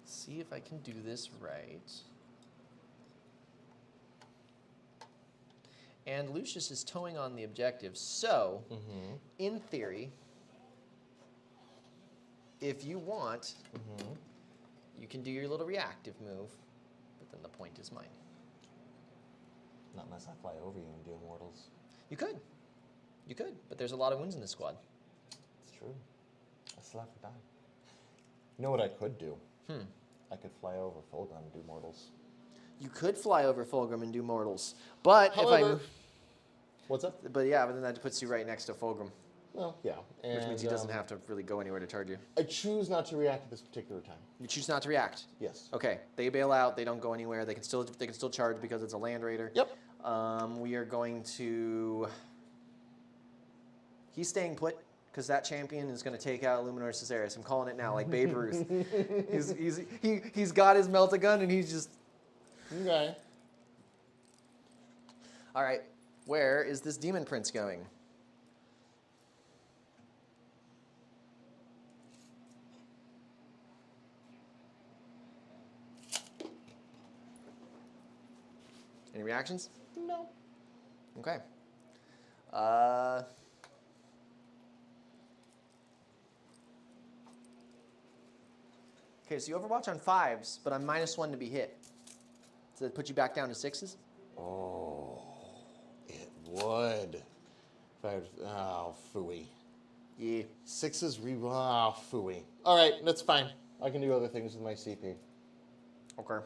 See if I can do this right. And Lucius is towing on the objective, so in theory, if you want, you can do your little reactive move, but then the point is mine. Not unless I fly over you and do immortals. You could, but there's a lot of wounds in this squad. It's true. I still have to die. You know what I could do? I could fly over Fulgrim and do mortals. You could fly over Fulgrim and do mortals, but However, what's up? But then that puts you right next to Fulgrim, Well, yeah. And, which means he doesn't have to really go anywhere to charge you. I choose not to react at this particular time. You choose not to react. Yes. Okay, they bail out. They don't go anywhere. They can still charge because it's a land raider. Yep. We are going to. He's staying put because that champion is going to take out Luminor Caesaris. I'm calling it now, like Babe Ruth. He's got his melt-a-gun and he's just. Okay. All right, where is this demon prince going? Any reactions? No. Okay. Okay, so you overwatch on 5s, but I'm -1 to be hit. Does that put you back down to 6s? Oh, it would. If I had, oh, phooey. Yeah. 6s oh, phooey. All right, that's fine. I can do other things with my CP. Okay.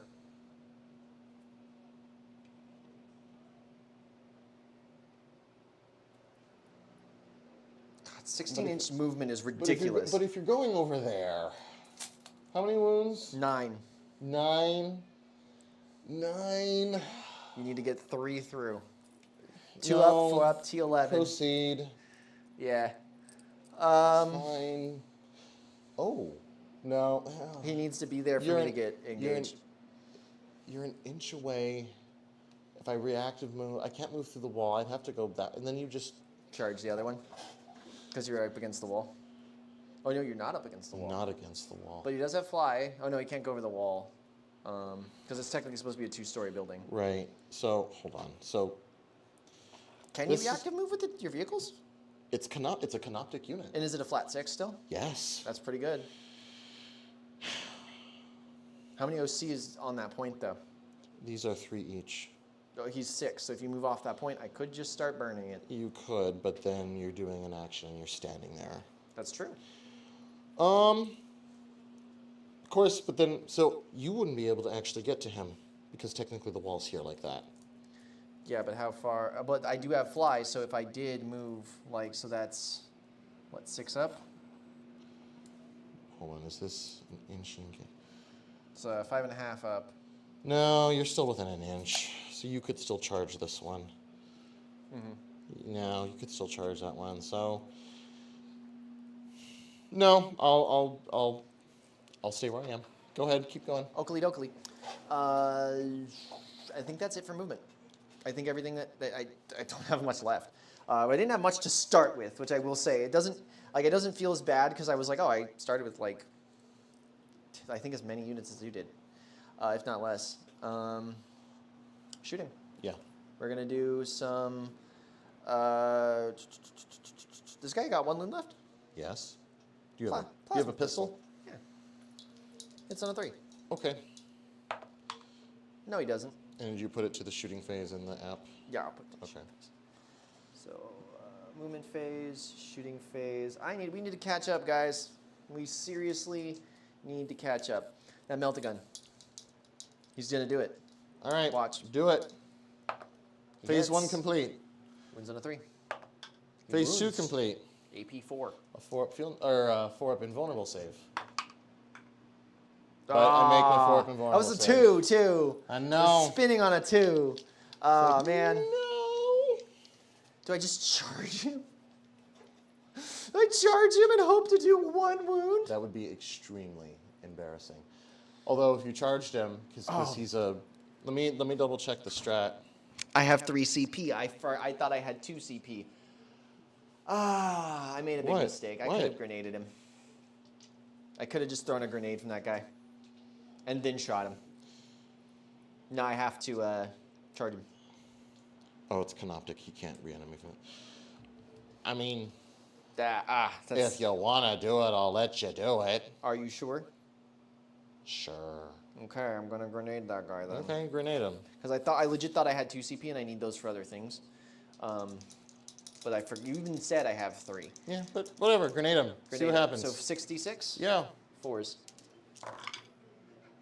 God, 16-inch movement is ridiculous. But if you're going over there, how many wounds? 9. 9. 9. You need to get 3 through. 2 No. up, 4 up, T11. Proceed. Yeah. Fine. Oh, no. He needs to be there for me to get engaged. You're an inch away. If I reactive move, I can't move through the wall. I'd have to go back, and then you just Charge the other one? Because you're up against the wall. Oh, no, you're not up against the wall. not against the wall. But he does have fly. Oh, no, he can't go over the wall. Because it's technically supposed to be a 2-story building. Right. So hold on. So Can you This is- reactive move with your vehicles? it's a canoptic unit. And is it a flat 6 still? Yes. That's pretty good. How many OC is on that point, though? These are 3 each. Oh, he's 6, so if you move off that point, I could just start burning it. You could, but then you're doing an action and you're standing there. That's true. Of course, but then, so you wouldn't be able to actually get to him because technically the wall's here like that. Yeah, but how far? But I do have fly, so if I did move, like, so that's, what, 6 up? Hold on, is this an inch? It's 5.5 up. No, you're still within an inch, so you could still charge this one. No, you could still charge that one. So, no, I'll stay where I am. Go ahead, keep going. Oakley dokley. I think that's it for movement. I think everything that I don't have much left. I didn't have much to start with, which I will say. It doesn't feel as bad because I was like, oh, I started with like, I think as many units as you did, if not less. Shooting. Yeah. We're gonna do some. This guy got 1 loon left. Yes. Do you have a pistol? Yeah. It's on a 3. Okay. No, he doesn't. And did you put it to the shooting phase in the app? Yeah, I'll put it to the Okay. shooting phase. So, movement phase, shooting phase. We need to catch up, guys. We seriously need to catch up. That melt-a-gun. He's gonna do it. All right. Watch. Do it. He Phase hits. 1 complete. Wins on a 3. He Phase 2 wounds. complete. AP 4. A 4-up invulnerable save. But I make my 4-up invulnerable That was a save. 2, too. I It was know. spinning on a 2. Oh, man. No. Do I just charge him? I charge him and hope to do 1 wound? That would be extremely embarrassing. Although if you charged him, because he's a, let me double check the strat. I have 3 CP. I thought I had 2 CP. I made a big What? mistake. I What? could have grenaded him. I could have just thrown a grenade from that guy. And then shot him. Now I have to charge him. Oh, it's canoptic. He can't reanimate it. I mean, That's, if you want to do it, I'll let you do it. Are you sure? Sure. Okay, I'm gonna grenade that guy then. Okay, grenade him. Because I legit thought I had 2 CP and I need those for other things. But you even said I have 3. Yeah, but whatever. Grenade him. See Grenade. what happens. So 66? Yeah. 4s. I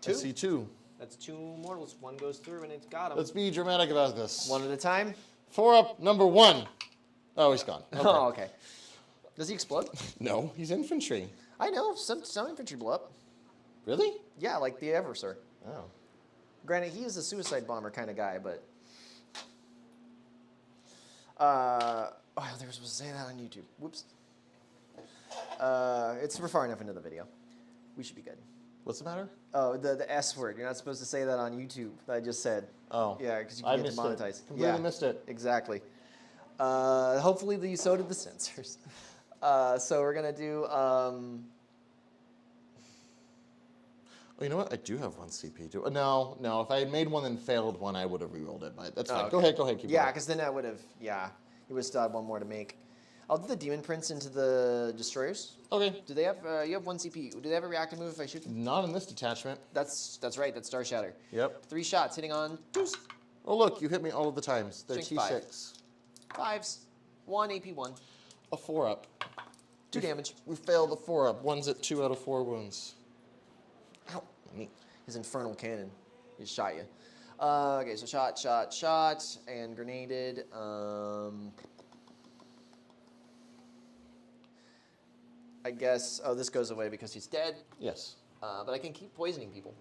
2? see 2. That's 2 mortals. 1 goes through and it's got him. Let's be dramatic about this. 1 at a time? 4-up number 1. Oh, he's gone. Okay. Oh, okay. Does he explode? No, he's infantry. I know. Some infantry blow up. Really? Yeah, like the Eversir. Oh. Granted, he is a suicide bomber kind of guy, but... they were supposed to say that on YouTube. Whoops. We're far enough into the video. We should be good. What's the matter? Oh, the S word. You're not supposed to say that on YouTube. That I just said. Oh. Yeah, because you I can get missed it. demonetized. Completely missed it. Exactly. Hopefully, so did the censors. So we're gonna do. Oh, you know what? I do have 1 CP. No. If I had made one and failed one, I would have rerolled it. But that's fine. okay. Go ahead. Keep Yeah, going. because then I would have. Yeah, you would have still had 1 more to make. I'll do the demon prince into the destroyers. Okay. Do they have? You have 1 CP. Do they have a reactive move if I shoot them? Not in this detachment. That's right. That's Star Shatter. Yep. 3 shots hitting on 2s, Oh, look, you hit me all of the times. They're Strength T6. 5s, 1 AP 1, A 4-up. 2 damage. We failed the 4-up. One's at 2 out of 4 wounds. Ow. Neat. His infernal cannon. He shot you. Okay, so shot, and grenaded. I guess. Oh, this goes away because he's dead. Yes. But I can keep poisoning people.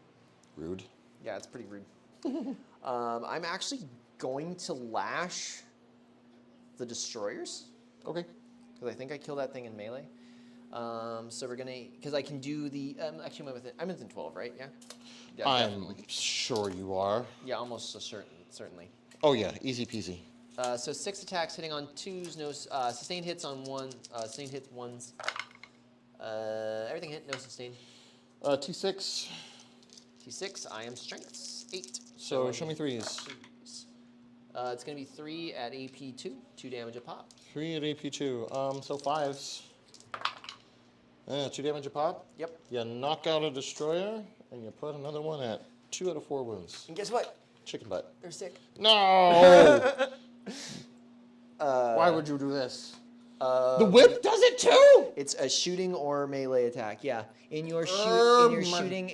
Rude. Yeah, it's pretty rude. I'm actually going to lash the destroyers Okay. because I think I killed that thing in melee. So we're gonna, because I can do the. Actually, I'm within 12, right? Yeah. Yeah, I'm definitely. sure you are. Yeah, almost certainly. Oh, yeah. Easy peasy. So 6 attacks hitting on 2s, no sustained hits on 1, sustained hits 1s. Everything hit, no sustained. T6. T6, I am strengths 8. So I show me need 3s. 3s. It's going to be 3 at AP 2, 2 damage a pop. 3 at AP2. So 5s. 2 damage a pop. Yep. You knock out a destroyer, and you put another one at 2 out of 4 wounds. And guess what? Chicken butt. They're sick. No! Why would you do this? The whip does it too! It's a shooting or melee attack, yeah. In your my shooting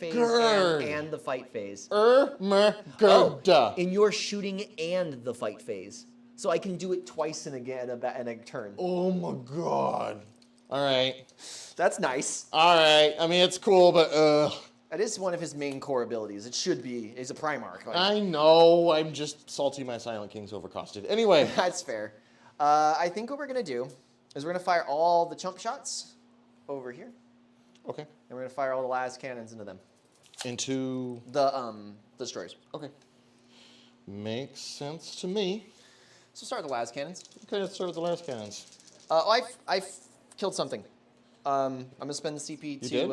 phase God. and the fight phase. Mergerda. In your shooting and the fight phase. So I can do it twice in a turn. Oh my god. Alright. That's nice. Alright. I mean, it's cool, but That is one of his main core abilities. It should be. He's a Primarch. Like, I know. I'm just salty my Silent King's overcosted. Anyway. that's fair. I think what we're going to do is we're going to fire all the chump shots over here. Okay. And we're going to fire all the last cannons into them. Into... The destroyers. Okay. Makes sense to me. So start with the las cannons. Okay, let's start with the last cannons. I've killed something. I'm gonna spend the CP You to. did?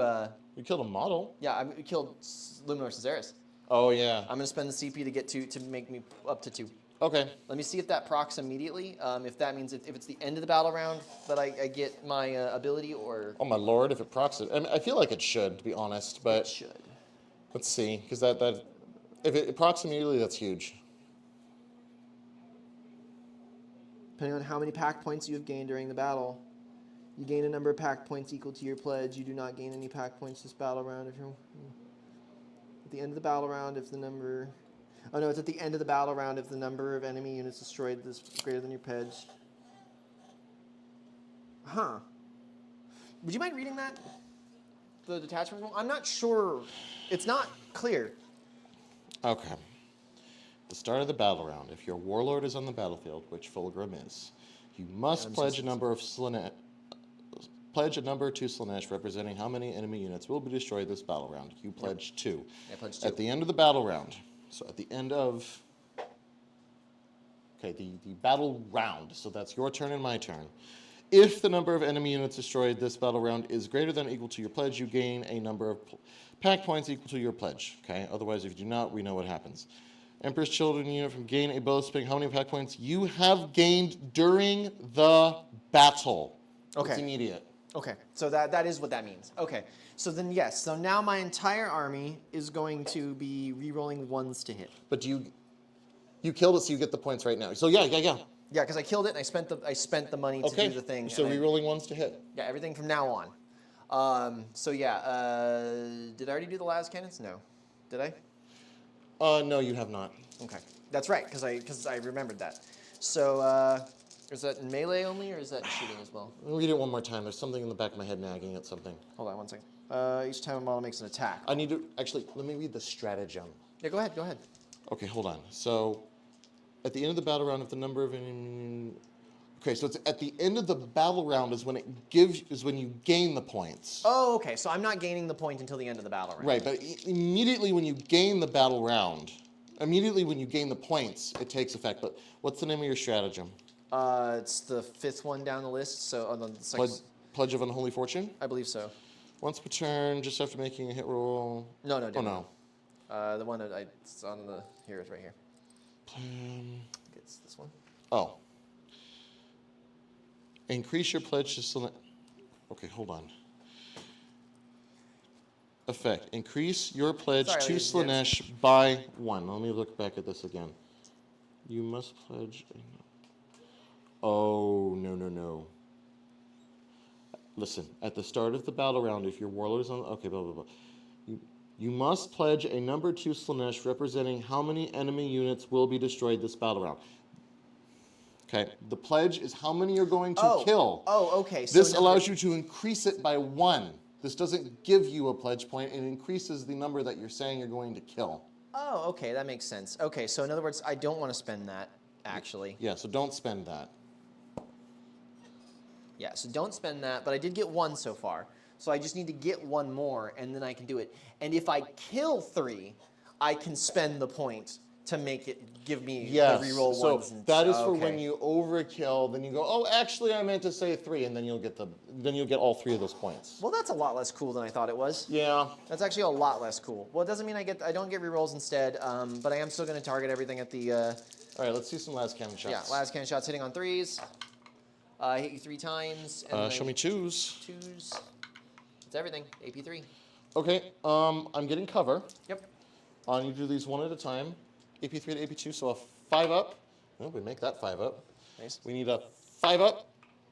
You killed a model. Yeah, I killed Luminor Cesaris. Oh yeah. I'm gonna spend the CP to get to make me up to 2. Okay. Let me see if that procs immediately. If that means if it's the end of the battle round that I get my ability, or Oh my lord, if it procs it, I mean, I feel like it should, to be honest. it But should. let's see, because that if it procs immediately, that's huge. Depending on how many pack points you have gained during the battle, you gain a number of pack points equal to your pledge. You do not gain any pack points this battle round if you're at the end of the battle round. If the number, oh no, it's at the end of the battle round if the number of enemy units destroyed is greater than your pledge. Huh? Would you mind reading that? The detachment rule? I'm not sure. It's not clear. Okay. The start of the battle round. If your warlord is on the battlefield, which Fulgrim is, you must pledge a number of Slaanesh. Pledge a number to Slaanesh representing how many enemy units will be destroyed this battle round. You pledge 2. I pledge 2. At the end of the battle round, so at the end of, okay, the battle round, so that's your turn and my turn. If the number of enemy units destroyed this battle round is greater than or equal to your pledge, you gain a number of pack points equal to your pledge. Okay. Otherwise, if you do not, we know what happens. Emperor's Children unit from gain a bonus spending how many pack points you have gained during the battle. Okay. It's immediate. Okay, so that is what that means. Okay, so then yes, so now my entire army is going to be re-rolling 1s to hit. But you killed it, so you get the points right now. So yeah. Yeah, because I killed it and I spent the money to do the thing. So re-rolling 1s to hit. Yeah, everything from now on. So yeah, did I already do the las cannons? No, did I? No, you have not. Okay, that's right, because I remembered that. So is that in melee only, or is that in shooting as well? Read it one more time. There's something in the back of my head nagging at something. Hold on one second. Each time a model makes an attack. I need to, actually, let me read the stratagem. Yeah, go ahead. Okay, hold on. So, at the end of the battle round, if the number of okay, so it's at the end of the battle round is when you gain the points. Oh, okay, so I'm not gaining the point until the end of the battle round. Right, but immediately when you gain the battle round, immediately when you gain the points, it takes effect. But what's the name of your stratagem? It's the 5th one down the list, so the Pledge of Unholy Fortune? I believe so. Once per turn, just after making a hit roll. No, Oh, no. The one that it's on the, here, it's right here. It's this one. Oh. Increase your pledge to Slaanesh. Okay, hold on. Effect. Increase your pledge to Slaanesh by 1. Let me look back at this again. You must pledge. Oh, no. Listen, at the start of the battle round, if your warlord is on... Okay, blah, blah, blah. You must pledge a number to Slaanesh representing how many enemy units will be destroyed this battle round. Okay, the pledge is how many you're going to kill. Oh, okay. So this allows you to increase it by 1. This doesn't give you a pledge point. It increases the number that you're saying you're going to kill. Oh, okay, that makes sense. Okay, so in other words, I don't want to spend that, actually. Yeah, so don't spend that. Yeah, so don't spend that, but I did get 1 so far. So I just need to get 1 more, and then I can do it. And if I kill 3, I can spend the point to make it give me the reroll so ones. And, that is for when you overkill. Then you go, oh, actually, I meant to say 3, and then you'll get all 3 of those points. Well, that's a lot less cool than I thought it was. Yeah. That's actually a lot less cool. Well, it doesn't mean I don't get rerolls instead, but I am still going to target everything at the. All right, let's see some last cannon shots. Yeah, last cannon shots hitting on 3s. Hit you 3 times. And show me 2s. 2s. It's everything. AP3. Okay. I'm getting cover. Yep. You do these one at a time. AP3 to AP2, so a 5 up. Oh, we make that 5 up. Nice. We need a 5 up.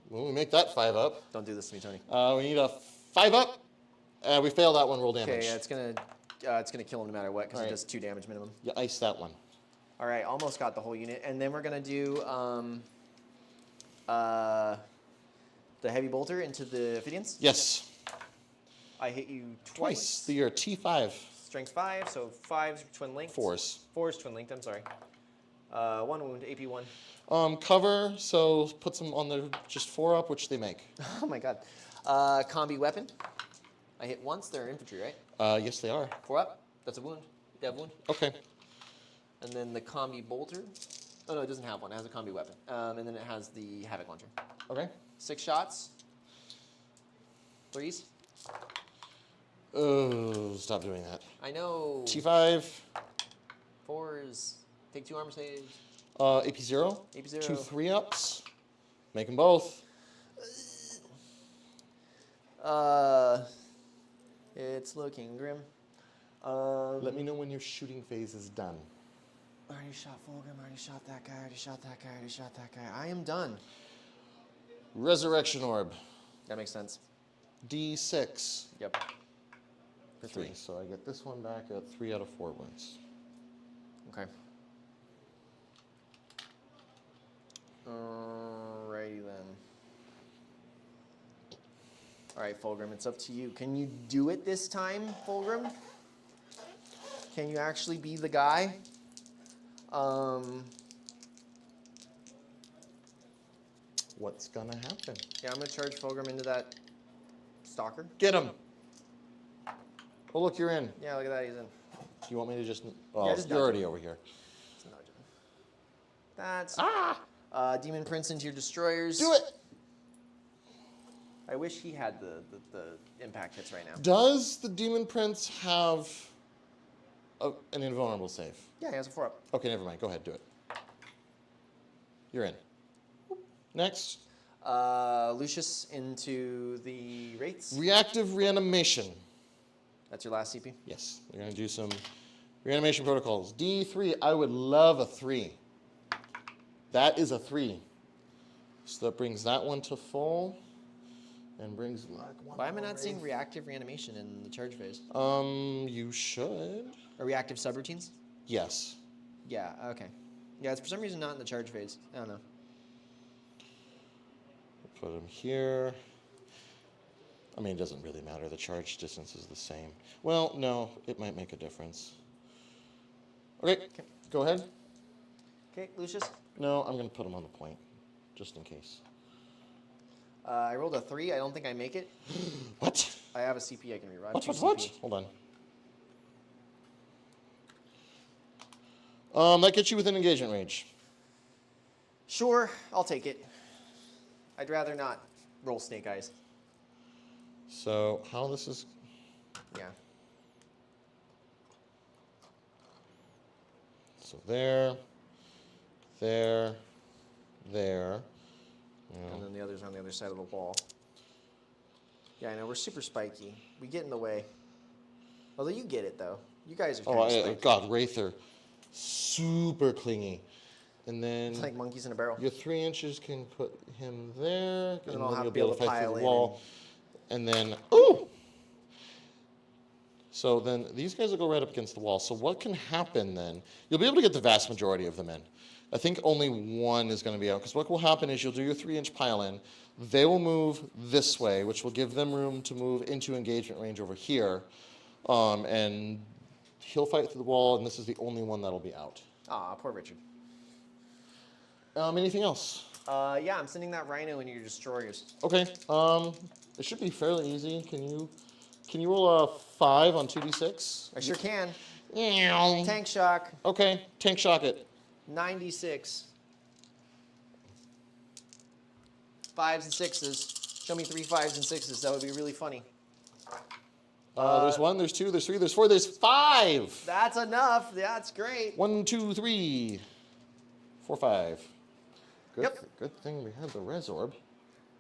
Well, we make that 5 up. Don't do this to me, Tony. We need a 5 up. We fail that one, roll damage. Okay, yeah, it's gonna kill him no matter what because it does 2 damage minimum. You ice that one. All right, almost got the whole unit, and then we're gonna do the heavy bolter into the Ophidians. Yes. I hit you twice. You're T5. Strength 5, so 5's twin linked. 4s. 4's twin linked. I'm sorry. 1 wound, AP 1. Cover, so put some on the just 4 up, which they make. Oh my god. Combi weapon. I hit once. They're infantry, right? Yes, they are. 4 up. That's a wound. You have wound. Okay. And then the combi bolter. Oh no, it doesn't have one. It has a combi weapon. And then it has the Havoc launcher. Okay. 6 shots. 3s. Oh, stop doing that. I know. T5. 4s. Take 2 armor saves. AP0. AP0. 2 3-ups. Make them both. It's looking grim. Let me know when your shooting phase is done. I already shot Fulgrim, I already shot that guy, I already shot that guy, I already shot that guy. I am done. Resurrection Orb. That makes sense. D6. Yep. For 3. 3. So I get this one back at 3 out of 4 wounds. Okay. Alrighty then. Alright, Fulgrim, it's up to you. Can you do it this time, Fulgrim? Can you actually be the guy? What's gonna happen? Yeah, I'm gonna charge Fulgrim into that stalker. Get him. Oh, look, you're in. Yeah, look at that, he's in. You want me to just... Oh, Yeah, just you're dodge already him. over here. Just nudge him. That's... Demon Prince into your destroyers. Do it! I wish he had the impact hits right now. Does the Demon Prince have an invulnerable save? Yeah, he has a 4-up. Okay, never mind. Go ahead, do it. You're in. Next. Lucius into the Wraiths. Reactive reanimation. That's your last CP. Yes, we're going to do some reanimation protocols. D3, I would love a 3. That is a 3. So that brings that one to full. And brings like one. Why am I more not seeing Wraith. reactive reanimation in the charge phase? You should. Or reactive subroutines? Yes. Yeah, okay. Yeah, it's for some reason not in the charge phase. I don't know. Put him here. I mean, it doesn't really matter. The charge distance is the same. Well, no, it might make a difference. Okay, go ahead. Okay, Lucius. No, I'm going to put him on the point, just in case. I rolled a 3. I don't think I make it. What? I have a CP I can reroll. I have What? 2 What? CP. Hold on. That gets you within engagement range. Sure, I'll take it. I'd rather not roll snake eyes. So how this is... Yeah. So there. Yeah. And then the others are on the other side of the wall. Yeah, I know, we're super spiky. We get in the way. Although you get it, though. You guys are kind of spiky. God, Wraither. Super clingy. And then It's like monkeys in a barrel. your 3 inches can put him there. And then I'll have you'll to be able to fight pile through the in wall. And then, ooh! So then these guys will go right up against the wall. So what can happen then? You'll be able to get the vast majority of them in. I think only one is going to be out. Because what will happen is you'll do your 3-inch pile in. They will move this way, which will give them room to move into engagement range over here. And he'll fight through the wall, and this is the only one that'll be out. Aw, poor Richard. Anything else? Yeah, I'm sending that rhino into your destroyers. Okay. It should be fairly easy. Can you roll a 5 on 2d6? I sure can. Tank. Tank shock, Okay, tank shock it. 96. 5s and 6s. Show me 3 5s and 6s. That would be really funny. There's 1, there's 2, there's 3, there's 4, there's 5. That's enough. Yeah, that's great. 1, 2, 3, 4, 5. Good, Yep. Good thing we had the res orb.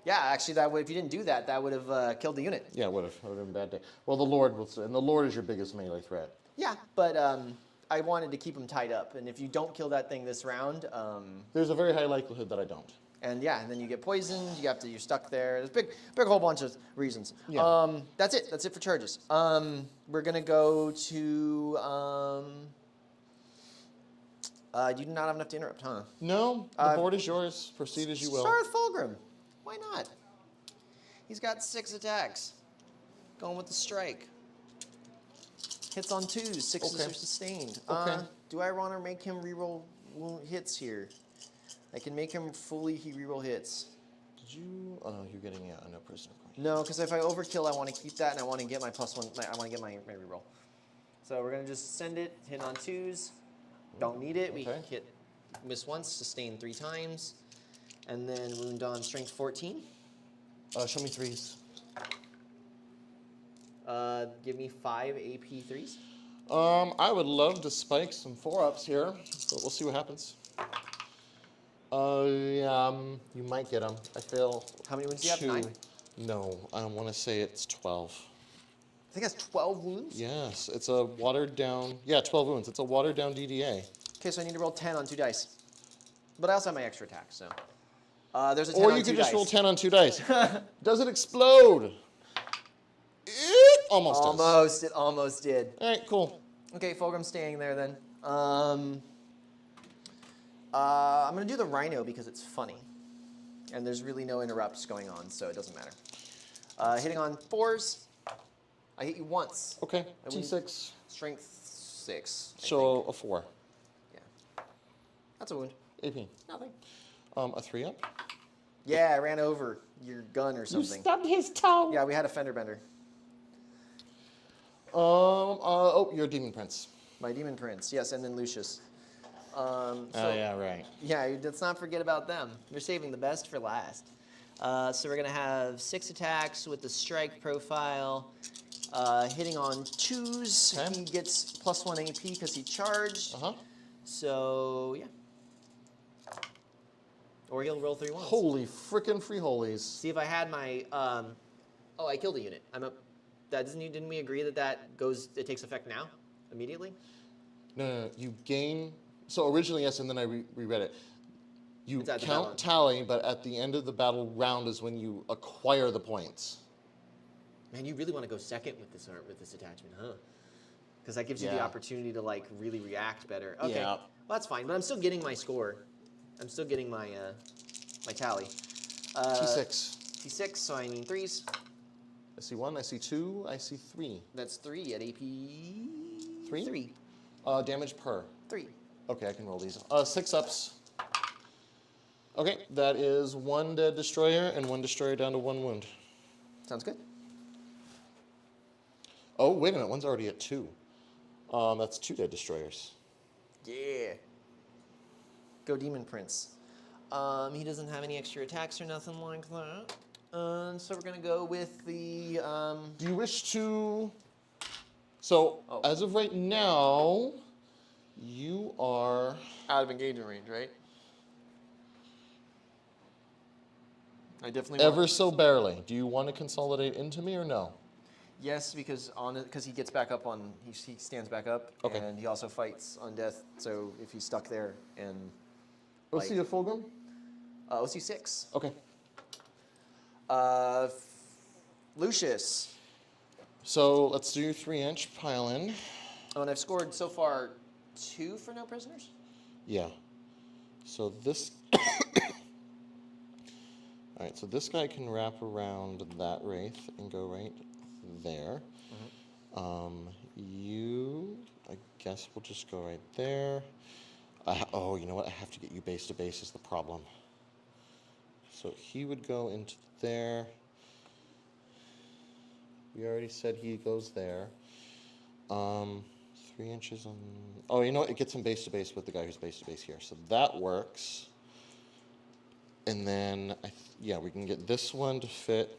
Yeah, actually, that would, if you didn't do that, that would have killed the unit. Yeah, would have been a bad day. Well, the Lord and the Lord is your biggest melee threat. Yeah, but I wanted to keep him tied up, and if you don't kill that thing this round, There's a very high likelihood that I don't. and yeah, and then you get poisoned. You're stuck there. There's big whole bunch of reasons. Yeah. That's it. That's it for charges. We're gonna go to. You do not have enough to interrupt, huh? No, the board is yours. Proceed as you will. Start with Fulgrim. Why not? He's got 6 attacks. Going with the strike. Hits on 2s. 6s Okay. are sustained. Okay. Do I want to make him reroll hits here? I can make him fully reroll hits. Did you? Oh no, you're getting a no prisoner point. No, because if I overkill, I want to keep that, and I want to get my +1. I want to get my reroll. So we're gonna just send it. Hit on 2s. Don't need it. We Okay. hit miss once, sustain 3 times, and then wound on strength 14. Show me threes. Give me 5 AP 3s. I would love to spike some 4-ups here, but we'll see what happens. You might get them. I fail. How many wounds do you have? 9? No, I want to say it's 12. I think that's 12 wounds. Yes, it's a watered down. Yeah, 12 wounds. It's a watered down DDA. Okay, so I need to roll 10 on 2 dice. But I also have my extra attack, so. There's a 10 Or on you 2 could just dice. roll 10 on 2 dice. Does it explode? It almost does. Almost. It almost did. All right, cool. Okay, Fulgrim's staying there then. I'm going to do the Rhino because it's funny. And there's really no interrupts going on, so it doesn't matter. Hitting on 4s. I hit you once. Okay, I wouldn't- T6. Strength 6. I So think. a 4. Yeah. That's a wound. AP. Nothing. A 3-up. Yeah, I ran over your gun or something. stubbed his toe. Yeah, we had a fender bender. You're a Demon Prince. My Demon Prince, yes, and then Lucius. Yeah, right. Yeah, let's not forget about them. We're saving the best for last. So we're gonna have 6 attacks with the strike profile. Hitting on 2s, Okay. he gets +1 AP because he charged. Uh-huh. So yeah. Or he'll roll 3 ones. Holy frickin' free holies. See if I had my. Oh, I killed a unit. I'm up. That didn't we agree that goes? It takes effect now, immediately. No, you gain. So originally, yes, and then I reread it. You It's at the battle. count tally, but at the end of the battle round is when you acquire the points. Man, you really want to go second with this attachment, huh? Because that gives you the Yeah. opportunity to like really react better. Okay, Yeah. well, that's fine. But I'm still getting my score. I'm still getting my my tally. T6. T6, so I need 3s. I see 1, I see 2, I see 3. That's 3 at AP. 3? 3. Damage per. 3. Okay, I can roll these. 6-ups. Okay, that is 1 dead destroyer and 1 destroyer down to 1 wound. Sounds good. Oh, wait a minute, one's already at 2. That's 2 dead destroyers. Yeah. Go Demon Prince. He doesn't have any extra attacks or nothing like that. So we're gonna go with the. Do you wish to? So Oh. as of right now, you are Out of engagement range, right? I definitely. ever so barely. Do you want to consolidate into me or no? Yes, because he gets back up on he stands back up, Okay. and he also fights on death. So if he's stuck there and Let's see a Fulgrim. OC 6. Okay. Lucius. So let's do 3-inch pile in. Oh, and I've scored so far 2 for no prisoners. Yeah. So this. All right. So this guy can wrap around that wraith and go right there. You, I guess we'll just go right there. Oh, you know what? I have to get you base to base is the problem. So he would go into there. We already said he goes there. 3 inches on. Oh, you know what? It gets him base to base with the guy who's base to base here. So that works. And then, yeah, we can get this one to fit.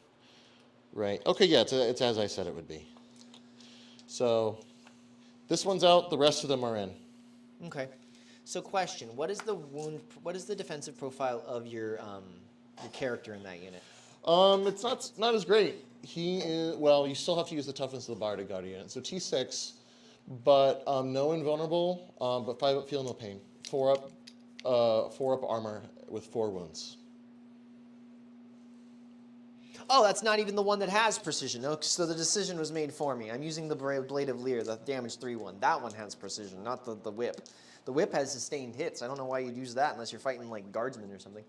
Right. Okay, yeah, it's as I said it would be. So this one's out. The rest of them are in. Okay. So question: what is the defensive profile of your character in that unit? It's not as great. He is, well, you still have to use the toughness of the bar to guard a unit. So T6, but no invulnerable, but 5-up feel no pain. 4-up armor with 4 wounds. Oh, that's not even the one that has precision. No, so the decision was made for me. I'm using the Blade of Lear, the damage 3 one. That one has precision, not the whip. The whip has sustained hits. I don't know why you'd use that unless you're fighting like guardsmen or something.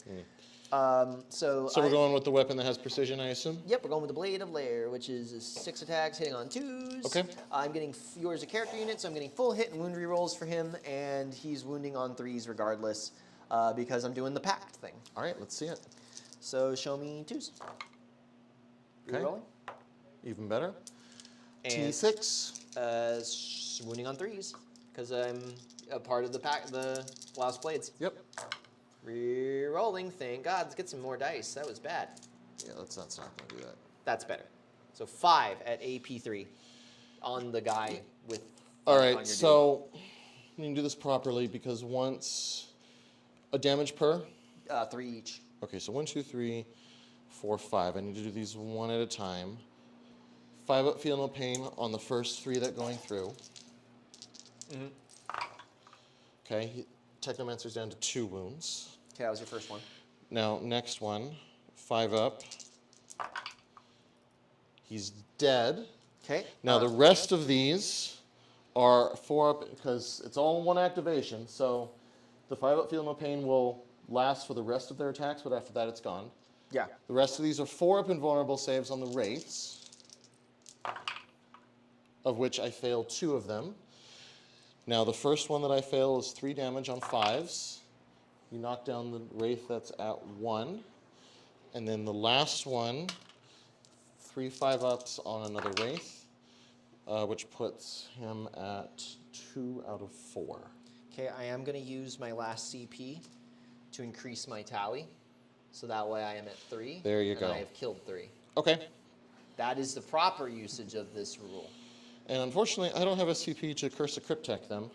So we're going with the weapon that has precision, I assume? Yep, we're going with the Blade of Lear, which is 6 attacks, hitting on 2s. Okay. I'm getting yours a character unit, so I'm getting full hit and wound rerolls for him, and he's wounding on 3s regardless, because I'm doing the pact thing. All right, let's see it. So show me 2s. Okay. Rerolling. Even better. And T6. wounding on 3s, because I'm a part of the pack, the Lost Blades. Yep. Re-rolling, thank God. Let's get some more dice. That was bad. Yeah, that's not going to do that. That's better. So 5 at AP3 on the guy with. All on right, your so we can do this properly because once a damage per. dude. 3 each. Okay, so 1, 2, 3, 4, 5. I need to do these one at a time. 5 up, feel no pain on the first 3 that going through. Okay, Technomancer's down to 2 wounds. Okay, that was your first one. Now, next one, 5 up. He's dead. Okay. Now, the rest of these are 4 up because it's all one activation. So the 5 up, feel no pain will last for the rest of their attacks, but after that, it's gone. Yeah. The rest of these are 4 up invulnerable saves on the wraiths, of which I fail 2 of them. Now, the first one that I fail is 3 damage on 5s. You knock down the wraith that's at 1. And then the last one, 3 5-ups on another wraith, which puts him at 2 out of 4. Okay, I am going to use my last CP to increase my tally. So that way I am at 3. There you and go. I have killed 3. Okay. That is the proper usage of this rule. And unfortunately, I don't have a CP to Curse a Cryptek them.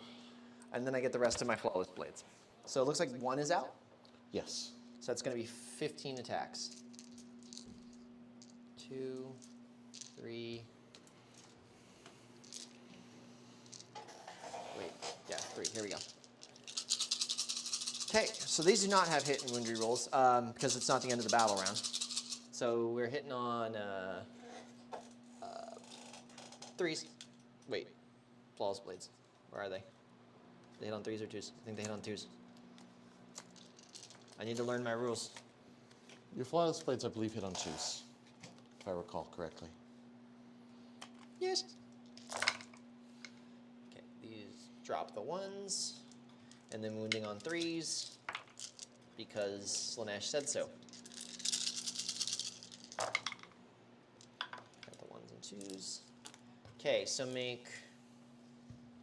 And then I get the rest of my Flawless Blades. So it looks like 1 is out. Yes. So that's going to be 15 attacks. 2, 3. Wait, yeah, 3. Here we go. Okay, so these do not have hit and wound rerolls because it's not the end of the battle round. So we're hitting on 3s. Wait, Flawless Blades. Where are they? They hit on 3s or 2s? I think they hit on 2s. I need to learn my rules. Your Flawless Blades, I believe, hit on 2s, if I recall correctly. Yes. Okay, these drop the 1s, and then wounding on 3s, because Slaanesh said so. Got the 1s and 2s. Okay, so make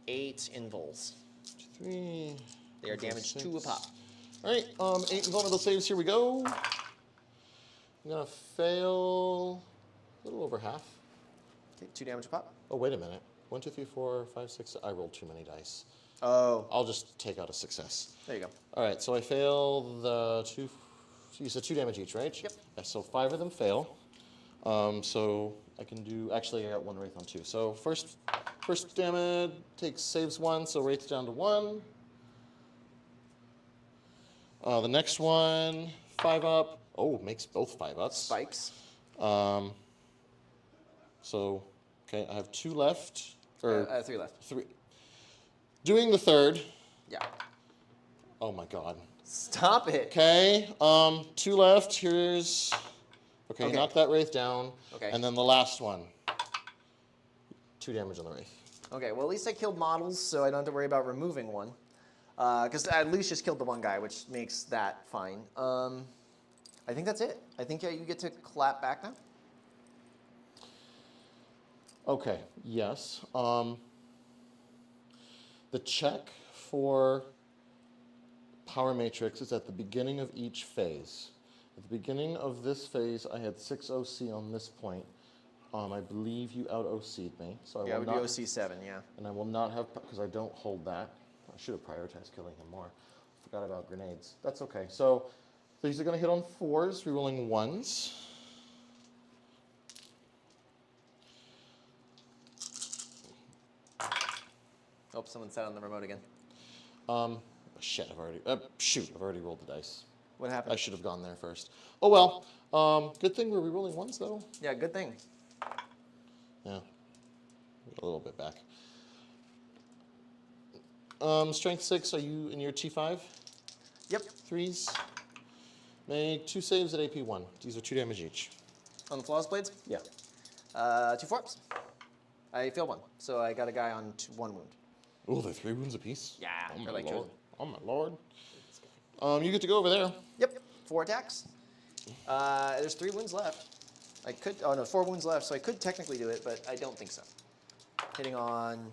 8 invuls. 2, 3. They are damaged 2 a pop. All right, 8 invulnerable saves. Here we go. I'm gonna fail a little over half. Okay, 2 damage a pop. Oh, wait a minute. 1, 2, 3, 4, 5, 6. I rolled too many dice. Oh, I'll just take out a success. there you go. All right, so I fail the 2. You said 2 damage each, right? Yep. Yeah, so 5 of them fail. So I can do. Actually, I got 1 wraith on 2. So first damage saves 1, so wraith down to 1. The next one, 5 up. Oh, makes both 5 ups. Spikes. So, okay, I have 2 left. Or 3 left. 3. Doing the third. Yeah. Oh my god. Stop it. Okay, 2 left. Here's. Okay, Okay. knock that wraith down. Okay. And then the last one. 2 damage on the wraith. Okay, well, at least I killed models, so I don't have to worry about removing one. Because I at least just killed the one guy, which makes that fine. I think that's it. I think you get to clap back now. Okay, yes. The check for Power Matrix is at the beginning of each phase. At the beginning of this phase, I had 6 OC on this point. I believe you out OC'd me, so I Yeah, it will would be not. OC7, yeah. And I will not have, because I don't hold that. I should have prioritized killing him more. Forgot about grenades. That's okay. So these are going to hit on 4s, rerolling 1s. Oh, someone sat on the remote again. Shit, I've already rolled the dice. What I happened? should have gone there first. Oh well. Good thing we're rerolling 1s though. Yeah, good thing. Yeah. A little bit back. Strength 6, are you in your T5? Yep. 3s. Make 2 saves at AP 1. These are 2 damage each. On the Flawless Blades? Yeah. 2 4-ups. I failed 1, so I got a guy on 1 wound. Oh, they're 3 wounds apiece? Yeah, Oh they're my like lord. Oh my lord. You get to go over there. Yep, 4 attacks. There's 3 wounds left. I could, 4 wounds left, so I could technically do it, but I don't think so. Hitting on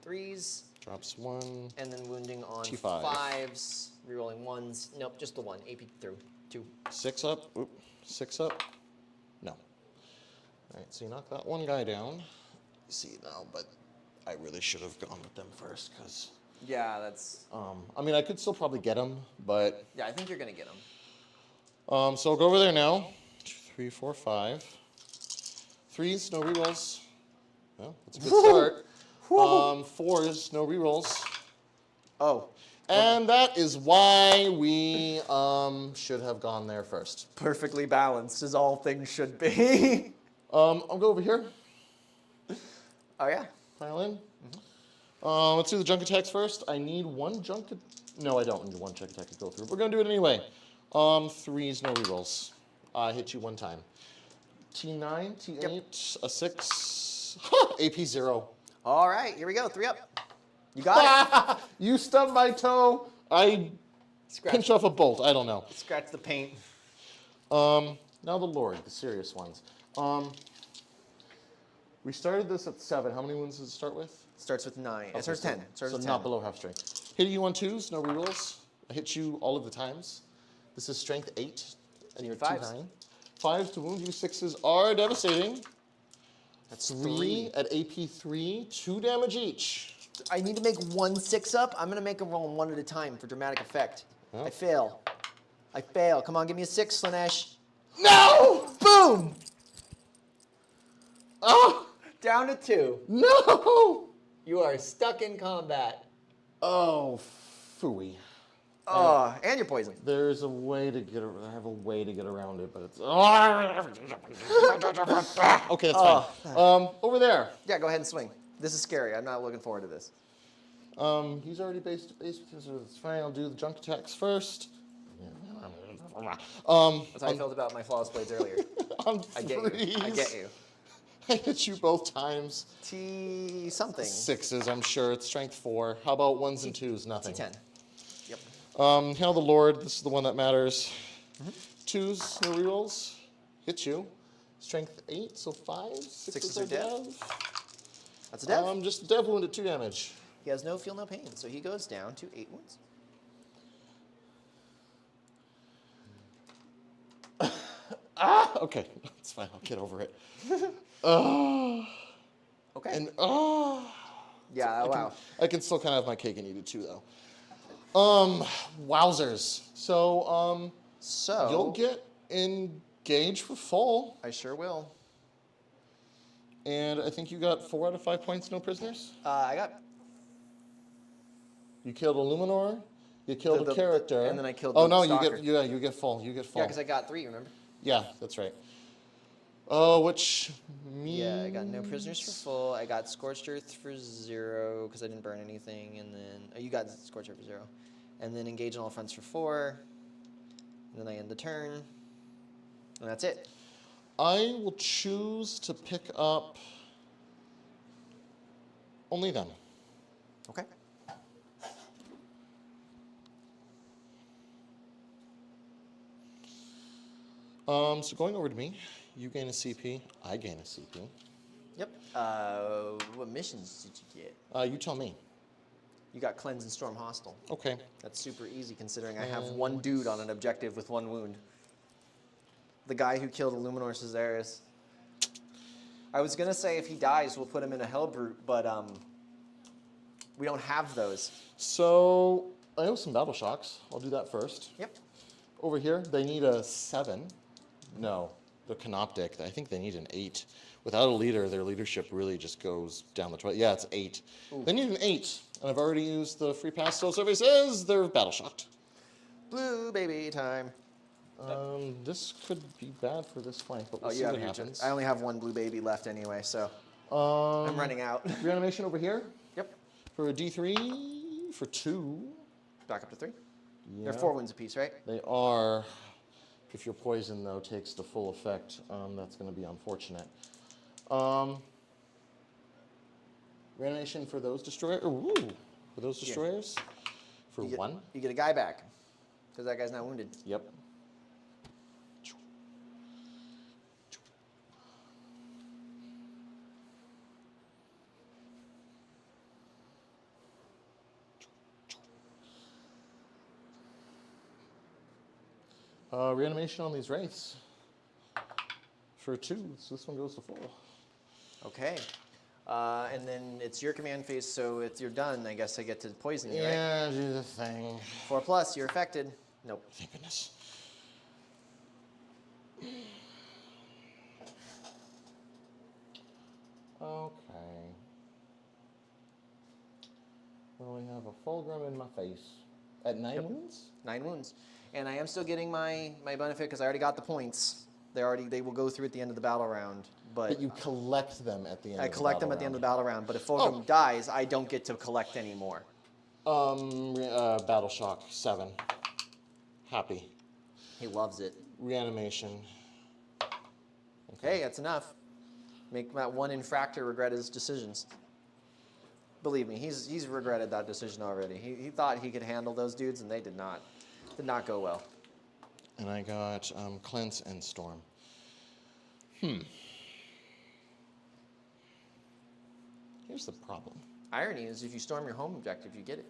3s, Drops 1. and then wounding on T5. 5s, rerolling 1s. Nope, just the 1. AP through 2. 6 up. Oop. 6 up. No. All right, so you knock that one guy down. You see now, but I really should have gone with them first because. Yeah, that's. I mean, I could still probably get him, but. Yeah, I think you're gonna get them. So I'll go over there now. 2, 3, 4, 5. 3s, no rerolls. Well, that's a good start. 4s, no rerolls. Oh, And that is why we should have gone there first. perfectly balanced, as all things should be. I'll go over here. Oh yeah. Pile in. Let's do the junk attacks first. I need one junk. No, I don't need one junk attack to go through. We're gonna do it anyway. 3s, no rerolls. I hit you one time. T9, T8, a 6. AP 0. All right, here we go. 3 up. You got it. You stubbed my toe. I pinch off a bolt. I don't know. Scratch the paint. Now the Lord, the serious ones. We started this at 7. How many wounds does it start with? Starts with 9. It Okay, starts 10. Starts so with 10. not below half strength. Hit you on 2s, no rerolls. I hit you all of the times. This is strength 8, and you're 5s. T9. 5s to wound you. 6s are devastating. That's 3 at AP 3, 2 damage each. I need to make 1 6 up. I'm gonna make a roll 1 at a time for dramatic effect. Huh? I fail. I fail. Come on, give me a 6, Slaanesh. No! Boom! Oh! Down to 2. No! You are stuck in combat. Oh, phooey. Oh, and you're poisoned. There's a way to get. I have a way to get around it, but it's. Okay, that's fine. Over there. Yeah, go ahead and swing. This is scary. I'm not looking forward to this. He's already base to base, so it's fine. I'll do the junk attacks first. That's how I felt about my flawless blades earlier. On I get you. I get you. I hit you both times. T something. 6s, I'm sure. It's strength 4. How about 1s and 2s? Nothing. T10. Yep. Hail the Lord. This is the one that matters. 2s, no rerolls. Hit you. Strength 8, so 5. 6s are are dev. dev. That's a dev. Just dev wound at 2 damage. He has no feel, no pain, so he goes down to 8 wounds. Okay, it's fine. I'll get over it. Okay. And yeah, wow. I can still kind of have my cake and eat it too, though. Wowzers. So So you'll get engaged for full, I sure will. and I think you got 4 out of 5 points. No prisoners. I got You killed a Luminor. You killed a character, and then I killed Oh the no, stalker. you get full. You get full. yeah, because I got 3. Remember? Yeah, that's right. Oh, which means Yeah, I got no prisoners for full. I got scorched earth for 0 because I didn't burn anything, and then you got scorched earth for 0, and then engage on all fronts for 4. And then I end the turn, and that's it. I will choose to pick up only them. Okay. So going over to me, you gain a CP, I gain a CP. Yep. What missions did you get? You tell me. You got cleanse and storm hostile. Okay. That's super easy considering I have 1 dude on an objective with 1 wound. The guy who killed Illuminor Caesarius. I was gonna say if he dies, we'll put him in a Hellbrute, but we don't have those. So I have some battle shocks. I'll do that first. Yep. Over here, they need a 7. No, they're canoptic. I think they need an 8. Without a leader, their leadership really just goes down the toilet. Yeah, it's 8. Ooh. They need an 8. And I've already used the free pass, so survey says they're battle shocked. Blue baby time. This could be bad for this flank, but we'll Oh, see you have what your happens. I only have 1 blue baby left anyway, so I'm running out. Reanimation over here Yep. for a D3 for 2. Back up to 3. Yeah. They're 4 wounds apiece, right? They are. If your poison, though, takes the full effect, that's going to be unfortunate. Reanimation for those destroyers. Ooh, for those destroyers. For You get, 1. You get a guy back because that guy's not wounded. Yep. Reanimation on these wraiths for 2, so this one goes to full. Okay. And then it's your command phase, so if you're done, I guess I get to poison you, right? Yeah, do the thing. 4+, you're affected. Nope. Thank goodness. Okay. Well, we have a fulgrim in my face. At 9 wounds? 9 wounds. And I am still getting my benefit because I already got the points. They will go through at the end of the battle round. But you collect them at the end I of the collect battle them at the end of round. the battle round. But if Fulgrim dies, I don't get to collect anymore. Battle shock 7. Happy. He loves it. Reanimation. Hey, that's enough. Make that one infractor regret his decisions. Believe me, he's regretted that decision already. He thought he could handle those dudes, and they did not. Did not go well. And I got Cleanse and Storm. Here's the problem. Irony is, if you storm your home objective, you get it.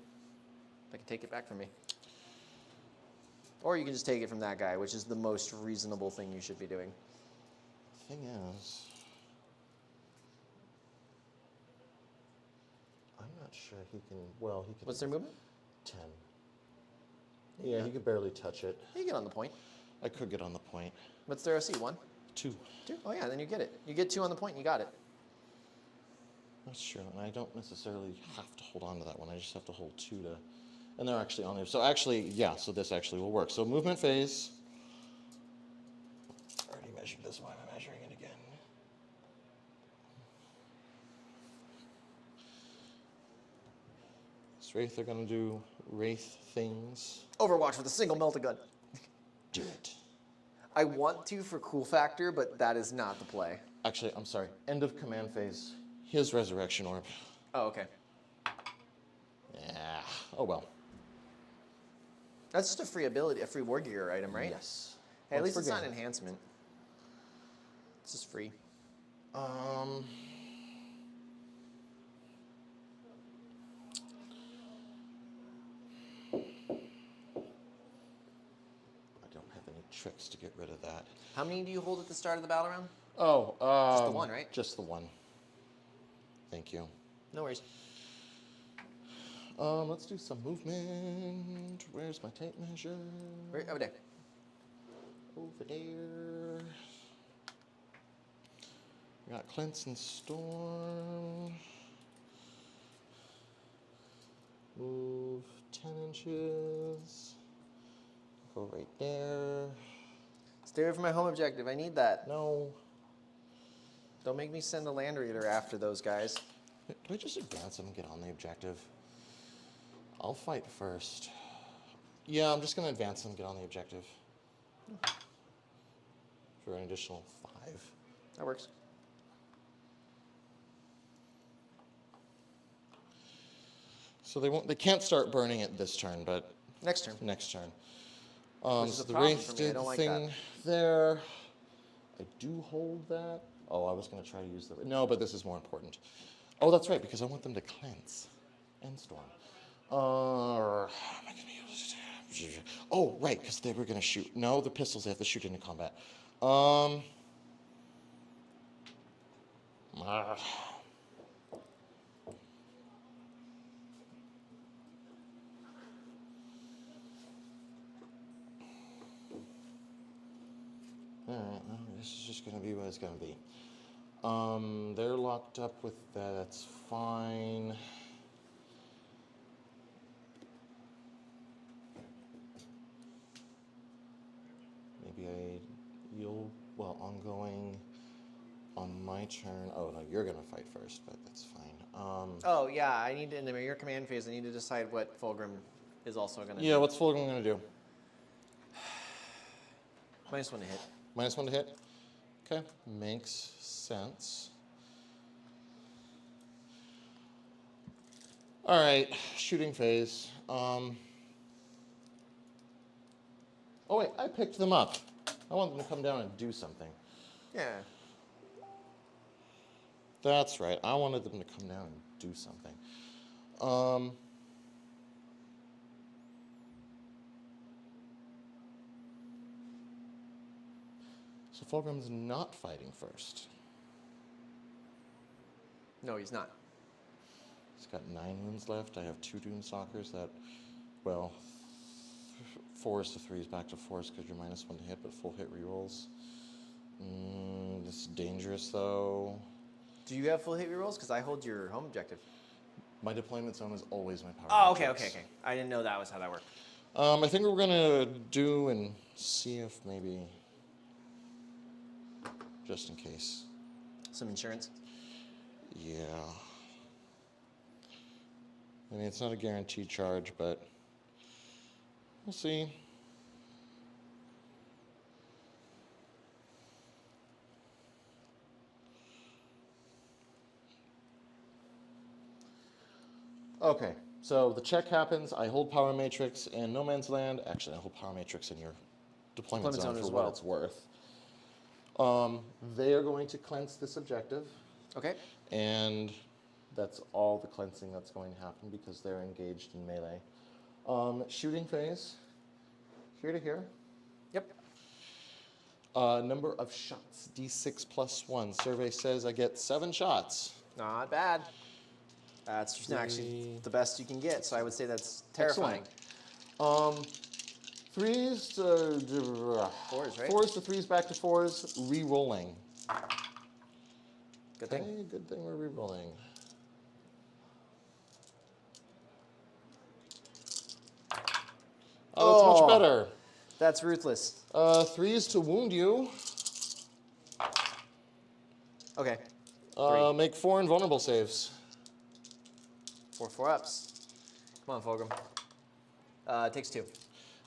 They can take it back from me. Or you can just take it from that guy, which is the most reasonable thing you should be doing. Thing is, I'm not sure he can. Well, he can. What's their movement? 10. Yeah, he could barely touch it. You get on the point. I could get on the point. What's their OC? 1? 2. 2? Oh yeah, then you get it. You get 2 on the point, and you got it. That's true, and I don't necessarily have to hold on to that one. I just have to hold 2 to, and they're actually on there. So actually, yeah. So this actually will work. So movement phase. I already measured this. Why am I measuring it again? This wraith are gonna do wraith things. Overwatch with a single melta gun. Do it. I want to for cool factor, but that is not the play. Actually, I'm sorry. End of command phase. His resurrection orb. Oh, okay. Yeah. Oh well. That's just a free ability, a free war gear item, right? Yes. Hey, at Once least it's per not an game. enhancement. It's just free. I don't have any tricks to get rid of that. How many do you hold at the start of the battle round? Oh, Just the one, right? Just the one. Thank you. No worries. Let's do some movement. Where's my tape measure? Right over there. Over there. We got Cleanse and Storm. Move 10 inches. Go right there. Stay away from my home objective. I need that. No. Don't make me send a Land Raider after those guys. Do I just advance them and get on the objective? I'll fight first. Yeah, I'm just going to advance them and get on the objective. For an additional 5. That works. So they can't start burning it this turn, but Next turn. next turn. Which is So a the problem Wraith for me. I did don't the like thing that. there. I do hold that. Oh, I was going to try to use the... No, but this is more important. Oh, that's right, because I want them to cleanse and storm. Am I going to be able to... Oh, right, because they were going to shoot. No, the pistols, they have to shoot into combat. Alright, well, this is just going to be what it's going to be. They're locked up with that. That's fine. Maybe well, ongoing on my turn. Oh, no, you're going to fight first, but that's fine. Oh, yeah. I need to, in your command phase, I need to decide what Fulgrim is also going to Yeah, do. what's Fulgrim going to do? -1 to hit. -1 to hit? Okay, makes sense. All right, shooting phase. Oh wait, I picked them up. I want them to come down and do something. Yeah. That's right, I wanted them to come down and do something. So Fulgrim's not fighting first. No, he's not. He's got 9 wounds left. I have 2 Doomstalkers that, well, 4s to 3s back to 4s because you're -1 to hit, but full hit rerolls. This is dangerous though. Do you have full hit rerolls? Because I hold your home objective. My deployment zone is always my power. Oh, okay, matrix. okay. I didn't know that was how that worked. I think we're gonna do and see if maybe, just in case. Some insurance. Yeah. I mean, it's not a guaranteed charge, but we'll see. Okay, so the check happens. I hold Power Matrix in No Man's Land. Actually, I hold Power Matrix in your deployment zone for as what well. it's worth. They are going to cleanse this objective, Okay. and that's all the cleansing that's going to happen because they're engaged in melee. Shooting phase, here to here. Yep. Number of shots, D6 plus 1. Survey says I get 7 shots. Not bad. That's actually the best you can get, so I would say that's terrifying. Excellent. 3s to 4s, right? 4s to 3s back to 4s, re-rolling. Good thing. Okay, good thing we're re-rolling. Oh, that's much better. That's ruthless. 3s to wound you. Okay. Make 4 invulnerable saves. 4 ups. Come on, Fulgrim. Takes 2.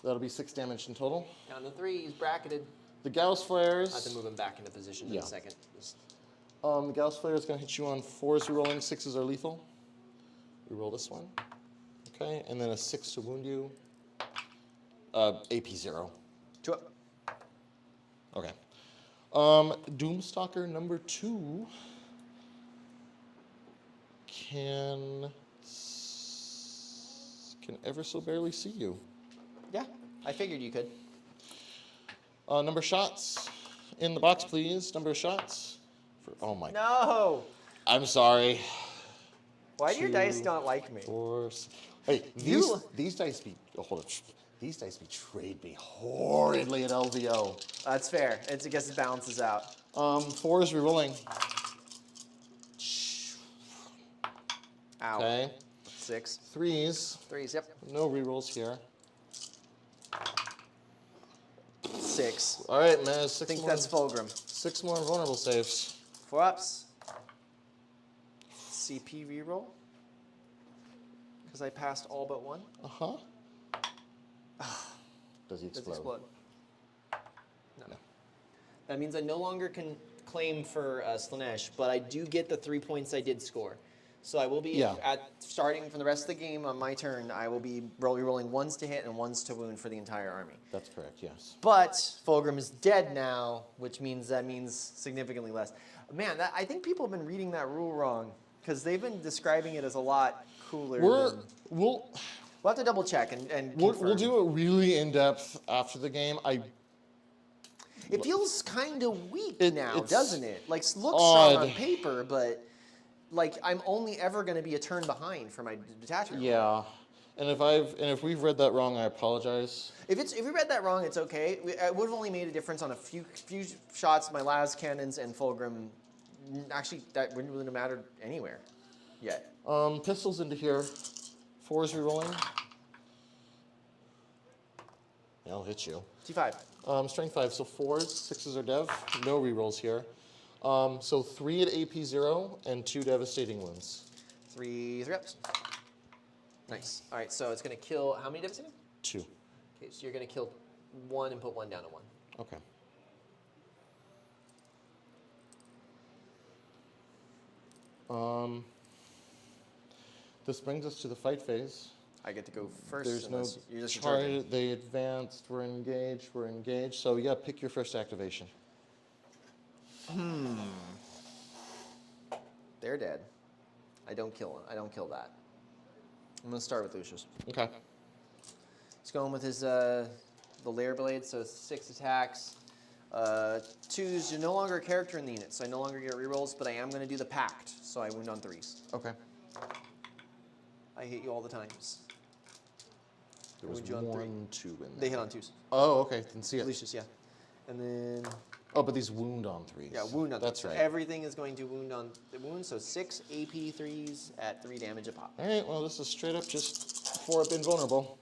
That'll be 6 damage in total. Down to 3. He's bracketed. The Gauss Flares. I have to move him back into position in a second. The Gauss Flare is going to hit you on 4s rerolling. 6s are lethal. Reroll this one. Okay, and then a 6 to wound you. AP 0. 2 up. Okay. Doomstalker number 2 can ever so barely see you. Yeah, I figured you could. Number of shots in the box, please. Number of shots. Oh my. No! I'm sorry. Why do your 2, dice not like me? 4. Hey, these dice hold it. These dice betrayed me horridly at LVO. That's fair. I guess it balances out. 4s rerolling. Ow. Okay. 6. 3s. 3s, yep. No rerolls here. 6. All right, man. I think that's Fulgrim. 6 more vulnerable saves. 4 ups. CP reroll. Because I passed all but 1. Uh-huh. Does he Does explode? it explode? No. That means I no longer can claim for Slaanesh, but I do get the 3 points I did score. So I will be, starting from the rest of the game on my turn, I will be rolling 1s to hit and 1s to wound for the entire army. That's correct, yes. But Fulgrim is dead now, which means significantly less. Man, I think people have been reading that rule wrong, because they've been describing it as a lot cooler. We'll have to double check and we'll confirm. do it really in depth after the game. It feels kind of weak now, it's doesn't it? Like, looks odd. strong on paper, but like I'm only ever going to be a turn behind for my detachment. Yeah, and if we've read that wrong, I apologize. If we read that wrong, it's okay. It would have only made a difference on a few shots. My las cannons and Fulgrim. Actually, that wouldn't really matter anywhere yet. Pistols into here. 4s rerolling. Yeah, I'll hit you. T5. Strength 5, so 4s, 6s are dev. No rerolls here. So 3 at AP 0 and 2 devastating wounds. 3 ups. Nice. All right, so it's going to kill how many devastating? 2. Okay, so you're going to kill 1 and put 1 down to 1. Okay. This brings us to the fight phase. I get to go first. There's no you're just charge. charging. They advanced. We're engaged. So yeah, pick your first activation. They're dead. I don't kill him. I don't kill that. I'm going to start with Lucius. Okay. He's going with his the lair blade, so 6 attacks. 2s, you're no longer a character in the unit, so I no longer get rerolls, but I am going to do the pact, so I wound on 3s. Okay. I hit you all the times. There was Wound you on 3. 1, 2 in there. They hit on 2s. Oh, okay. Didn't see it. Lucius, yeah. And then, Oh, but these wound on 3s. yeah, wound on 3s. That's So right. everything is going to wound on the wound, so 6 AP 3s at 3 damage a pop. All right, well, this is straight up just before I've been vulnerable.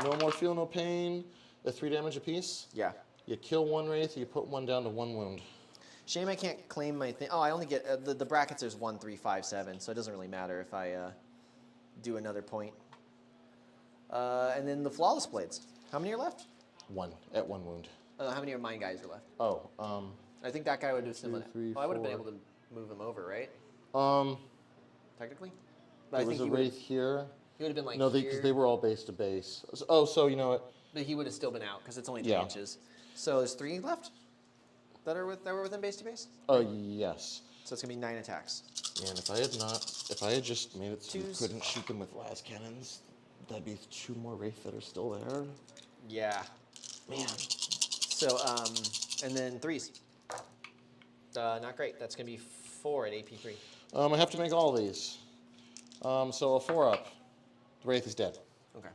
No more feel no pain. At 3 damage apiece. Yeah. You kill 1 wraith, you put 1 down to 1 wound. Shame I can't claim my thing. Oh, I only get, the brackets there's 1, 3, 5, 7, so it doesn't really matter if I do another point. And then the Flawless Blades. How many are left? 1 at 1 wound. How many of my guys are left? Oh, I think that guy would do similar. 3, I would have been 4. able to move him over, right? Technically? But there I was think a wraith here. he would have been like No, here, because they were all base to base. Oh, so you know what? but he would have still been out because it's only 3 Yeah. inches. So there's 3 left that were within base to base. Oh, yes. So it's gonna be 9 attacks. And if I had just made it so you 2s. couldn't shoot them with las cannons, that'd be 2 more wraith that are still there. Yeah. Man. So and then 3s. Not great. That's gonna be 4 at AP 3. I have to make all these. So a 4 up. The wraith is dead. Okay.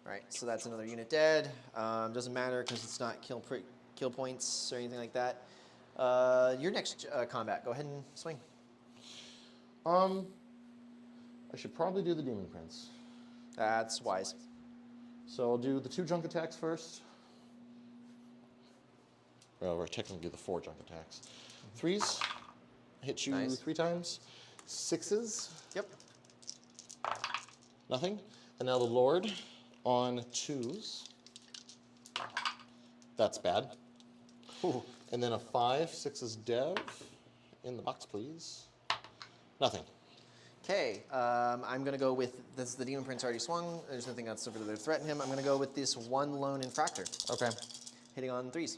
All right. So that's another unit dead. Doesn't matter because it's not kill points or anything like that. Your next combat. Go ahead and swing. I should probably do the Demon Prince. That's wise. So I'll do the 2 junk attacks first. Well, we're technically do the 4 junk attacks. 3s, hit you Nice. 3 times. 6s, Yep. nothing. And now the Lord on 2s. That's bad. Ooh. And then a 5, 6 dev. In the box, please. Nothing. Okay, I'm going to go with, this. The Demon Prince already swung. There's nothing else over there to threaten him. I'm going to go with this 1 lone infractor, Okay. hitting on 3s.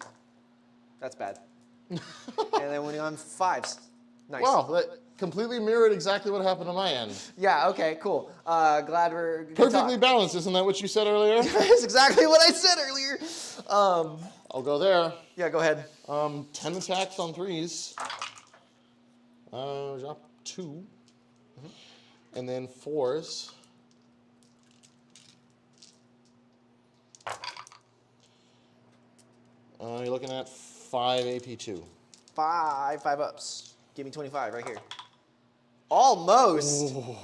That's bad. And then winning on 5s. Nice. Wow, that completely mirrored exactly what happened on my end. Yeah, okay, cool. Glad we're good Perfectly talk. balanced, isn't that what you said earlier? That's exactly what I said earlier. I'll go there. Yeah, go ahead. 10 attacks on 3s. Drop 2. And then 4s. You're looking at 5 AP2. 5 ups. Give me 25 right here. Almost. Ooh.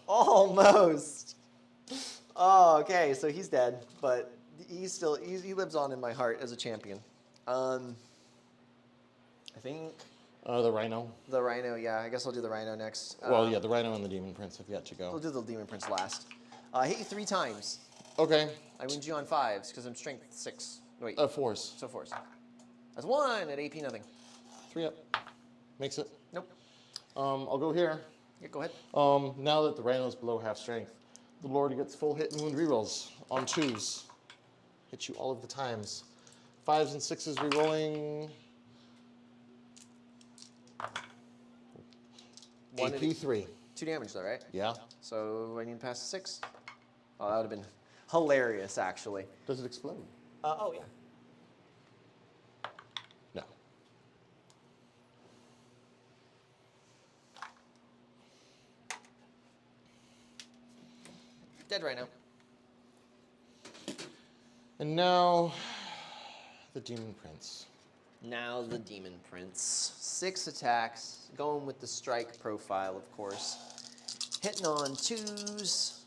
Almost. Oh, okay, so he's dead, but he lives on in my heart as a champion. I think The Rhino. the Rhino, yeah, I guess I'll do the Rhino next. Well, yeah, the Rhino and the Demon Prince have yet to We'll go. do the Demon Prince last. I hit you 3 times. Okay. I wound you on 5s because I'm strength 6. Wait, 4s. so 4s. That's 1 at AP nothing. 3 up. Makes it. Nope. I'll go here. Yeah, go ahead. Now that the Rhino's below half strength, the Lord gets full hit and wound rerolls on 2s. Hit you all of the times. 5s and 6s rerolling. 1 at AP3. 2 damage though, right? Yeah. So I need to pass 6. Oh, that would have been hilarious, actually. Does it explode? Oh, yeah. No. Dead Rhino. And now, the Demon Prince. Now the Demon Prince. 6 attacks, going with the strike profile, of course. Hitting on 2s.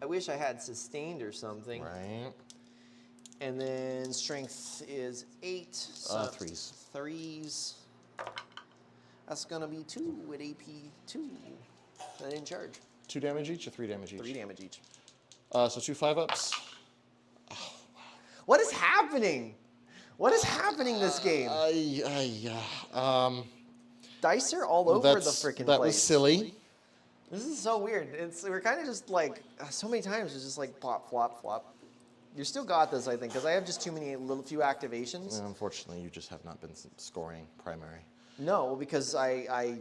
I wish I had sustained or something. Right. And then strength is 8. So 3s. 3s. That's gonna be 2 with AP 2. I didn't charge. 2 damage each or 3 damage each? 3 damage each. So 2 5-ups. What is happening? What is happening this game? Dice are all over the freaking place. That was silly. This is so weird. We're kind of just like, so many times it's just like plop, flop, flop. You still got this, I think, because I have just too many few activations. And unfortunately, you just have not been scoring primary. No, because I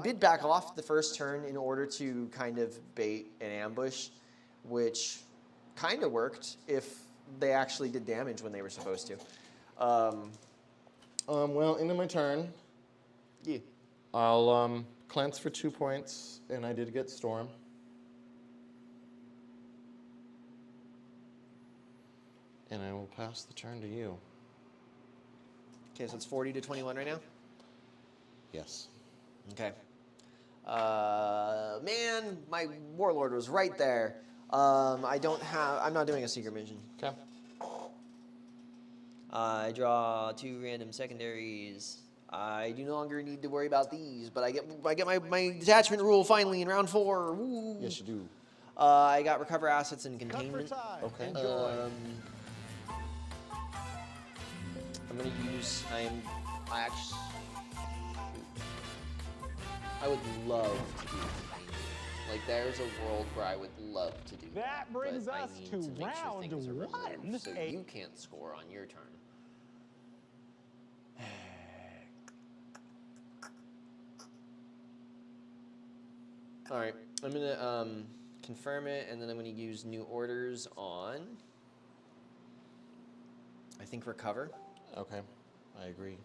did back off the first turn in order to kind of bait an ambush, which kind of worked if they actually did damage when they were supposed to. Well, into my turn. Yeah. I'll cleanse for 2 points, and I did get Storm. And I will pass the turn to you. Okay, so it's 40 to 21 right now? Yes. Okay. Man, my Warlord was right there. I'm not doing a Secret Mission. Okay. I draw 2 random secondaries. I do no longer need to worry about these, but I get my detachment rule finally in round 4. Woo. Yes, you do. I got recover assets and containment. Okay. I'm gonna use. I would love to do containment. Like there's a world where I would love to do that. That brings but us I need to make sure round things are removed, one. so you can't score on your turn. All right, I'm gonna confirm it, and then I'm gonna use new orders on. I think recover. Okay. I agree.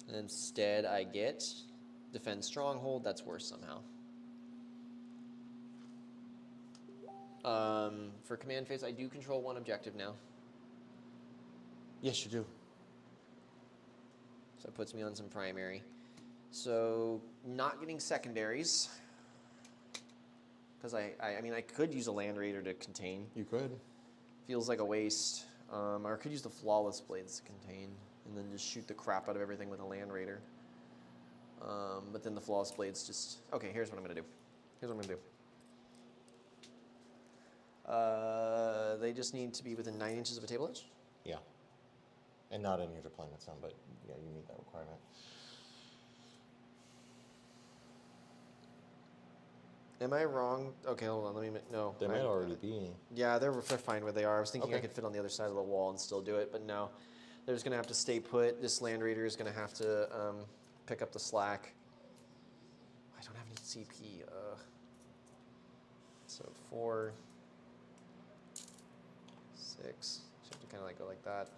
And instead, I get defend stronghold. That's worse somehow. For command phase, I do control 1 objective now, Yes, you do. so it puts me on some primary. So not getting secondaries, because I mean I could use a Land Raider to contain. You could. Feels like a waste. Or I could use the Flawless Blades to contain, and then just shoot the crap out of everything with a Land Raider. But then the Flawless Blades just... Okay, here's what I'm going to do. They just need to be within 9 inches of a table edge. Yeah. And not in your deployment zone, but yeah, you meet that requirement. Am I wrong? Okay, hold on. Let me... No. They might already be. Yeah, they're fine where they are. I was thinking I Okay. could fit on the other side of the wall and still do it, but no. They're just going to have to stay put. This Land Raider is going to have to pick up the slack. I don't have any CP. So 4, 6. So you have to kind of like go like that.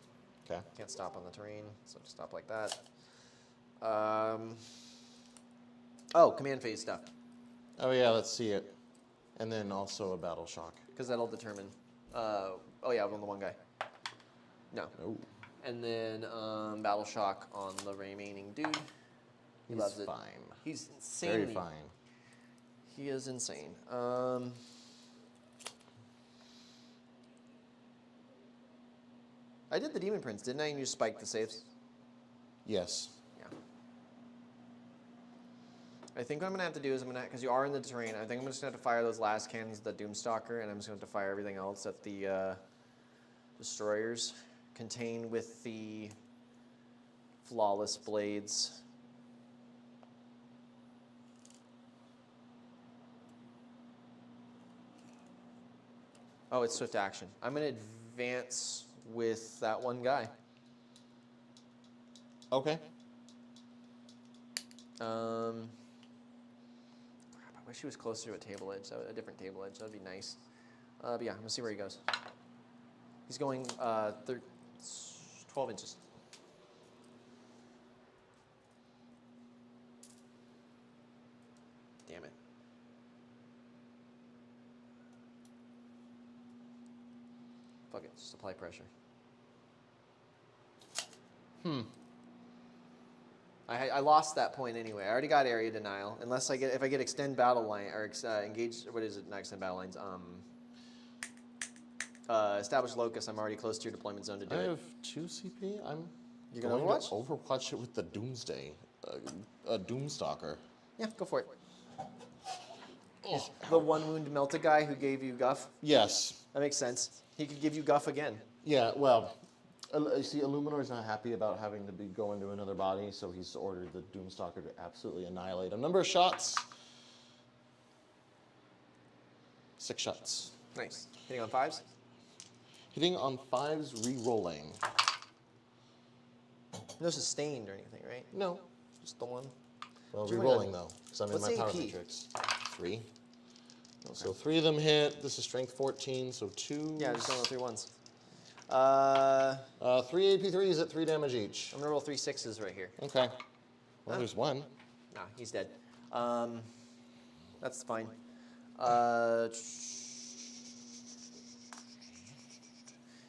Okay. Can't stop on the terrain, so just stop like that. Oh, command phase stuff, Oh yeah, let's see it. And then also a battle shock. because that'll determine. Oh yeah, on the one guy. No. Oh. And then battle shock on the remaining dude. He He's loves it. fine. He's insanely Very fine. He is insane. I did the Demon Prince, didn't I? And you spiked the saves. Yes. Yeah. I think what I'm gonna have to do is because you are in the terrain, I think I'm just gonna have to fire those last cannons at the Doomstalker, and I'm just gonna have to fire everything else at the destroyers, contained with the Flawless Blades. Oh, it's swift action. I'm gonna advance with that one guy. Okay. Crap, I wish he was closer to a table edge, a different table edge. That'd be nice. But yeah, I'm gonna see where he goes. He's going 12 inches. Damn it. Fuck it, just apply pressure. I lost that point anyway. I already got area denial. Unless if I get extend battle line or engage, what is it? Not extend battle lines. Establish locus. I'm already close to your deployment zone to do I it. have 2 CP. I'm You gonna going Overwatch? to Overwatch it with the Doomsday, Doomstalker. Yeah, go for it. The 1 wound melted guy who gave you guff. Yes. That makes sense. He could give you guff again. Yeah. Well, you see, Illuminor's not happy about having to go into another body, so he's ordered the Doomstalker to absolutely annihilate him. Number of shots. 6 shots. Nice. Hitting on 5s. Hitting on 5s, re-rolling. No sustained or anything, right? No. Just the one. Well, Which one re-rolling is it? though, because I'm in What's my power AP? matrix. 3. So 3 of them hit. This is strength 14, so 2. Yeah, just don't roll 3 ones. 3 AP3s at 3 damage each. I'm gonna roll 3 6s right here. Okay. Well, there's 1. Nah, he's dead. That's fine.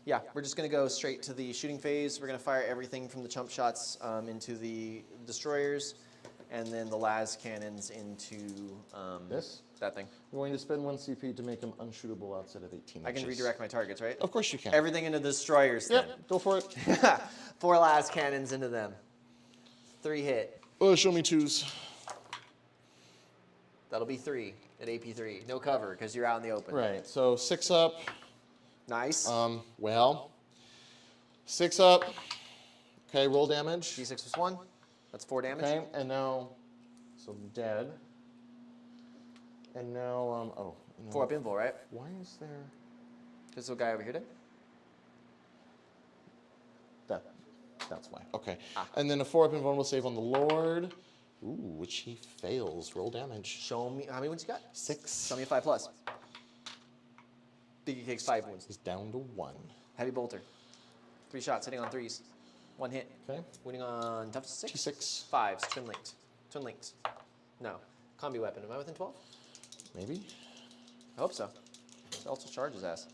Yeah, we're just gonna go straight to the shooting phase. We're gonna fire everything from the chump shots into the destroyers, and then the las cannons into This? that thing. I'm going to spend 1 CP to make them unshootable outside of 18 I can inches. redirect my targets, right? Of course you can. Everything into the destroyers then. Yep, go for it. 4 las cannons into them. 3 hit. Oh, show me 2s. That'll be 3 at AP3. No cover because you're out in the open. Right, so 6 up. Nice. Well, 6 up. Okay, roll damage. D6 plus 1. That's 4 damage. Okay, and now, so dead. And now, oh. You know 4 up invul, right? Why is there... This little guy over here did. That's why. Okay. Ah. And then a 4 up invulnerable save on the Lord. Ooh, which he fails. Roll damage. Show me how many wounds you got. 6. Show me a 5 plus. Biggie takes 5 wounds. He's down to 1. Heavy bolter. 3 shots hitting on 3s. 1 hit. Okay. Winning on tough 6. T6. 5s. Twin linked. Twin linked. No. Combi weapon. Am I within 12? Maybe? I hope so. It also charges ass.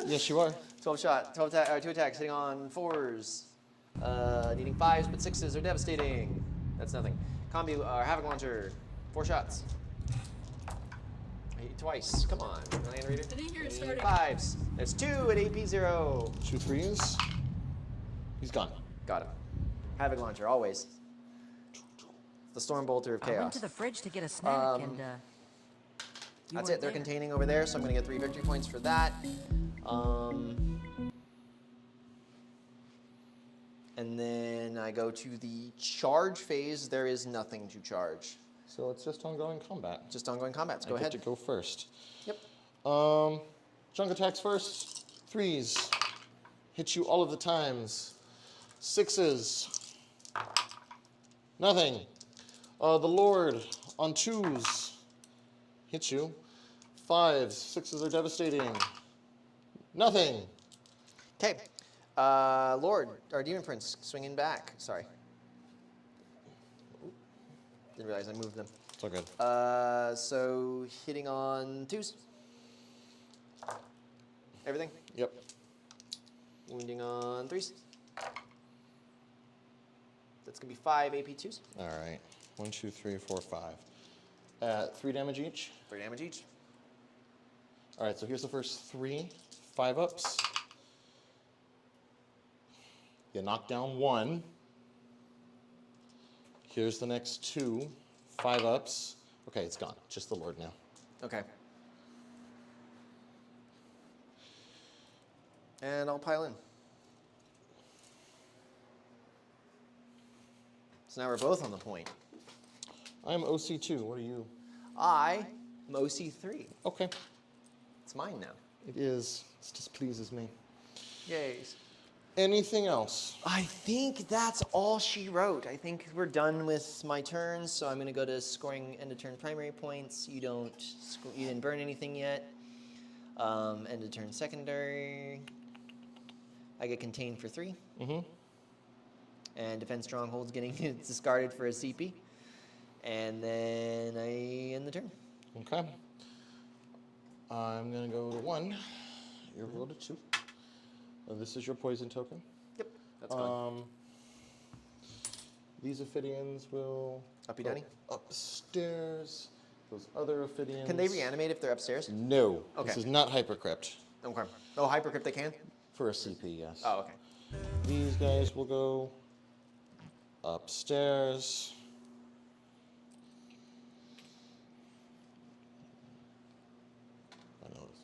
Yes, you are. 12 shot. 2 attacks hitting on 4s. Needing 5s, but 6s are devastating. That's nothing. Combi or havoc launcher. 4 shots. I hit you twice. Come on, land reader. I didn't hear it starting. 5s. There's 2 at AP0. 2 3s. He's gone. Got him. Havoc launcher, always. The storm bolter of I went chaos. to the fridge to get a snack and you That's weren't it. They're there. containing over there, so I'm going to get 3 victory points for that. And then I go to the charge phase. There is nothing to charge. So it's just ongoing combat. Just ongoing combats. Go I ahead. get to go first. Yep. Chunk attacks first. 3s. Hit you all of the times. 6s. Nothing. The Lord on 2s. Hit you. 5s. 6s are devastating. Nothing. Okay. Lord, or Demon Prince, swinging back. Sorry. Didn't realize I moved them. It's all good. So hitting on 2s. Everything. Yep. Wounding on 3s. That's gonna be 5 AP2s. All right. 1, 2, 3, 4, 5. 3 damage each. 3 damage each. All right, so here's the first 3 5-ups. You knock down 1. Here's the next 2 5-ups. Okay, it's gone. Just the Lord now. Okay. And I'll pile in. So now we're both on the point. I'm OC2. What are you? I am OC3. Okay. It's mine now. It is. This displeases me. Yay. Anything else? I think that's all she wrote. I think we're done with my turns, so I'm going to go to scoring end of turn primary points. You didn't burn anything yet. End of turn secondary. I get contained for 3. Mm-hmm. And defense strongholds getting discarded for a CP. And then I end the turn. Okay. I'm going to go to 1. You're rolled a 2. This is your poison token. Yep, that's fine. These Ophidians will Uppy go downy? upstairs. Those other Ophidians. Can they reanimate if they're upstairs? No. Okay. This is not Hypercrypt. Okay. Oh, hypercrypt they can? For a CP, yes. Oh, okay. These guys will go upstairs. I noticed.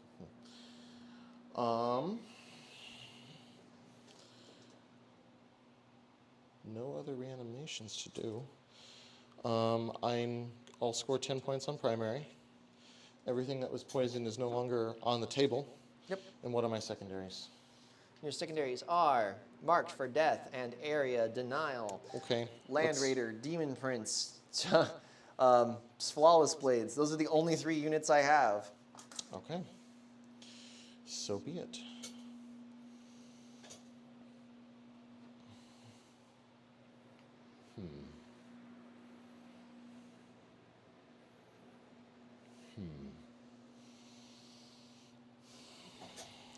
No other reanimations to do. I'll score 10 points on primary. Everything that was poisoned is no longer on the table. Yep. And what are my secondaries? Your secondaries are marked for death and area denial. Okay. Land let's- Raider, Demon Prince, Flawless blades. Those are the only 3 units I have. Okay. So be it.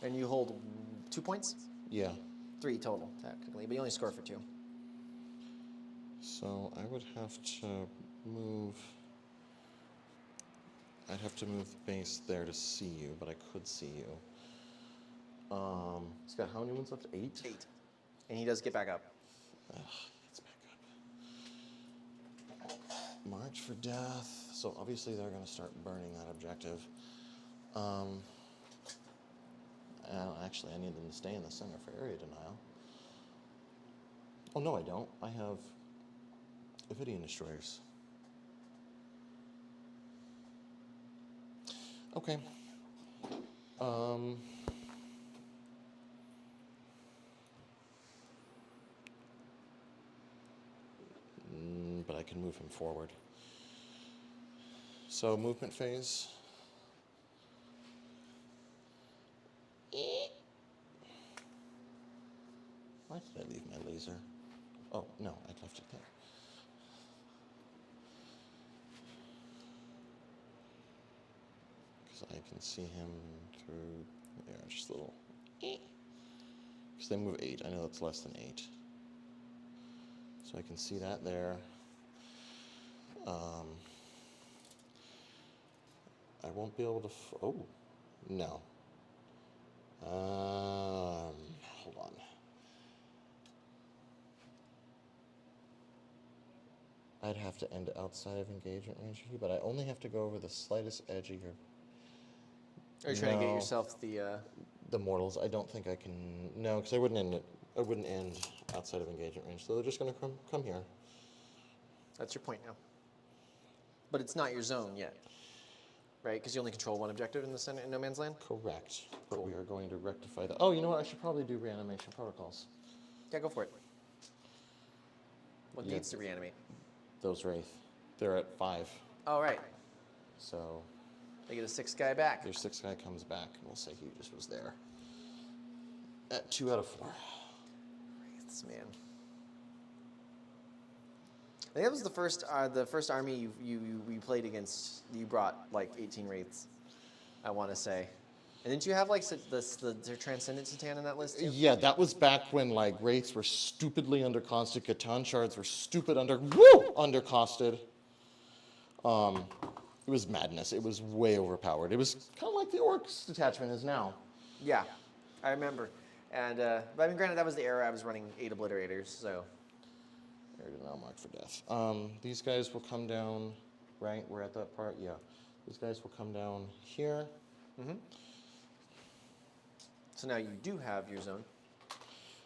And you hold 2 points? Yeah. 3 total, technically, but you only score for 2. So I would have to move. I'd have to move the base there to see you, but I could see you. He's got how many wounds left? 8? 8. And he does get back up. Let's back up. March for death. So obviously they're going to start burning that objective. Actually, I need them to stay in the center for area denial. Oh, no, I don't. I have Ophidian destroyers. Okay. But I can move him forward. So movement phase. Why did I leave my laser? Oh, no, I left it there. Because I can see him through there, just a little. Because they move 8. I know that's less than 8. So I can see that there. I won't be able to. Oh, no. Hold on. I'd have to end outside of engagement range here, but I only have to go over the slightest edge of your. Are you trying to get yourself the mortals? I don't think I can. No, because I wouldn't end it. I wouldn't end outside of engagement range. So they're just going to come here. That's your point now. But it's not your zone yet, right? Because you only control 1 objective in the center in No Man's Land. Correct. But we are going to rectify that. Oh, you know what? I should probably do reanimation protocols. Yeah, go for it. What Yeah. needs to reanimate? Those Wraith. They're at 5. Oh, right. So They get a 6 guy back. their 6th guy comes back, and we'll say he just was there. At 2 out of 4. Wraiths, man. I think that was the first army you played against. You brought like 18 Wraiths, I want to say. And didn't you have like the Transcendent Satan in that list too? Yeah, that was back when like Wraiths were stupidly undercosted, Catan shards were undercosted. It was madness. It was way overpowered. It was kind of like the Orcs detachment is now. Yeah, I remember. And but I mean, granted, that was the era I was running 8 Obliterators, so. Area now mark for death. These guys will come down, right? We're at that part, yeah. These guys will come down here. Mm-hmm. So now you do have your zone.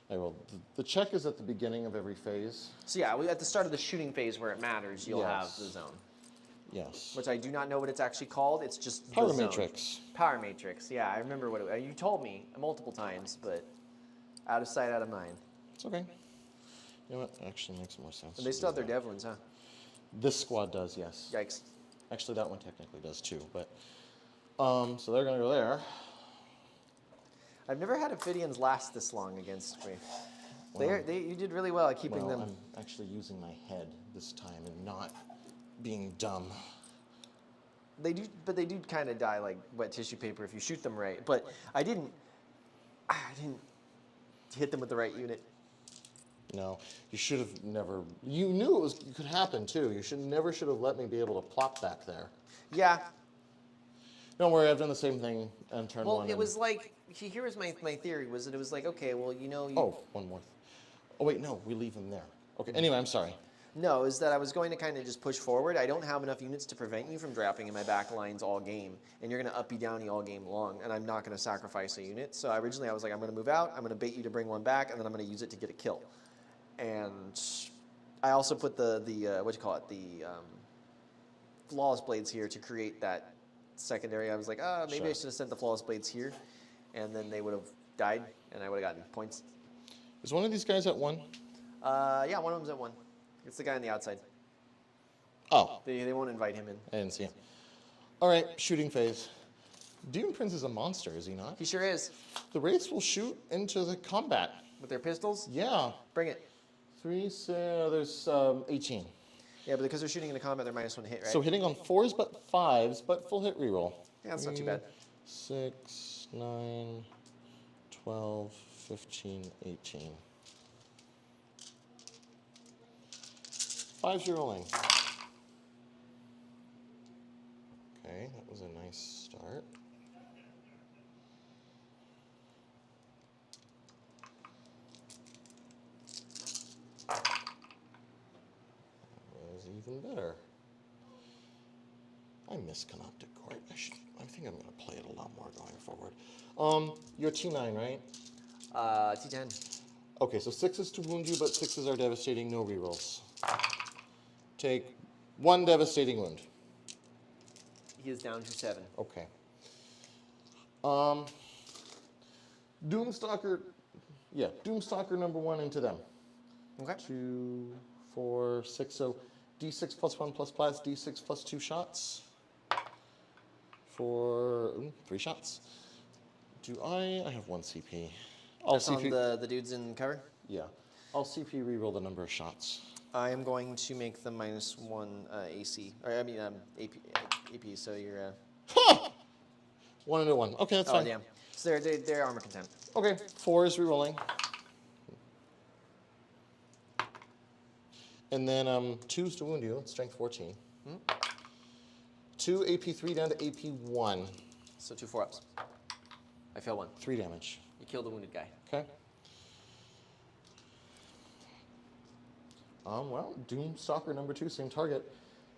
I will. The check is at the beginning of every phase. So yeah, at the start of the shooting phase where it matters, you'll have Yes. the zone. Yes. Which I do not know what it's actually called. It's just Power the zone. matrix. Power matrix. Yeah, I remember what you told me multiple times, but out of sight, out of mind. It's okay. You know what? Actually makes more sense. And they still have their Devlins, huh? This squad does, yes. Yikes. Actually, that one technically does too, but so they're gonna go there. I've never had Ophidians last this long against me. Well, You did really well at keeping well, them. I'm actually using my head this time and not being dumb. They do kind of die like wet tissue paper if you shoot them right. But I didn't hit them with the right unit. No, you should have never. You knew it could happen too. You should have let me be able to plop back there. Yeah. Don't worry, I've done the same thing on turn Well, one. it was like here was my theory was that it was like okay, well you know. Oh, one more. Oh wait, no, we leave him there. Okay. Anyway, I'm sorry. No, is that I was going to kind of just push forward. I don't have enough units to prevent you from dropping in my back lines all game, and you're going to uppy downy all game long, and I'm not going to sacrifice a unit. So originally I was like, I'm going to move out, I'm going to bait you to bring one back, and then I'm going to use it to get a kill. And I also put the flawless blades here to create that secondary. I was like, maybe Sure. I should have sent the flawless blades here, and then they would have died, and I would have gotten points. Is one of these guys at 1? Yeah, one of them's at 1. It's the guy on the outside. Oh, They won't invite him in. I didn't see him. All right, shooting phase. Demon Prince is a monster, is he not? He sure is. The Wraiths will shoot into the combat. With their pistols? Yeah. Bring it. 3, there's 18. Yeah, but because they're shooting into combat, they're -1 to hit, right? So hitting on 4s but 5s, but full hit reroll. Yeah, that's not too bad. 6, 9, 12, 15, 18. 5s rolling. Okay, that was a nice start. That was even better. I miss Canoptic Court. I think I'm going to play it a lot more going forward. You're T9, right? T10. Okay, so 6s to wound you, but 6s are devastating, no rerolls. Take 1 devastating wound. He is down to 7. Okay. Doomstalker, yeah, Doomstalker number 1 into them. Okay. 2, 4, 6, so D6 plus 1 plus blast, D6 plus 2 shots. For 3 shots. I have 1 CP. I'll That's on CP. the dudes in cover? Yeah. I'll CP reroll the number of shots. I am going to make them -1 AC. Or, I mean, AP, so you're... 1 into 1. Okay, that's Oh, fine. yeah. So they're armor content. Okay, 4 is rerolling. And then 2s to wound you, strength 14. 2 AP3 down to AP1. So 2 4-ups. I fail 1. 3 damage. You kill the wounded guy. Okay. Well, Doomstalker number 2, same target.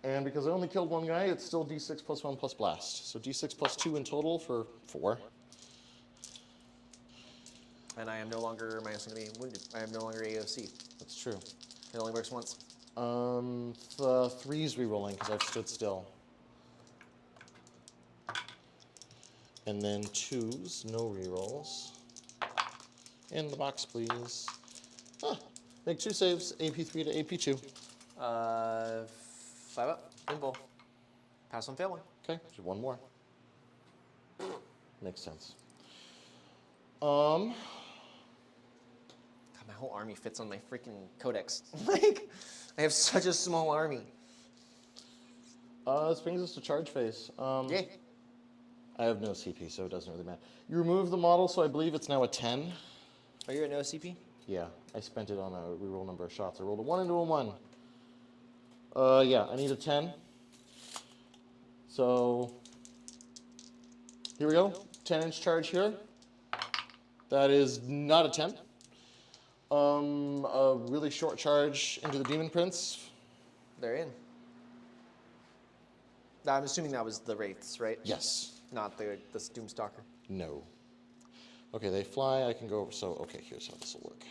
And because I only killed 1 guy, it's still D6 plus 1 plus blast. So D6 plus 2 in total for 4. And I am no longer -1 to be wounded. I am no longer AOC. That's true. It only works once. The 3's rerolling because I've stood still. And then 2s, no rerolls. In the box, please. Make 2 saves, AP3 to AP2. 5 up. Limbo. Pass 1, fail 1. Okay, just 1 more. Makes sense. God, my whole army fits on my freaking codex. Like, I have such a small army. This brings us to charge phase. Yay. I have no CP, so it doesn't really matter. You remove the model, so I believe it's now a 10. Are you at no CP? Yeah, I spent it on a reroll number of shots. I rolled a 1 into a 1. Yeah, I need a 10. So, here we go. 10-inch charge here. That is not a 10. A really short charge into the Demon Prince. They're in. I'm assuming that was the Wraiths, right? Yes. Not the Doomstalker. No. Okay, they fly. I can go over. So, okay, here's how this will work.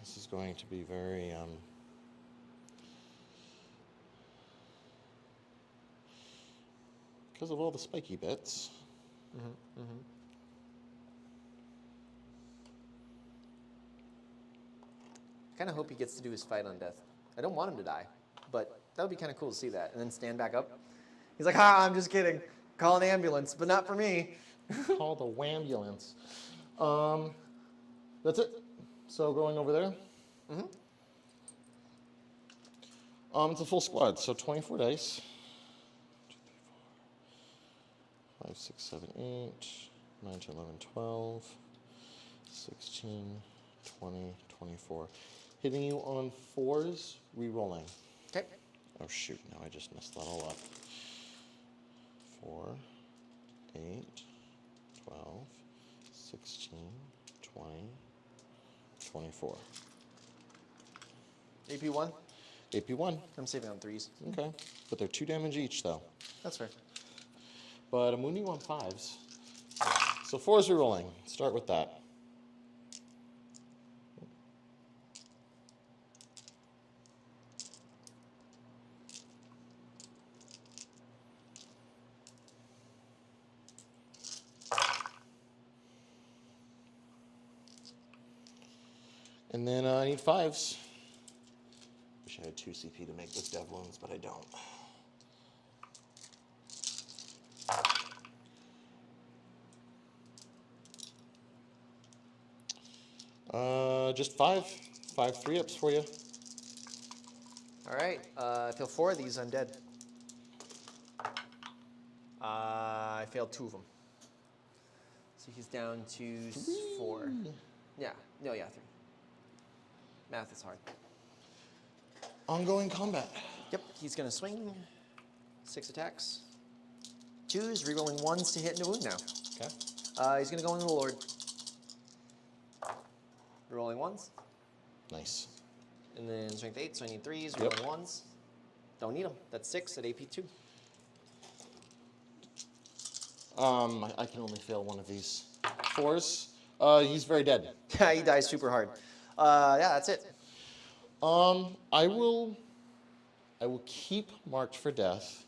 This is going to be very, because of all the spiky bits. I kind of hope he gets to do his fight on death. I don't want him to die, but that would be kind of cool to see that. And then stand back up. He's like, I'm just kidding. Call an ambulance, but not for me. Call the wambulance. That's it. So going over there. It's a full squad, so 24 dice. 2, 3, 4, 5, 6, 7, 8, 9, 10, 11, 12, 16, 20, 24. Hitting you on 4s, re-rolling. Okay. Oh shoot, now I just messed that all up. 4, 8, 12, 16, 20, 24. AP1? AP1. I'm saving on 3s. Okay. But they're 2 damage each, though. That's fair. But I'm wounding you on 5s. So 4s re-rolling. Start with that. And then I need 5s. Wish I had 2 CP to make this dev wounds, but I don't. Just 5 3-ups for you. All right. I fail 4 of these. I'm dead. I failed 2 of them. So he's down to 4. Yeah. No, yeah, 3. Math is hard. Ongoing combat. Yep. He's going to swing. 6 attacks. 2s, rerolling 1s to hit into wound now. Okay. He's going to go into the Lord. Rerolling 1s. Nice. And then strength 8, so I need 3s, Yep. rerolling 1s. Don't need them. That's 6 at AP 2. I can only fail one of these. 4s. He's very dead. Yeah, he dies super hard. Yeah, that's it. I will keep marked for death,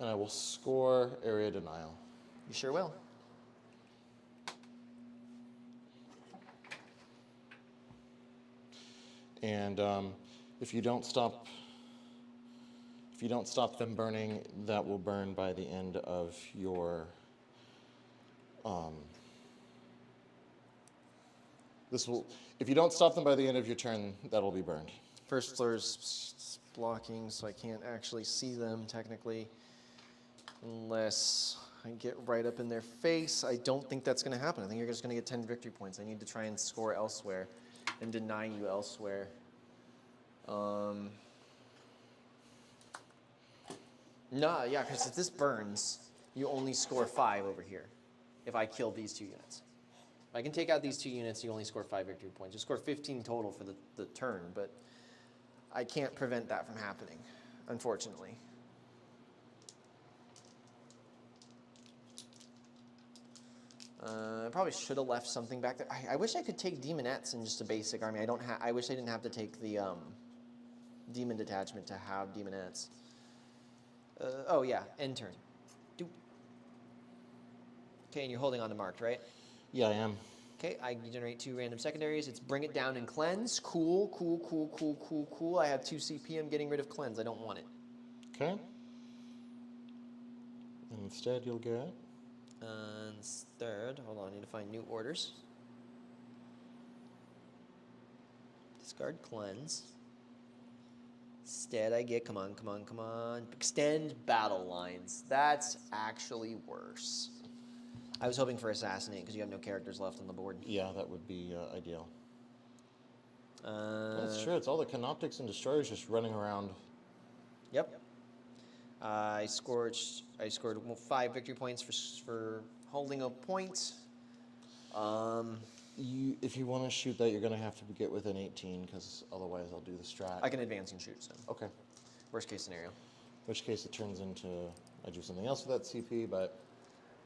and I will score area denial. You sure will. And if you don't stop them burning, that will burn by the end of your. If you don't stop them by the end of your turn, that'll be burned. First floor's blocking, so I can't actually see them technically. Unless I get right up in their face. I don't think that's going to happen. I think you're just going to get 10 victory points. I need to try and score elsewhere and deny you elsewhere. Nah, yeah, because if this burns, you only score 5 over here if I kill these 2 units. If I can take out these 2 units, you only score 5 victory points. You score 15 total for the turn, but I can't prevent that from happening, unfortunately. I probably should have left something back there. I wish I could take demonettes in just a basic army. I wish I didn't have to take the demon detachment to have demonettes. Oh yeah, end turn. Doop. Okay, and you're holding on to marked, right? Yeah, I am. Okay, I generate 2 random secondaries. It's bring it down and cleanse. Cool, cool, cool, cool, cool, cool. I have 2 CP. I'm getting rid of cleanse. I don't want it. Okay. And instead, you'll get. And third, hold on, I need to find new orders. Discard cleanse. Instead, I get, come on, come on, come on. Extend battle lines. That's actually worse. I was hoping for assassinate because you have no characters left on the board. Yeah, that would be ideal. That's That's true. It's all the Canoptics and Destroyers just running around. Yep. I scored 5 victory points for holding a point. If you want to shoot that, you're going to have to get within 18, because otherwise I'll do the strat. I can advance and shoot, so Okay. worst case scenario. In which case it turns into, I do something else with that CP, but...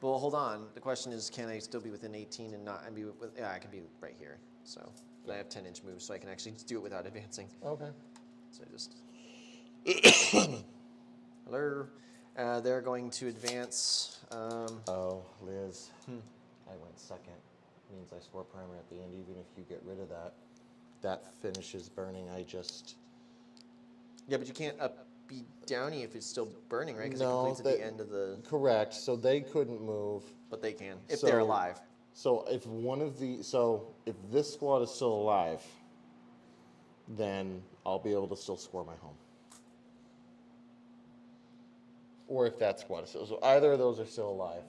Well, hold on. The question is, can I still be within 18 and not, and be with, yeah, I can be right here. So, but I have 10-inch moves, so I can actually do it without advancing. Okay. So I just... Hello. They're going to advance. Oh, Liz. I went second. Means I score primer at the end. Even if you get rid of that, that finishes burning. I just... Yeah, but you can't be downy if it's still burning, right? Because No, it completes at the end of the... Correct. So they couldn't move. But they can, if So- they're alive. So if if this squad is still alive, then I'll be able to still score my home. Or if that squad is still, so either of those are still alive.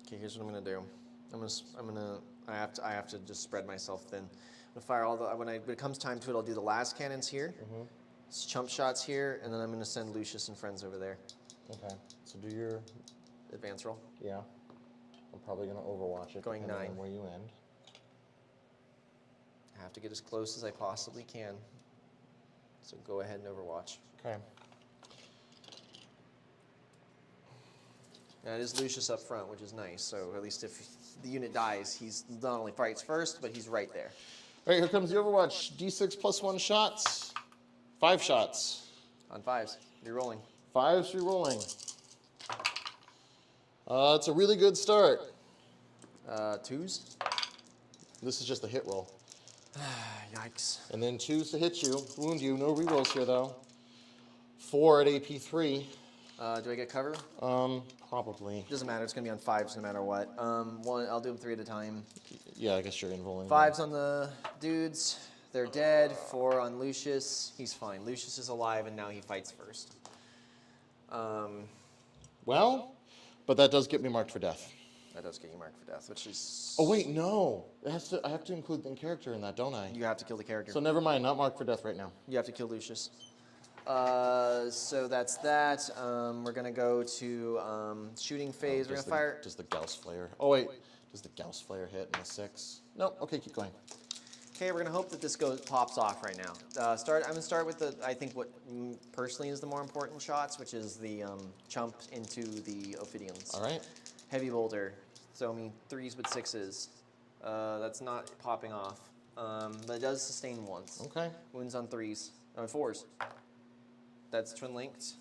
Okay, here's what I'm gonna do. I have to just spread myself thin. I'm gonna fire all the, when it comes time to it, I'll do the last cannons here, chump shots here, and then I'm gonna send Lucius and friends over there. Okay. So do your, Advance roll. yeah. I'm probably gonna overwatch it. Going depending 9. on where you end. I have to get as close as I possibly can. So go ahead and overwatch. Okay. Now it is Lucius up front, which is nice. So at least if the unit dies, he's not only fights first, but he's right there. All right, here comes the Overwatch. D6 plus 1 shots. 5 shots. On 5s, you're rolling. 5s re-rolling. It's a really good start. 2s. This is just a hit roll. Yikes. And then 2s to hit you, wound you. No rerolls here though. 4 at AP 3. Do I get cover? Probably. Doesn't matter. It's gonna be on 5s no matter what. One. I'll do them 3 at a time. Yeah, I guess you're involing. 5s on the dudes. They're dead. 4 on Lucius. He's fine. Lucius is alive, and now he fights first. Well, but that does get me marked for death. That does get you marked for death, which is. Oh wait, no. It has to. I have to include the character in that, don't I? You have to kill the character. So never mind. Not marked for death right now. You have to kill Lucius. So that's that. We're gonna go to shooting phase. We're gonna fire. Does the Gauss Flare? Oh wait. Does the Gauss Flare hit in the 6? No. Okay, keep going. Okay, we're gonna hope that this pops off right now. I'm gonna start with I think what personally is the more important shots, which is the chump into the Ophidians. All right. Heavy boulder. So I mean 3s but 6s. That's not popping off, but it does sustain once. Okay. Wounds on 3s. 4s. That's twin linked.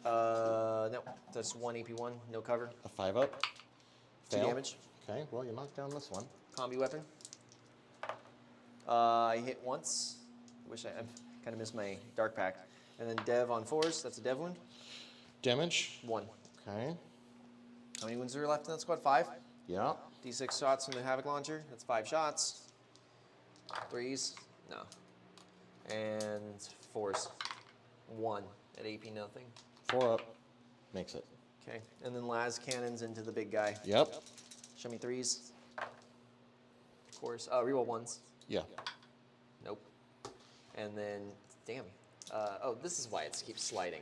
No, that's 1 AP1. No cover. A 5 up. 2 Fail. damage. Okay. Well, you knocked down this one. Combi weapon. I hit once. Wish I kind of missed my dark pact. And then dev on 4s. That's a dev wound. Damage. 1. Okay. How many wounds are left in that squad? 5. Yeah. D6 shots from the Havoc launcher. That's 5 shots. 3s. No. And 4s. 1 at AP nothing. 4 up. Makes it. Okay. And then las cannons into the big guy. Yep. Show me 3s. Of course. Reroll 1s. Yeah. Nope. And then, damn. Oh, this is why it keeps sliding.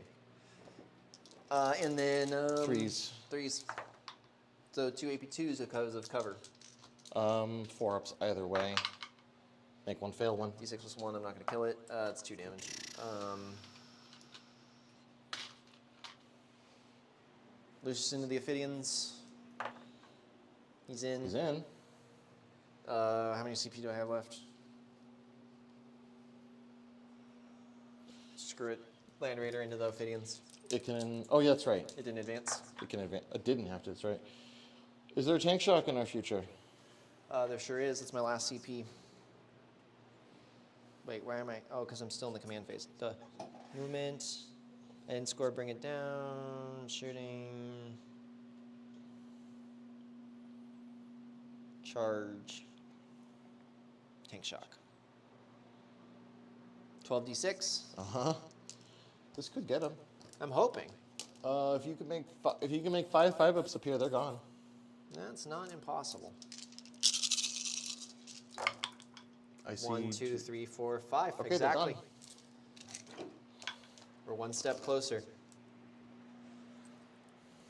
And then 3s. 3s. So 2 AP2s because of cover. 4 ups either way. Make 1 fail 1. D6 plus 1. I'm not going to kill it. It's 2 damage. Lucius into the Ophidians. He's in. He's in. How many CP do I have left? Screw it. Land Raider into the Ophidians. It can. Oh yeah, that's right. It didn't advance. It can advance. It didn't have to. That's right. Is there a tank shock in our future? There sure is. It's my last CP. Wait, where am I? Oh, because I'm still in the command phase. Duh. Movement. End score, bring it down. Shooting. Charge. Tank shock. 12d6. This could get him. I'm hoping. If you can make 5 5-ups appear, they're gone. That's not impossible. I see. 1, 2, 3, 4, 5. Okay, they're exactly. done. We're one step closer.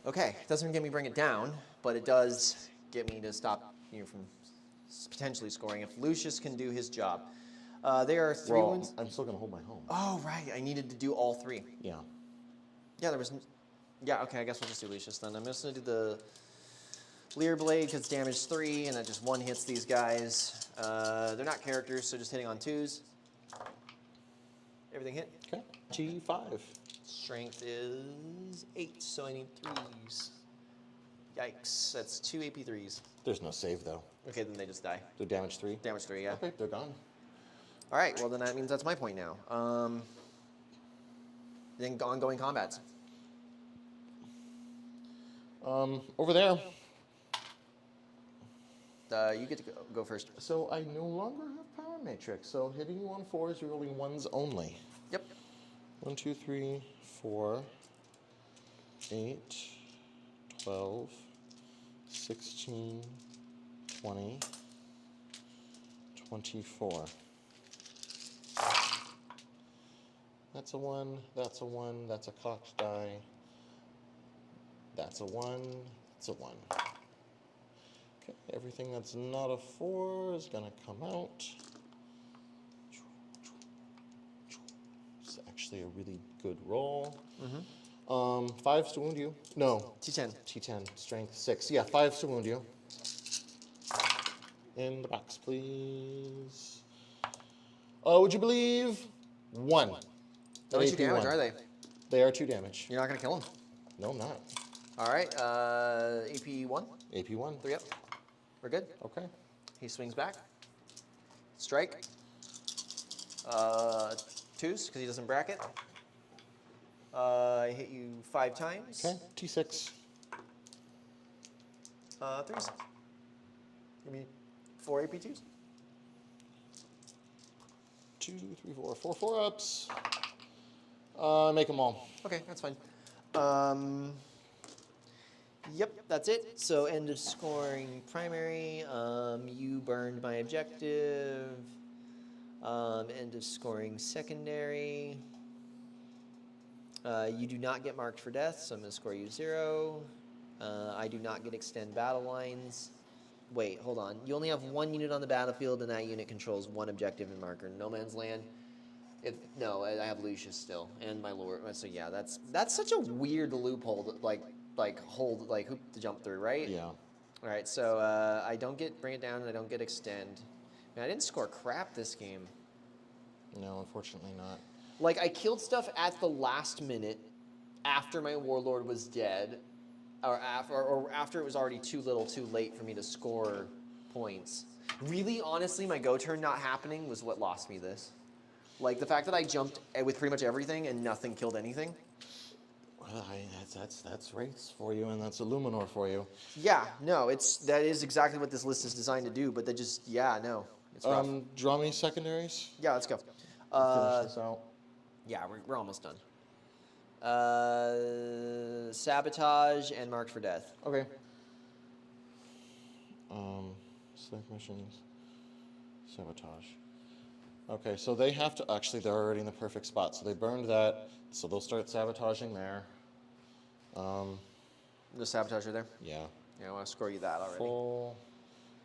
Okay, it doesn't get me bring it down, but it does get me to stop you from potentially scoring if Lucius can do his job. There are 3 wounds. I'm still gonna hold my home. Oh, right. I needed to do all 3. Yeah. Yeah, there was. Yeah, okay. I guess we'll just do Lucius then. I'm just gonna do the Leer Blade because damage 3, and that just 1 hits these guys. They're not characters, so just hitting on 2s. Everything hit. Okay. G5. Strength is 8, so I need 3s. Yikes. That's 2 AP3s. There's no save though. Okay, then they just die. They're damage 3. Damage 3, yeah. Okay, they're gone. All right, well, then that means that's my point now. Then ongoing combats. Over there. You get to go first. So I no longer have power matrix. So hitting you on 4s, you're rolling 1s only. Yep. 1, 2, 3, 4, 8, 12, 16, 20, 24. That's a 1, that's a 1, that's a cocked die. That's a 1, it's a 1. Okay, everything that's not a 4 is gonna come out. It's actually a really good roll. 5s to wound you. No. T10. T10, strength 6. Yeah, 5s to wound you. In the box, please. Would you believe? 1. How much AP damage 1. are they? They are 2 damage. You're not going to kill them. No, I'm not. All right, AP1. AP 1. 3 up. We're good. Okay. He swings back. Strike. 2s, because he doesn't bracket. I hit you 5 times. Okay, T6. 3s. Give me 4 AP2s. 2, 3, 4, 4 4-ups. Make them all. Okay, that's fine. Yep, that's it. So end of scoring primary. You burned my objective. End of scoring secondary. You do not get marked for death, so I'm going to score you 0. I do not get extend battle lines. Wait, hold on. You only have 1 unit on the battlefield, and that unit controls 1 objective and marker. No man's land. No, I have Lucius still, and my lord. So yeah, that's such a weird loophole to, hoop to jump through, right? Yeah. All right, so I don't get bring it down, and I don't get extend. Man, I didn't score crap this game. No, unfortunately not. Like, I killed stuff at the last minute after my warlord was dead, or after it was already too little too late for me to score points. Really, honestly, my go turn not happening was what lost me this. Like, the fact that I jumped with pretty much everything and nothing killed anything. Well, that's Wraiths for you, and that's Illuminor for you. Yeah, no, that is exactly what this list is designed to do, but they just, yeah, no. It's rough. Draw me secondaries. Yeah, let's go. Finish this out. Yeah, we're almost done. Sabotage and marked for death. Okay. Select missions. Sabotage. Okay, so they have to, actually they're already in the perfect spot. So they burned that, so they'll start sabotaging there. The sabotage there? Yeah. Yeah, I want to score you that already. Full.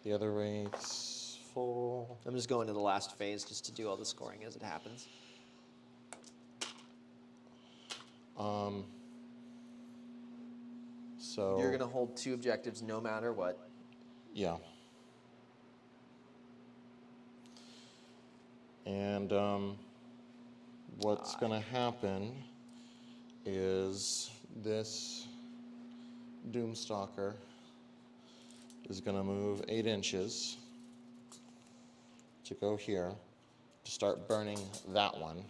The other rates, full. I'm just going to the last phase just to do all the scoring as it happens. So You're going to hold 2 objectives no matter what. yeah. And what's going to happen is this Doomstalker is going to move 8 inches to go here to start burning that one.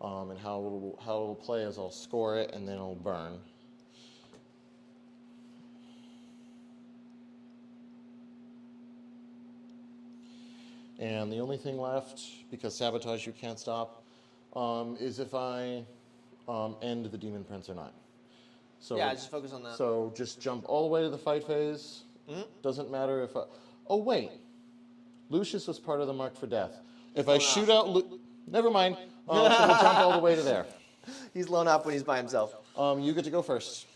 And how it'll play is I'll score it and then it'll burn. And the only thing left, because sabotage you can't stop, is if I end the Demon Prince or not. So Yeah, just focus on that. So just jump all the way to the fight phase. Doesn't matter if I... Oh, wait. Lucius was part of the mark for death. If I shoot out... Never mind. So we'll jump all the way to there. He's blown up when he's by himself. You get to go first.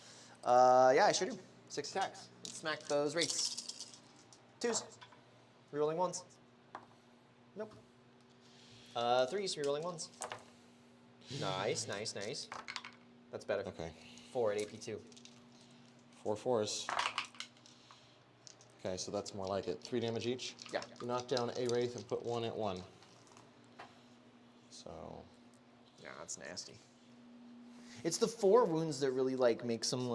Yeah, I shoot him. 6 attacks. Smack those wraiths. 2s. Rerolling 1s. Nope. 3s. Rerolling 1s. Nice, nice, nice. That's better. Okay. 4 at AP2. 4 4s. Okay, so that's more like it. 3 damage each. Yeah. You knock down a wraith and put 1 at 1. So. Yeah, that's nasty. It's the 4 wounds that really makes them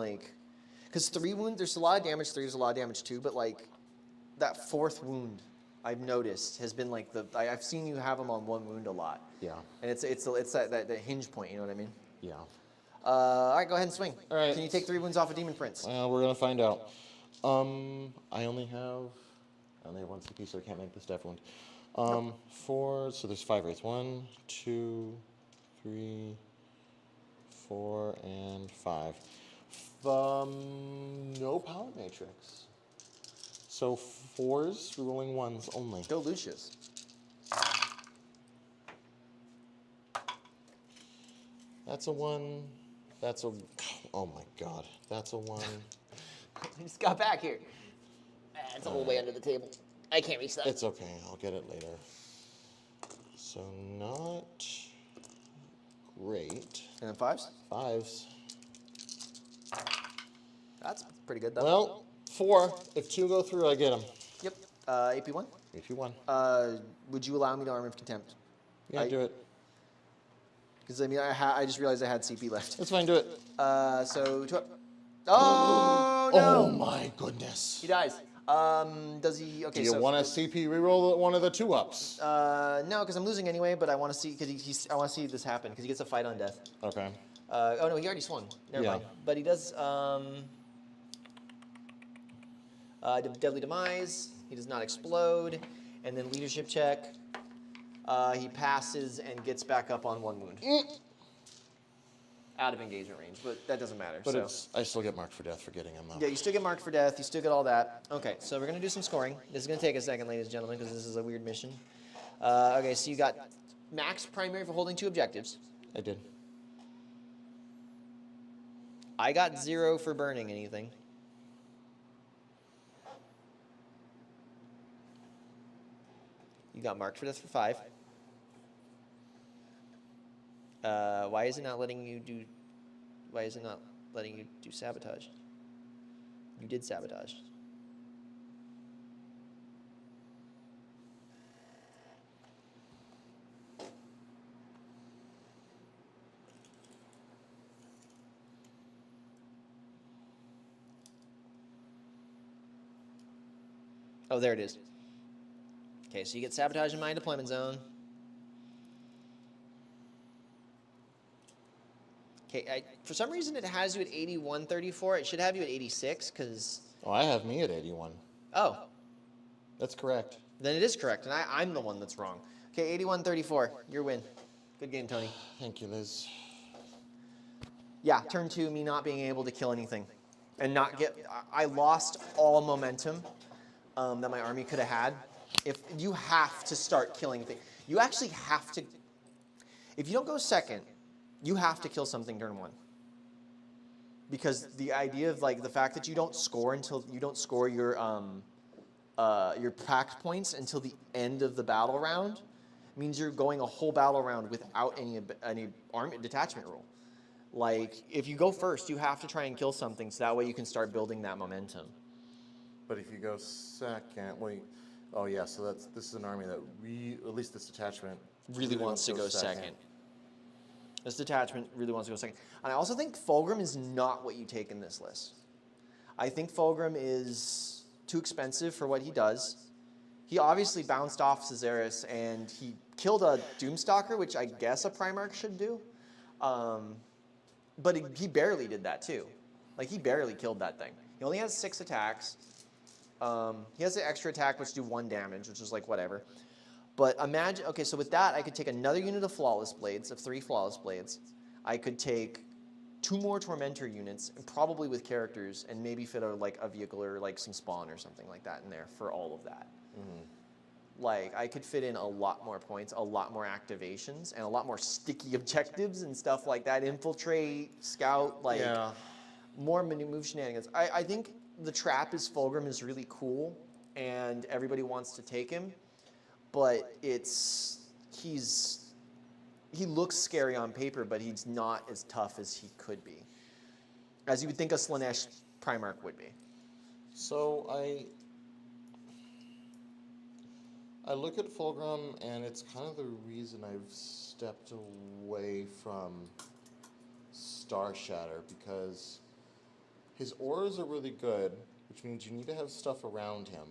because 3 wounds. There's a lot of damage. 3 is a lot of damage too, but that 4th wound, I've noticed has been I've seen you have them on 1 wound a lot. Yeah. And it's that hinge point. You know what I mean? Yeah. All right, go ahead and swing. All right. Can you take 3 wounds off a Demon Prince? We're gonna find out. I only have 1 CP, so I can't make this death wound. 4. So there's 5 wraiths. 1, 2, 3, 4, and 5. No power matrix. So 4s, rolling 1s only. Go Lucius. That's a 1. That's a. Oh my God. That's a 1. He just got back here. It's all the way under the table. I can't reach that. It's okay. I'll get it later. So not great. And then 5s? 5s. That's pretty good though. Well, 4. If 2 go through, I get them. Yep. AP1? If you won. Would you allow me to Arm of Contempt? Yeah, do it. Because I just realized I had CP left. That's fine, do it. So 2 up. Oh no, Oh no. my goodness. He dies. Does he? Okay, Do you so want a CP reroll one of the 2-ups? no, because I'm losing anyway. But I want to see because I want to see this happen because he gets a fight on death. Okay. Oh no, he already swung. Never Yeah. mind. But he does deadly demise. He does not explode, and then leadership check. He passes and gets back up on 1 wound. Out of engagement range, but that doesn't matter. But so. I still get marked for death for getting him though. Yeah, you still get marked for death. You still get all that. Okay, so we're going to do some scoring. This is going to take a second, ladies and gentlemen, because this is a weird mission. Okay, so you got max primary for holding 2 objectives. I did. I got 0 for burning anything. You got marked for death for 5. Why is it not letting you do? Why is it not letting you do sabotage? You did sabotage. Oh, there it is. Okay, so you get sabotage in my deployment zone. Okay, for some reason it has you at 8134. It should have you at 86 because... Oh, I have me at 81. Oh, That's correct. then it is correct, and I'm the one that's wrong. Okay, 8134, your win. Good game, Tony. Thank you, Liz. Yeah, turn 2, me not being able to kill anything. And not get... I lost all momentum that my army could have had. If you have to start killing things. You actually have to... If you don't go second... You have to kill something turn 1. Because the idea of like the fact that you don't score until you don't score your pact points until the end of the battle round means you're going a whole battle round without any army detachment rule. Like if you go first, you have to try and kill something so that way you can start building that momentum. But if you go second, wait. Oh yeah, so this is an army that at least this detachment Really wants to go second. This detachment really wants to go second. And I also think Fulgrim is not what you take in this list. I think Fulgrim is too expensive for what he does. He obviously bounced off Caesaris and he killed a Doomstalker, which I guess a Primarch should do. But he barely did that too. Like he barely killed that thing. He only has 6 attacks. He has an extra attack which do 1 damage, which is like whatever. But imagine, okay, so with that, I could take another unit of Flawless Blades, of 3 Flawless Blades. I could take 2 more Tormentor units, and probably with characters, and maybe fit a vehicle or like some spawn or something like that in there for all of that. Mm-hmm. Like, I could fit in a lot more points, a lot more activations, and a lot more sticky objectives and stuff like that. Infiltrate, scout, like, more move shenanigans. I think the trap is Fulgrim is really cool, and everybody wants to take him. But he looks scary on paper, but he's not as tough as he could be, as you would think a Slaanesh Primarch would be. So I look at Fulgrim, and it's kind of the reason I've stepped away from Star Shatter, because his auras are really good, which means you need to have stuff around him,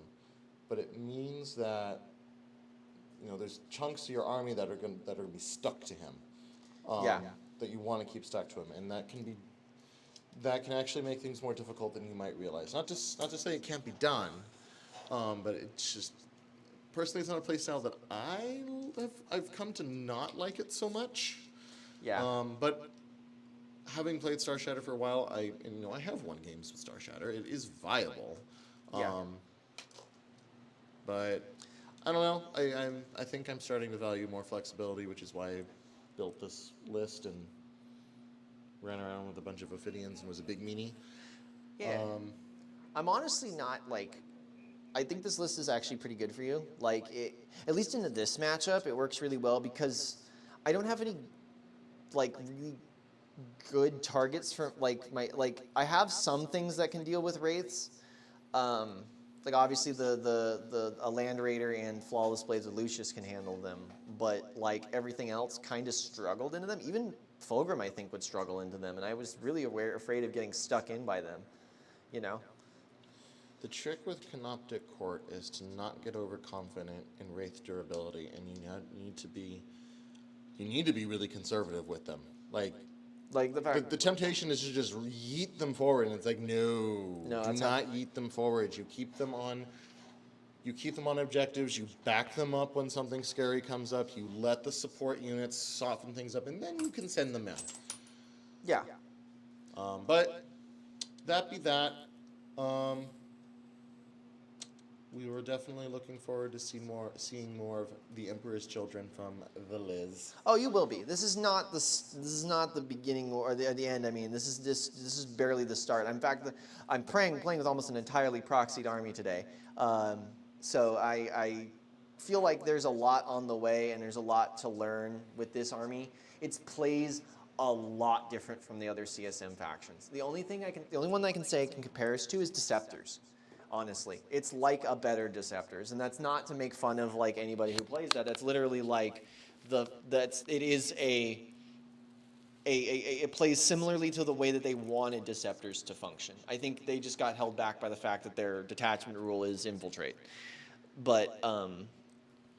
but it means that there's chunks of your army that are going to be stuck to him. That you want to keep stuck to him, and that can actually make things more difficult than you might realize. Not to say it can't be done, but it's just personally it's not a play style that I've come to not like it so much. Yeah. But having played Star Shatter for a while, I have won games with Star Shatter. It is viable. But I don't know. I think I'm starting to value more flexibility, which is why I built this list and ran around with a bunch of Ophidians and was a big meanie. Yeah. I'm honestly not like. I think this list is actually pretty good for you. Like, at least in this matchup, it works really well because I don't have any like really good targets for I have some things that can deal with wraiths. Like obviously a Land Raider and Flawless Blades with Lucius can handle them, but like everything else kind of struggled into them. Even Fulgrim I think would struggle into them, and I was really afraid of getting stuck in by them. you know. The trick with Canoptic Court is to not get overconfident in Wraith durability, and you need to be really conservative with them. Like The fact, the temptation is to just yeet them forward, and it's like no, No, do that's not yeet them forward. You keep them on objectives. You back them up when something scary comes up. You let the support units soften things up, and then you can send them out. yeah. But that be that. We were definitely looking forward to seeing more of the Emperor's Children from the Liz. Oh, you will be. This is not the beginning or the end. I mean, this is barely the start. In fact, I'm playing with almost an entirely proxied army today. So I feel like there's a lot on the way, and there's a lot to learn with this army. It plays a lot different from the other CSM factions. The only one I can say it can compare us to is Deceptors. Honestly, it's like a better Deceptors, and that's not to make fun of like anybody who plays that. That's literally like it plays similarly to the way that they wanted Deceptors to function. I think they just got held back by the fact that their detachment rule is infiltrate. But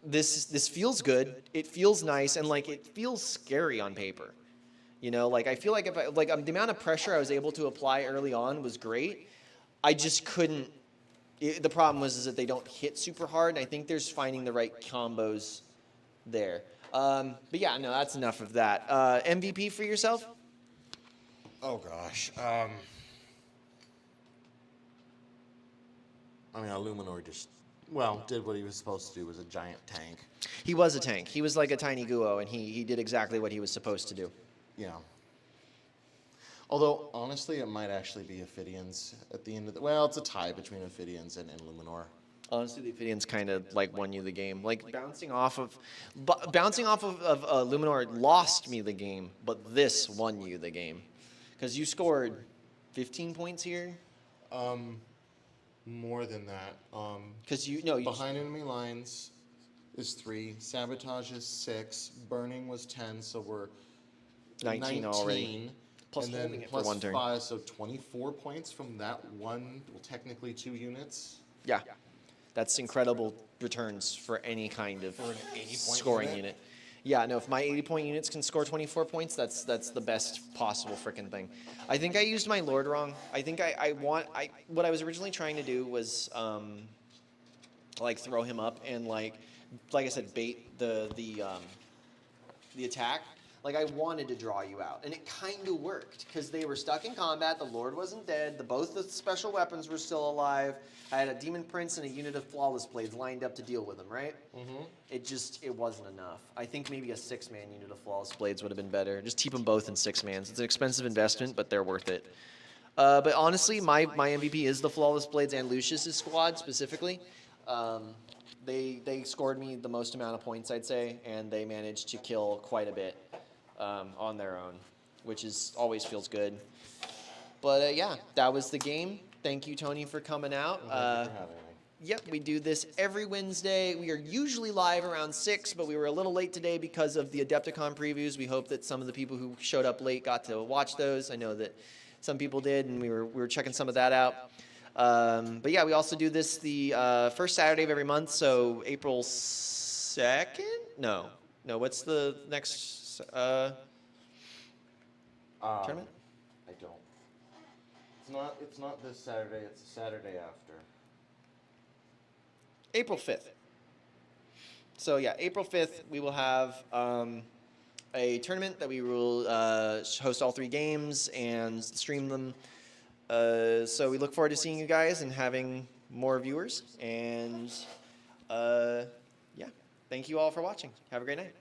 this feels good. It feels nice, and like it feels scary on paper. You know, like I feel like the amount of pressure I was able to apply early on was great. I just couldn't. The problem is that they don't hit super hard, and I think there's finding the right combos there. But yeah, no, that's enough of that. MVP for yourself? Oh gosh. I mean, Illuminor just did what he was supposed to do. Was a giant tank. He was a tank. He was like a tiny Guo, and he did exactly what he was supposed to do. Yeah. Although, honestly, it might actually be Ophidians at the end of the... Well, it's a tie between Ophidians and Luminor. Honestly, the Ophidians kind of like won you the game. Like bouncing off of Luminor lost me the game, but this won you the game. Because you scored 15 points here. More than that. Because behind enemy lines is 3, sabotage is 6, burning was 10, so we're 19 already. Plus and holding then it plus for one turn. 5, so 24 points from that one, well, technically 2 units. Yeah, that's incredible returns for any kind of For an 80-point scoring unit? unit. Yeah, no, if my 80-point units can score 24 points, that's the best possible freaking thing. I think I used my Lord wrong. I think what I was originally trying to do was like throw him up and like I said, bait the attack. Like, I wanted to draw you out, and it kind of worked, because they were stuck in combat, the Lord wasn't dead, both the special weapons were still alive, I had a Demon Prince and a unit of Flawless Blades lined up to deal with them, right? Mm-hmm. It wasn't enough. I think maybe a 6-man unit of Flawless Blades would have been better. Just keep them both in 6-mans. It's an expensive investment, but they're worth it. But honestly, my MVP is the Flawless Blades and Lucius's squad, specifically. They scored me the most amount of points, I'd say, and they managed to kill quite a bit. On their own, which always feels good. But yeah, that was the game. Thank you, Tony, for coming out. Thank you for having me. Yep, we do this every Wednesday. We are usually live around 6, but we were a little late today because of the Adepticon previews. We hope that some of the people who showed up late got to watch those. I know that some people did, and we were checking some of that out. But yeah, we also do this the first Saturday of every month, so April 2nd? No, what's the next... tournament? I don't. It's not this Saturday, it's the Saturday after. April 5th. So yeah, April 5th, we will have a tournament that we will host all 3 games and stream them. So we look forward to seeing you guys and having more viewers. And yeah, thank you all for watching. Have a great night.